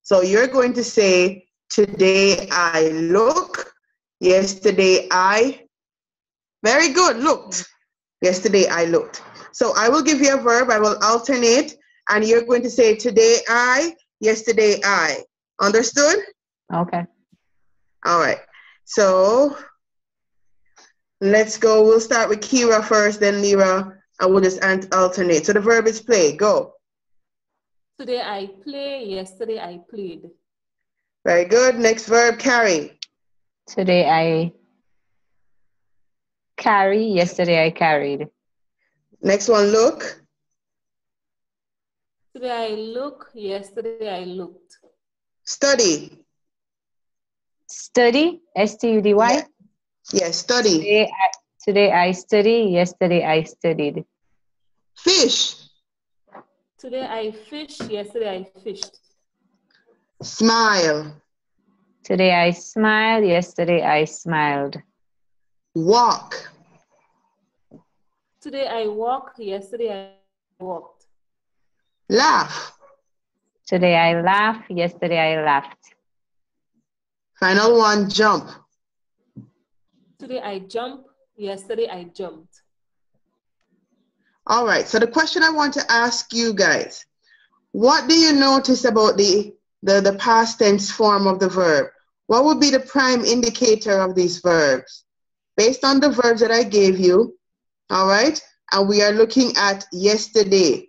So you're going to say, today I look, yesterday I, very good, looked. Yesterday I looked. So I will give you a verb, I will alternate, and you're going to say, today I, yesterday I. Understood? Okay. All right. So let's go. We'll start with Kira first, then Lyra, and we'll just alternate. So the verb is play. Go. Today I play, yesterday I played. Very good. Next verb, carry. Today I carry, yesterday I carried. Next one, look. Today I look, yesterday I looked. Study. Study, S-T-U-D-Y. Yeah. Yes, study. Today I study, yesterday I studied. Fish. Today I fish, yesterday I fished. Smile. Today I smiled, yesterday I smiled. Walk. Today I walk, yesterday I walked. Laugh. Today I laugh, yesterday I laughed. Final one, jump. Today I jump, yesterday I jumped. All right, so the question I want to ask you guys, what do you notice about the past tense form of the verb? What would be the prime indicator of these verbs? Based on the verbs that I gave you, all right, and we are looking at yesterday,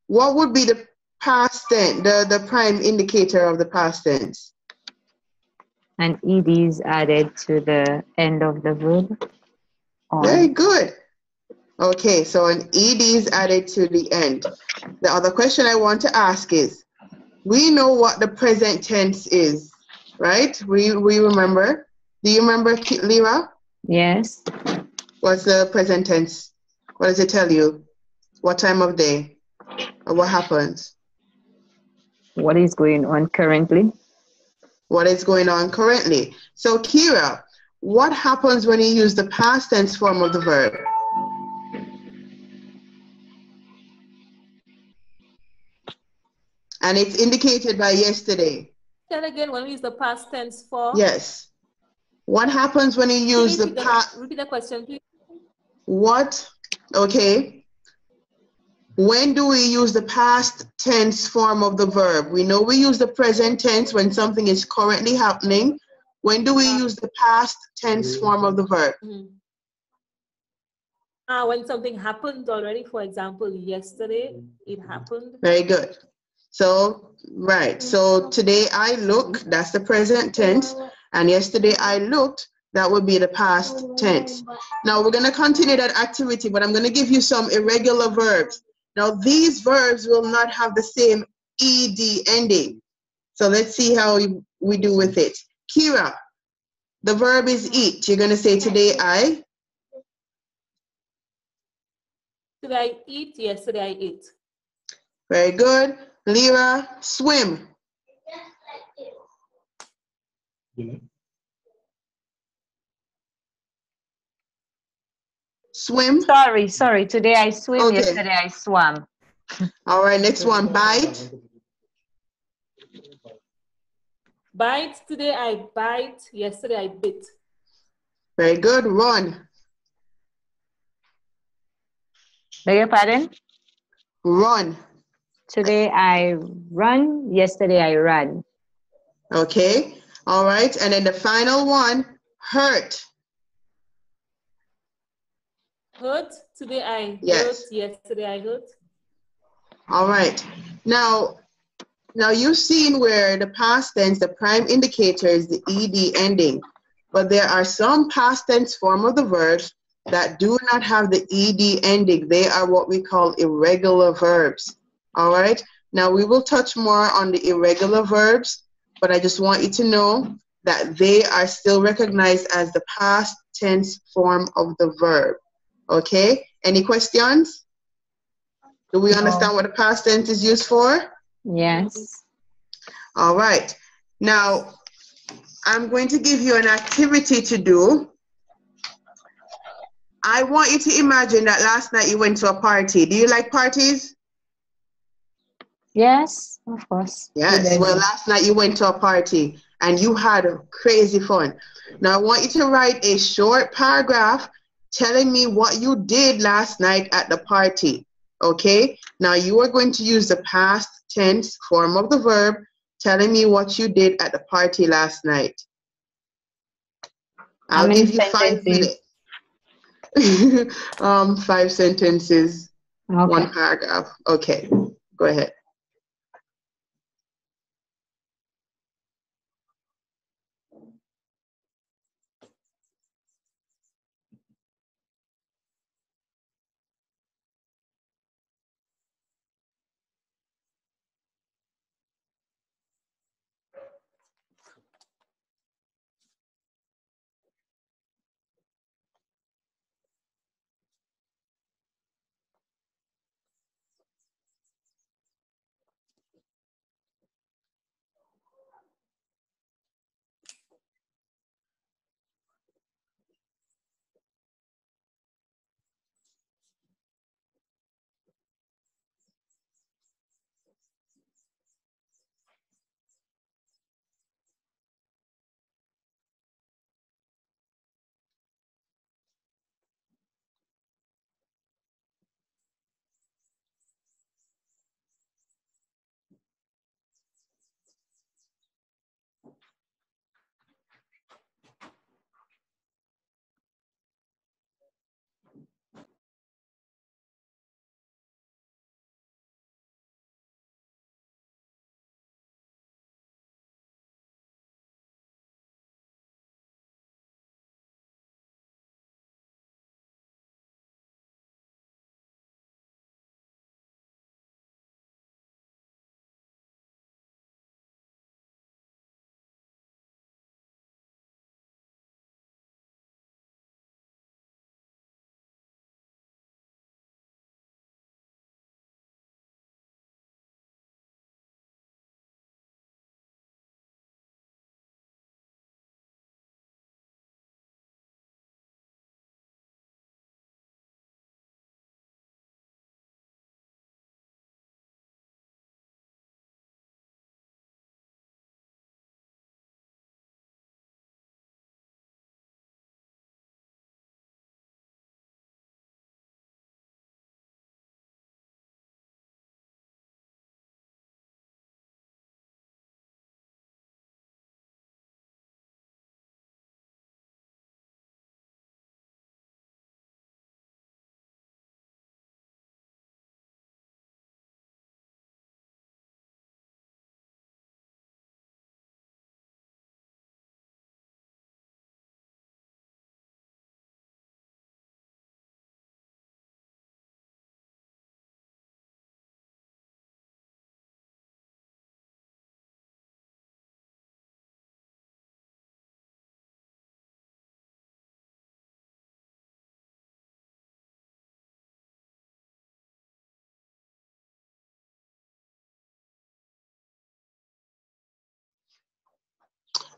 what would be the past tense, the prime indicator of the past tense? And ed is added to the end of the verb. Very good. Okay, so an ed is added to the end. The other question I want to ask is, we know what the present tense is, right? We remember. Do you remember, Lyra? Yes. What's the present tense? What does it tell you? What time of day? Or what happens? What is going on currently? What is going on currently? So Kira, what happens when you use the past tense form of the verb? and it's indicated by yesterday. Then again, when we use the past tense for? Yes. What happens when you use the past? Repeat the question, please. What? Okay. When do we use the past tense form of the verb? We know we use the present tense when something is currently happening. When do we use the past tense form of the verb? When something happened already, for example, yesterday, it happened. Very good. So, right. So today I look, that's the present tense. And yesterday I looked, that would be the past tense. Now we're going to continue that activity, but I'm going to give you some irregular verbs. Now these verbs will not have the same ed ending. So let's see how we do with it. Kira, the verb is eat. You're going to say today I. Today I eat, yesterday I ate. Very good. Lyra, swim. Swim. Sorry. Today I swim, Okay. yesterday I swam. All right, next one, bite. Bite, today I bite, yesterday I bit. Very good, run. Beg your pardon? Run. Today I run, yesterday I ran. Okay, all right, and then the final one, hurt. Hurt, today I Yes. hurt, yesterday I hurt. All right, now you've seen where the past tense, the prime indicator is the ed ending, but there are some past tense form of the verbs that do not have the ed ending. They are what we call irregular verbs. All right, now we will touch more on the irregular verbs, but I just want you to know that they are still recognized as the past tense form of the verb. Okay, any questions? Do we understand what the past tense is used for? Yes. All right. Now, I'm going to give you an activity to do. I want you to imagine that last night you went to a party. Do you like parties? Yes, of course. Yes. Well, last night you went to a party and you had crazy fun. Now, I want you to write a short paragraph telling me what you did last night at the party. Okay? Now, you are going to use the past tense form of the verb telling me what you did at the party last night. I'll give you 5 minutes. 5 sentences, Okay. 1 paragraph. Okay, go ahead.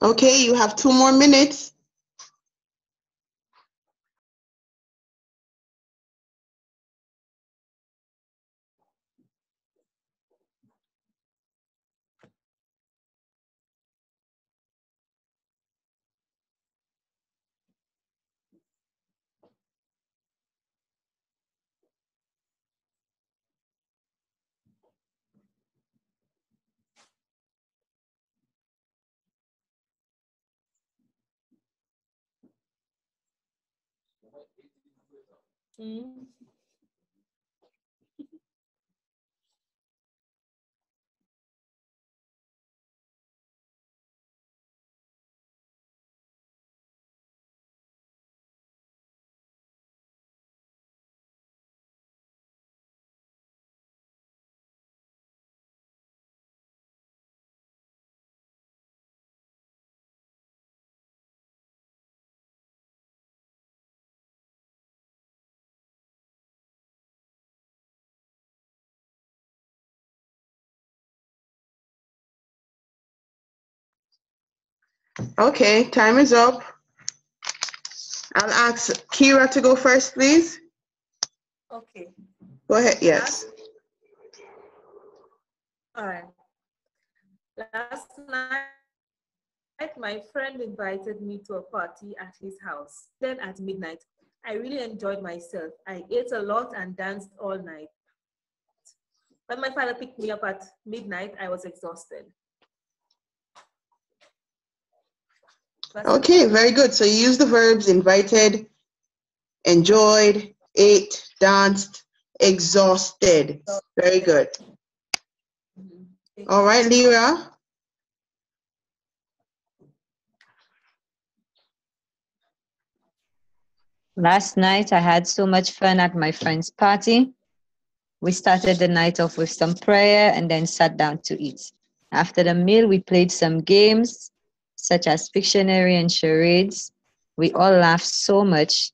Okay, you have 2 more minutes. Mm. Okay, time is up. I'll ask Kira to go first, please. Okay. Go ahead, yes. All right. Last night, my friend invited me to a party at his house. Then at midnight, I really enjoyed myself. I ate a lot and danced all night. When my father picked me up at midnight, I was exhausted. Okay, very good. So you use the verbs invited, enjoyed, ate, danced, exhausted. Very good. All right, Lyra. Last night, I had so much fun at my friend's party. We started the night off with some prayer and then sat down to eat. After the meal, we played some games such as Pictionary and charades. We all laughed so much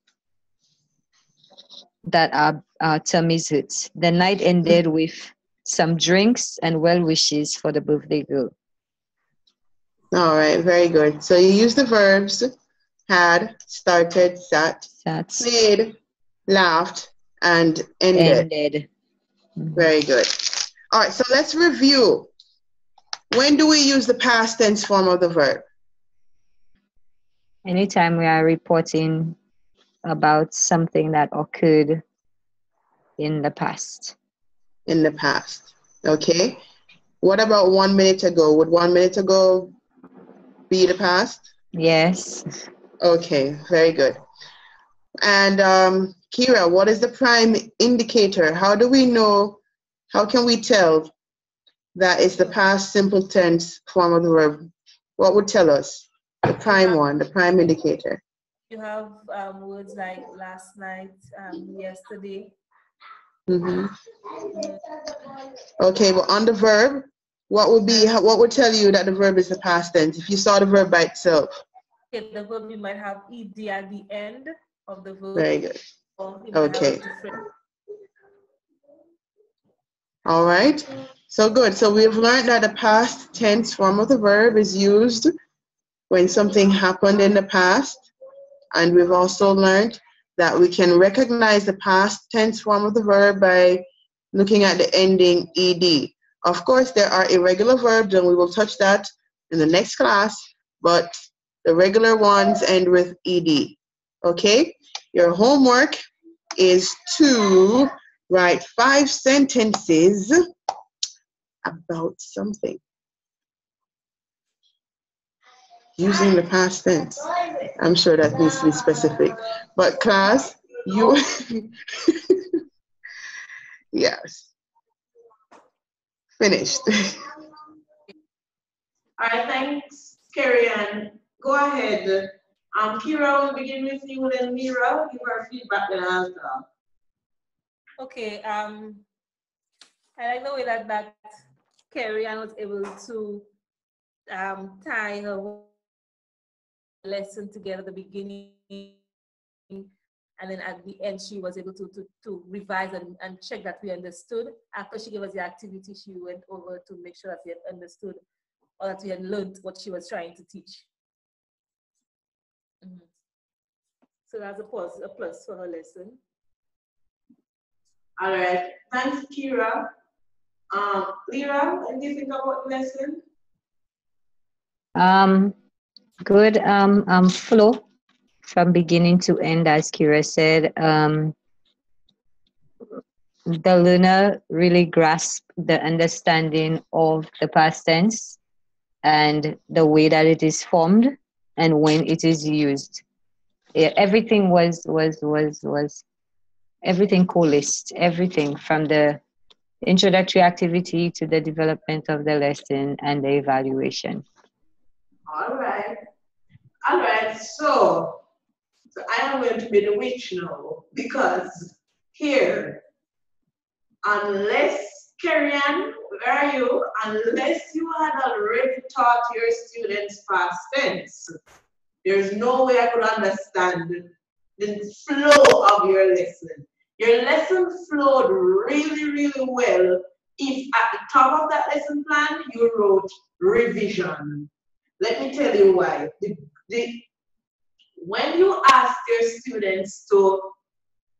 that our tummies hurt. The night ended with some drinks and well wishes for the birthday girl. All right, very good. So you use the verbs had, started, sat, played, laughed, and ended. Very good. All right, so let's review. When do we use the past tense form of the verb? Anytime we are reporting about something that occurred in the past. In the past. Okay. What about 1 minute ago? Would 1 minute ago be the past? Yes. Okay, very good. And Kira, what is the prime indicator? How do we know, how can we tell that it's the past simple tense form of the verb? What would tell us? The prime one, the prime indicator. You have words like last night, yesterday. Mm-hmm. Okay, but on the verb, what would tell you that the verb is the past tense if you saw the verb by itself? Okay, the verb, you might have ed at the end of the verb. Very good. Or you might have a different. All right. So good. So we've learned that the past tense form of the verb is used when something happened in the past. And we've also learned that we can recognize the past tense form of the verb by looking at the ending ed. Of course, there are irregular verbs, and we will touch that in the next class, but the regular ones end with ed. Okay? Your homework is to write 5 sentences about something using the past tense. I'm sure that needs to be specific. But class, you, yes, finished. All right, thanks, Carrie Ann. Go ahead. Kira will begin with you, then Mira, give her feedback, then I'll talk. Okay, I like the way that Carrie Ann was able to tie her lesson together at the beginning, and then at the end she was able to revise and check that we understood. After she gave us the activity, she went over to make sure that we had understood or that we had learned what she was trying to teach. So that's a plus for her lesson. All right. Thanks, Kira. Lyra, what do you think about the lesson? Good flow from beginning to end, as Kira said. The learner really grasped the understanding of the past tense and the way that it is formed and when it is used. Everything was everything coalesced, everything from the introductory activity to the development of the lesson and the evaluation. All right. All right. So I am going to be the witch now because here, unless Karian, where are you? Unless you had already taught your students past tense, there's no way I could understand the flow of your lesson. Your lesson flowed really, really well if at the top of that lesson plan you wrote revision. Let me tell you why. When you ask your students to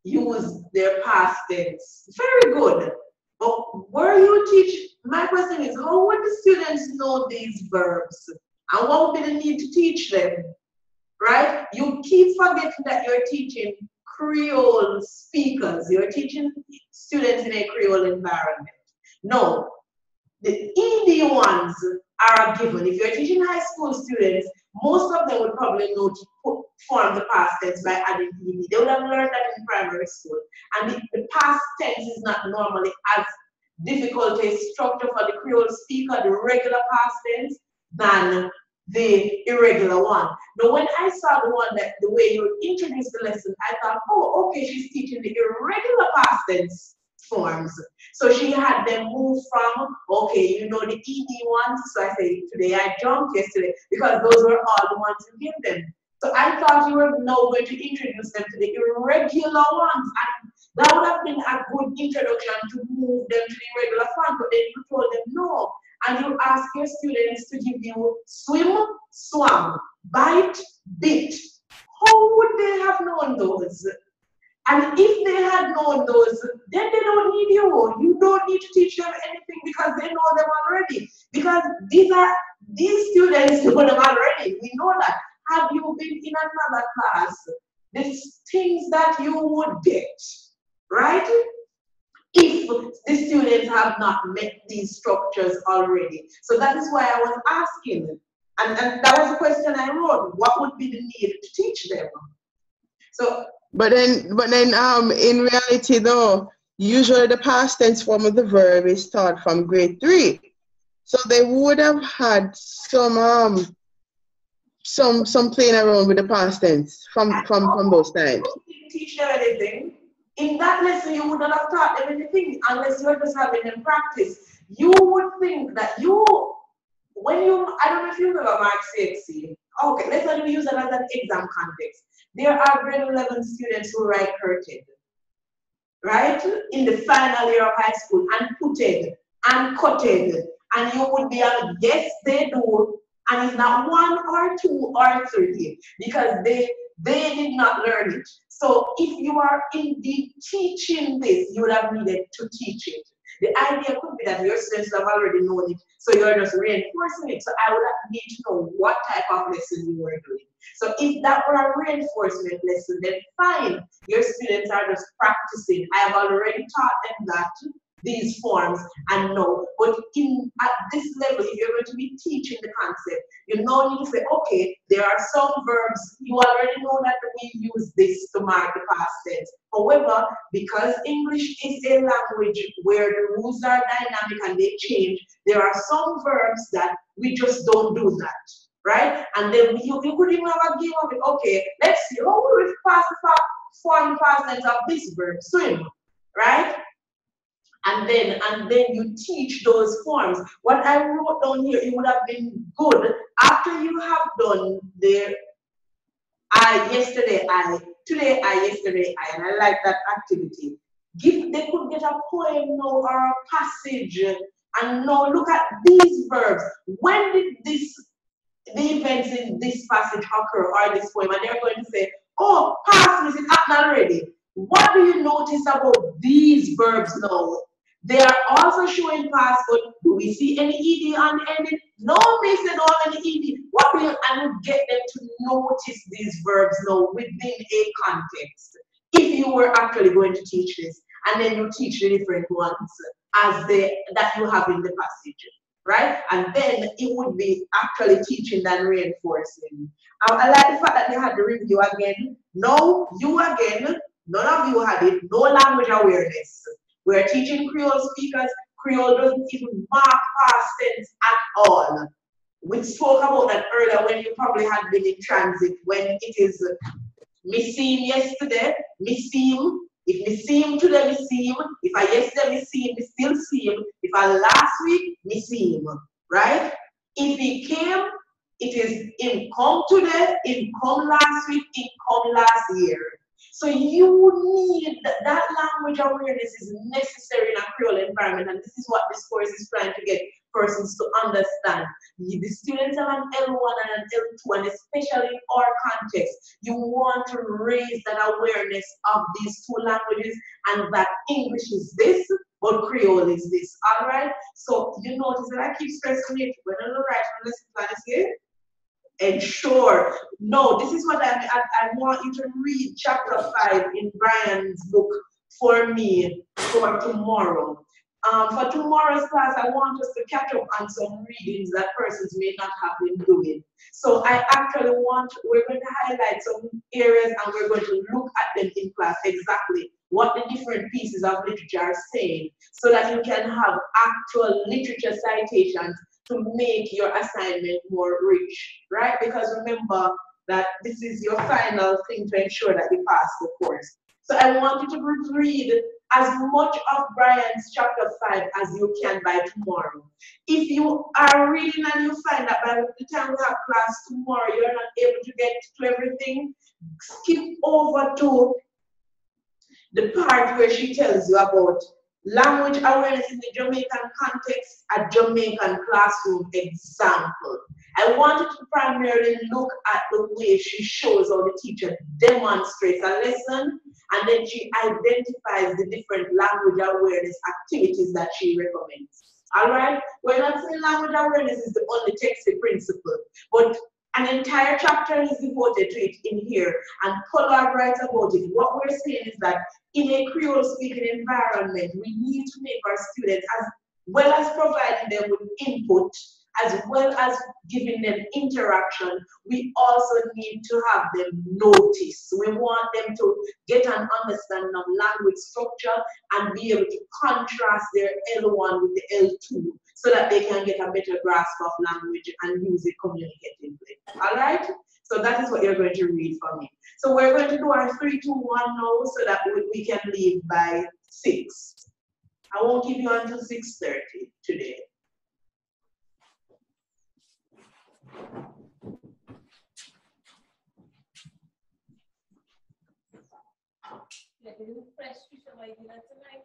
use their past tense, very good. But where you teach, my question is, how would the students know these verbs? And what would be the need to teach them? Right? You keep forgetting that you're teaching Creole speakers. You're teaching students in a Creole environment. No, the ED ones are a given. If you're teaching high school students, most of them would probably know to form the past tense by adding ED. They would have learned that in primary school. And the past tense is not normally as difficult a structure for the Creole speaker, the regular past tense, than the irregular one. Now, when I saw the one that the way you introduced the lesson, I thought, oh, okay, she's teaching the irregular past tense forms. So she had them move from, okay, you know, the ED ones. So I said, today I jumped yesterday because those were all the ones you gave them. So I thought you were now going to introduce them to the irregular ones. And that would have been a good introduction to move them to the irregular form, but then you told them no. And you ask your students to give you swim, swam, bite, bit. How would they have known those? And if they had known those, then they don't need you. You don't need to teach them anything because they know them already. Because these students know them already. We know that. Have you been in another class? There's things that you would get, right? If the students have not met these structures already. So that is why I was asking. And that was the question I wrote. What would be the need to teach them? So But then in reality though, usually the past tense form of the verb is taught from grade 3. So they would have had some playing around with the past tense from those times. You didn't teach them anything. In that lesson, you would not have taught them anything unless you're just having them practice. You would think that I don't know if you remember Mark CXC. Okay, let's not use that as an exam context. There are grade 11 students who write curtain, right? In the final year of high school, and putted, and cutted. And you would be like, yes, they do. And it's not 1 or 2 or 3 because they did not learn it. So if you are indeed teaching this, you would have needed to teach it. The idea could be that your students have already known it, so you're just reinforcing it. So I would need to know what type of lesson you were doing. So if that were a reinforcement lesson, then fine. Your students are just practicing. I have already taught them that, these forms, and no. But at this level, if you're going to be teaching the concept, you now need to say, okay, there are some verbs, you already know that we use this to mark the past tense. However, because English is a language where the rules are dynamic and they change, there are some verbs that we just don't do that, right? And then you could even have a game of it. Okay, let's see, how would we form the past tense of this verb, swim, right? And then you teach those forms. What I wrote down here, it would have been good after you have done the yesterday, today, yesterday, and I like that activity. They could get a poem now or a passage, and now look at these verbs. When did the events in this passage occur or this poem? And they're going to say, oh, past is it happened already. What do you notice about these verbs now? They are also showing past, but do we see any ed on the ending? No, miss, they don't have any ed. What do you and you get them to notice these verbs now within a context? If you were actually going to teach this, and then you teach the different ones as that you have in the passage, right? And then it would be actually teaching than reinforcing. I like the fact that they had the review again. No, you again, none of you had it, no language awareness. We're teaching Creole speakers. Creole doesn't even mark past tense at all. We spoke about that earlier when you probably had been in transit, when it is me seem yesterday, me seem. If me seem today, me seem. If I yesterday, me seem, me still seem. If I last week, me seem. Right? If he came, it is him come today, him come last week, him come last year. So you need that language awareness is necessary in a Creole environment, and this is what this course is trying to get persons to understand. The students have an L1 and an L2, and especially in our context, you want to raise that awareness of these two languages and that English is this, but Creole is this. All right? So you notice that I keep stressing it when I write on lesson plan is here. Ensure. No, this is what I want you to read chapter 5 in Brian's book for me for tomorrow. For tomorrow's class, I want us to catch up on some readings that persons may not have been doing. So I actually we're going to highlight some areas and we're going to look at them in class exactly what the different pieces of literature are saying so that you can have actual literature citations to make your assignment more rich, right? Because remember that this is your final thing to ensure that you pass the course. So I want you to read as much of Brian's chapter 5 as you can by tomorrow. If you are reading and you find that by the time we have class tomorrow, you're not able to get to everything, skip over to the part where she tells you about language awareness in the Jamaican context, a Jamaican classroom example. I wanted to primarily look at the way she shows how the teacher demonstrates a lesson, and then she identifies the different language awareness activities that she recommends. All right? We're not saying language awareness is the only textbook principle, but an entire chapter is devoted to it in here, and Pollard writes about it. What we're saying is that in a Creole speaking environment, we need to make our students, as well as providing them with input, as well as giving them interaction, we also need to have them notice. We want them to get an understanding of language structure and be able to contrast their L1 with the L2 so that they can get a better grasp of language and use it communicatively. All right? So that is what you're going to read for me. So we're going to do our 3, 2, 1 now so that we can leave by 6. I won't give you until 6:30 today. Let me refresh my dinner tonight.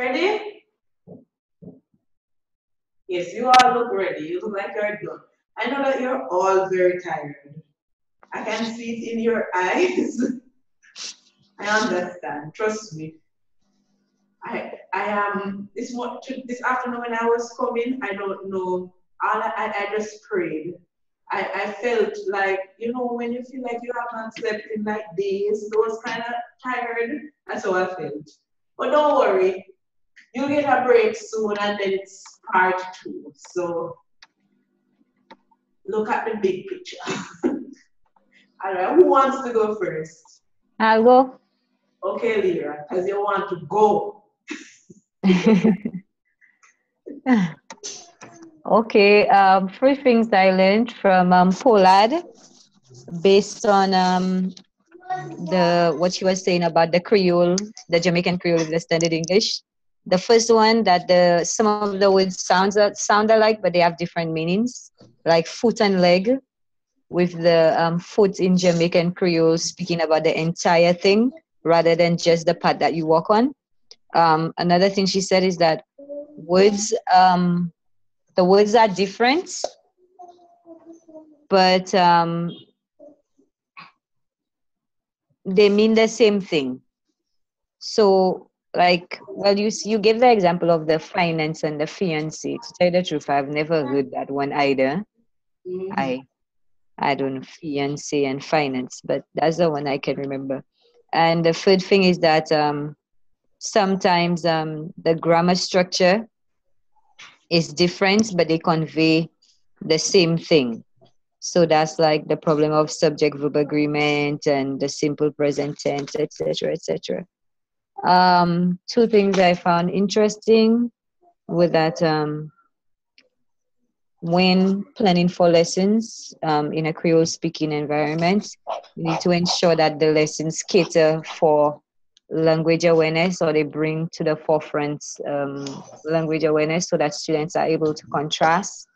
Ready? Yes, you all look ready. You look like you're done. I know that you're all very tired. I can see it in your eyes. I understand. Trust me. I am this afternoon when I was coming, I don't know. I just prayed. I felt like, you know, when you feel like you have not slept in like days, those kind of tired, that's how I felt. But don't worry, you'll get a break soon and then it's part 2. So look at the big picture. All right, who wants to go first? I'll go. Okay, Lyra, because you want to go. Okay, 3 things I learned from Polad based on what she was saying about the Creole, the Jamaican Creole with the standard English. The first one, that some of the words sound alike, but they have different meanings, like foot and leg, with the foot in Jamaican Creole speaking about the entire thing rather than just the part that you walk on. Another thing she said is that words, the words are different, but they mean the same thing. So, like, well, you gave the example of the finance and the fiancé. To tell you the truth, I've never heard that one either. Mm-hmm. I don't know fiancé and finance, but that's the one I can remember. And the third thing is that sometimes the grammar structure is different, but they convey the same thing. So that's like the problem of subject-verb agreement and the simple present tense, etc., etc. 2 things I found interesting were that when planning for lessons in a Creole speaking environment, you need to ensure that the lessons cater for language awareness, or they bring to the forefront language awareness, so that students are able to contrast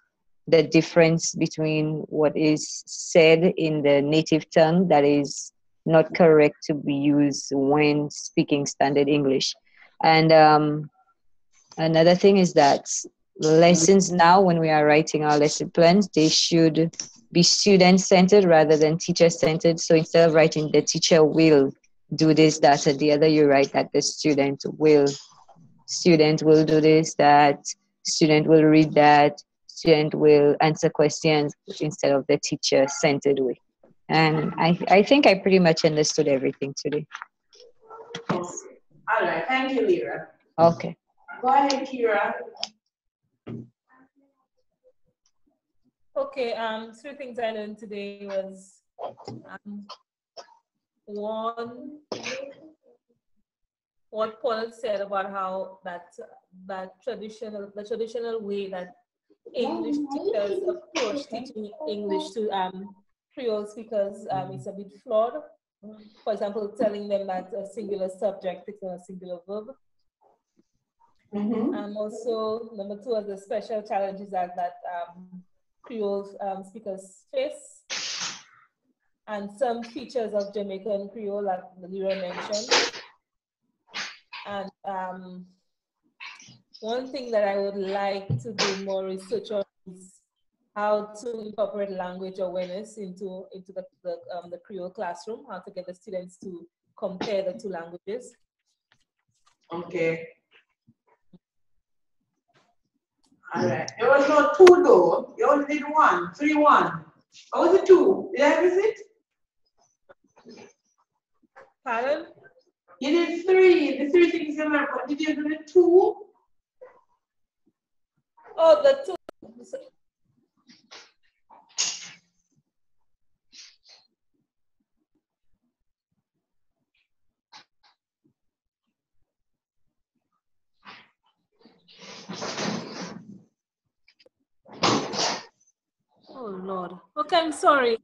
the difference between what is said in the native tongue that is not correct to be used when speaking standard English. And another thing is that lessons now, when we are writing our lesson plans, they should be student-centered rather than teacher-centered. So instead of writing the teacher will do this, that, or the other, you write that the student will do this, that, student will read that, student will answer questions, instead of the teacher-centered way. And I think I pretty much understood everything today. Yes. All right, thank you, Lyra. Okay. Go ahead, Kira. Okay, 3 things I learned today was one, what Paul said about how the traditional way that English teachers approach teaching English to Creole speakers is a bit flawed. For example, telling them that a singular subject is a singular verb. And also, number 2 are the special challenges that Creole speakers face, and some features of Jamaican Creole, like Lyra mentioned. And one thing that I would like to do more research on is how to incorporate language awareness into the Creole classroom, how to get the students to compare the 2 languages. Okay. All right. There was no 2 though. You only did 1. 3-1. What was it 2? Did I miss it? Pardon? You did 3. The 3 things you learned, but did you do the 2? Oh, the 2. Oh Lord. Okay, I'm sorry.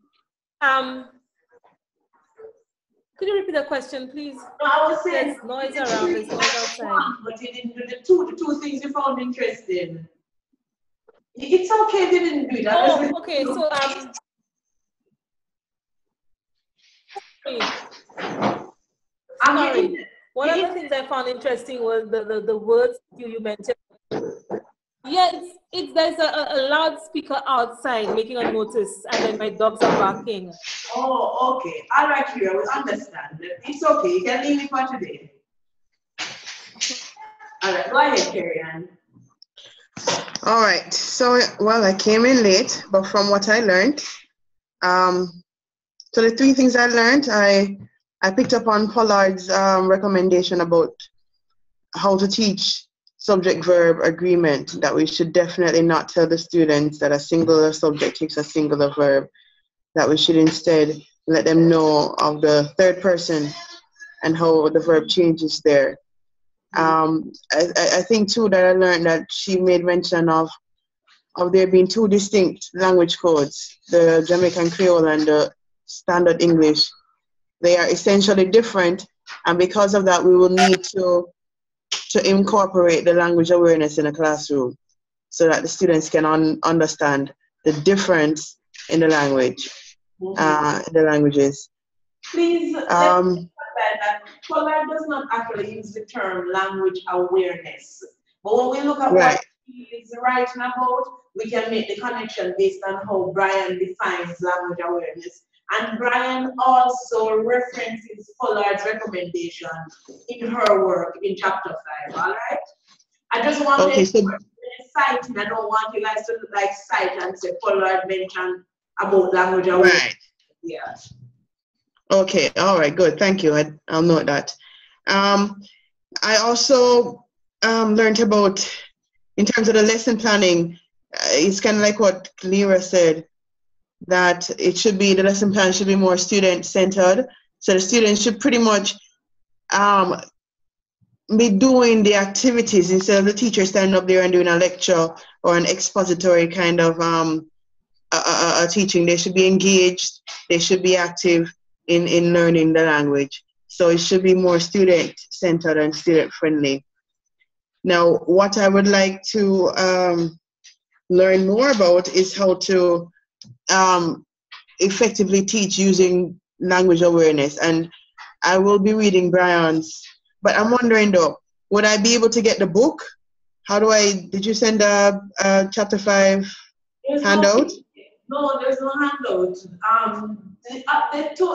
Could you repeat the question, please? No, I was saying there's noise around, there's noise outside. But you didn't do the 2 things you found interesting. It's okay if you didn't do it. Oh, okay. So sorry. One of the things I found interesting was the words you mentioned. Yes, there's a loudspeaker outside making a notice, and then my dogs are barking. Oh, okay. All right, here, we understand. It's okay. You can leave it for today. All right, go ahead, Carrie Ann. All right. So, well, I came in late, but from what I learned, so the three things I learned, I picked up on Pollard's recommendation about how to teach subject-verb agreement, that we should definitely not tell the students that a singular subject takes a singular verb, that we should instead let them know of the third person and how the verb changes there. I think too that I learned that she made mention of there being two distinct language codes, the Jamaican Creole and the Standard English. They are essentially different, and because of that, we will need to incorporate the language awareness in the classroom so that the students can understand the difference in the language, the languages. Please, that Pollard does not actually use the term language awareness. But when we look at what he is writing about, we can make the connection based on how Brian defines language awareness. And Brian also references Pollard's recommendation in her work in chapter 5, all right? I just want to cite, and I don't want you guys to like cite and say Pollard mentioned about language awareness. Right. Yeah. Okay, all right, good, thank you. I'll note that. I also learned about, in terms of the lesson planning, it's kind of like what Lyra said, that it should be, the lesson plan should be more student-centered. So the students should pretty much be doing the activities instead of the teacher standing up there and doing a lecture or an expository kind of a teaching. They should be engaged, they should be active in learning the language. So it should be more student-centered and student-friendly. Now, what I would like to learn more about is how to effectively teach using language awareness. And I will be reading Brian's, but I'm wondering though, would I be able to get the book? How do did you send a chapter 5 handout? No, there's no handout.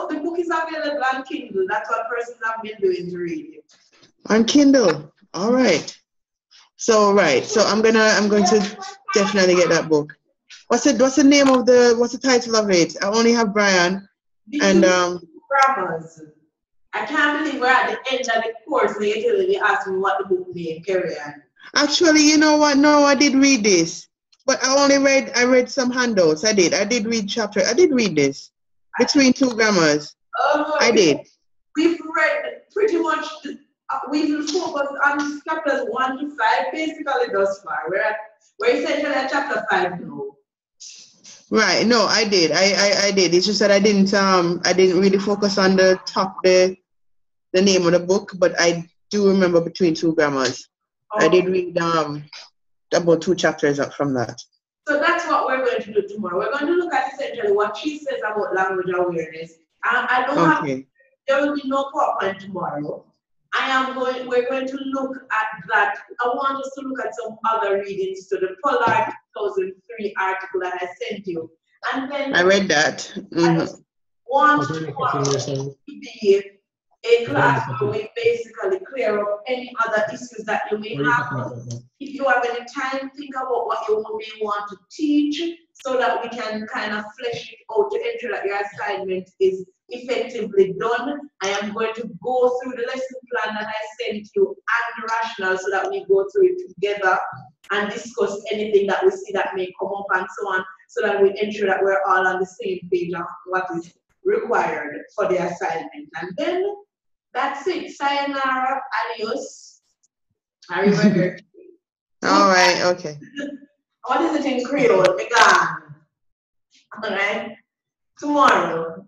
The book is available on Kindle. That's what persons have been doing to read it. On Kindle, all right. So so I'm going to definitely get that book. What's the name of what's the title of it? I only have Brian and grammars. I can't believe we're at the end of the course and you're telling me, asking me what the book name, carry on. Actually, you know what? No, I did read this. But I read some handouts. I did read this. Between Two Grammars. I did. We've read pretty much, we've focused on chapters 1 to 5 basically thus far. We're essentially at chapter 5 now. Right, no, I did. I did. It's just that I didn't really focus on the name of the book, but I do remember Between Two Grammars. Okay. I did read about 2 chapters up from that. So that's what we're going to do tomorrow. We're going to look at essentially what she says about language awareness. There will be no PowerPoint tomorrow. We're going to look at that. I want us to look at some other readings to the Pollard 2003 article that I sent you. And then I read that. I want to be a class where we basically clear up any other issues that you may have. If you have any time, think about what you may want to teach so that we can kind of flesh it out to ensure that your assignment is effectively done. I am going to go through the lesson plan that I sent you and the rationale so that we go through it together and discuss anything that we see that may come up and so on, so that we ensure that we're all on the same page of what is required for the assignment. And then that's it. Sayonara, adios. I remember. All right, okay. What is it in Creole? Vegan. All right. Tomorrow.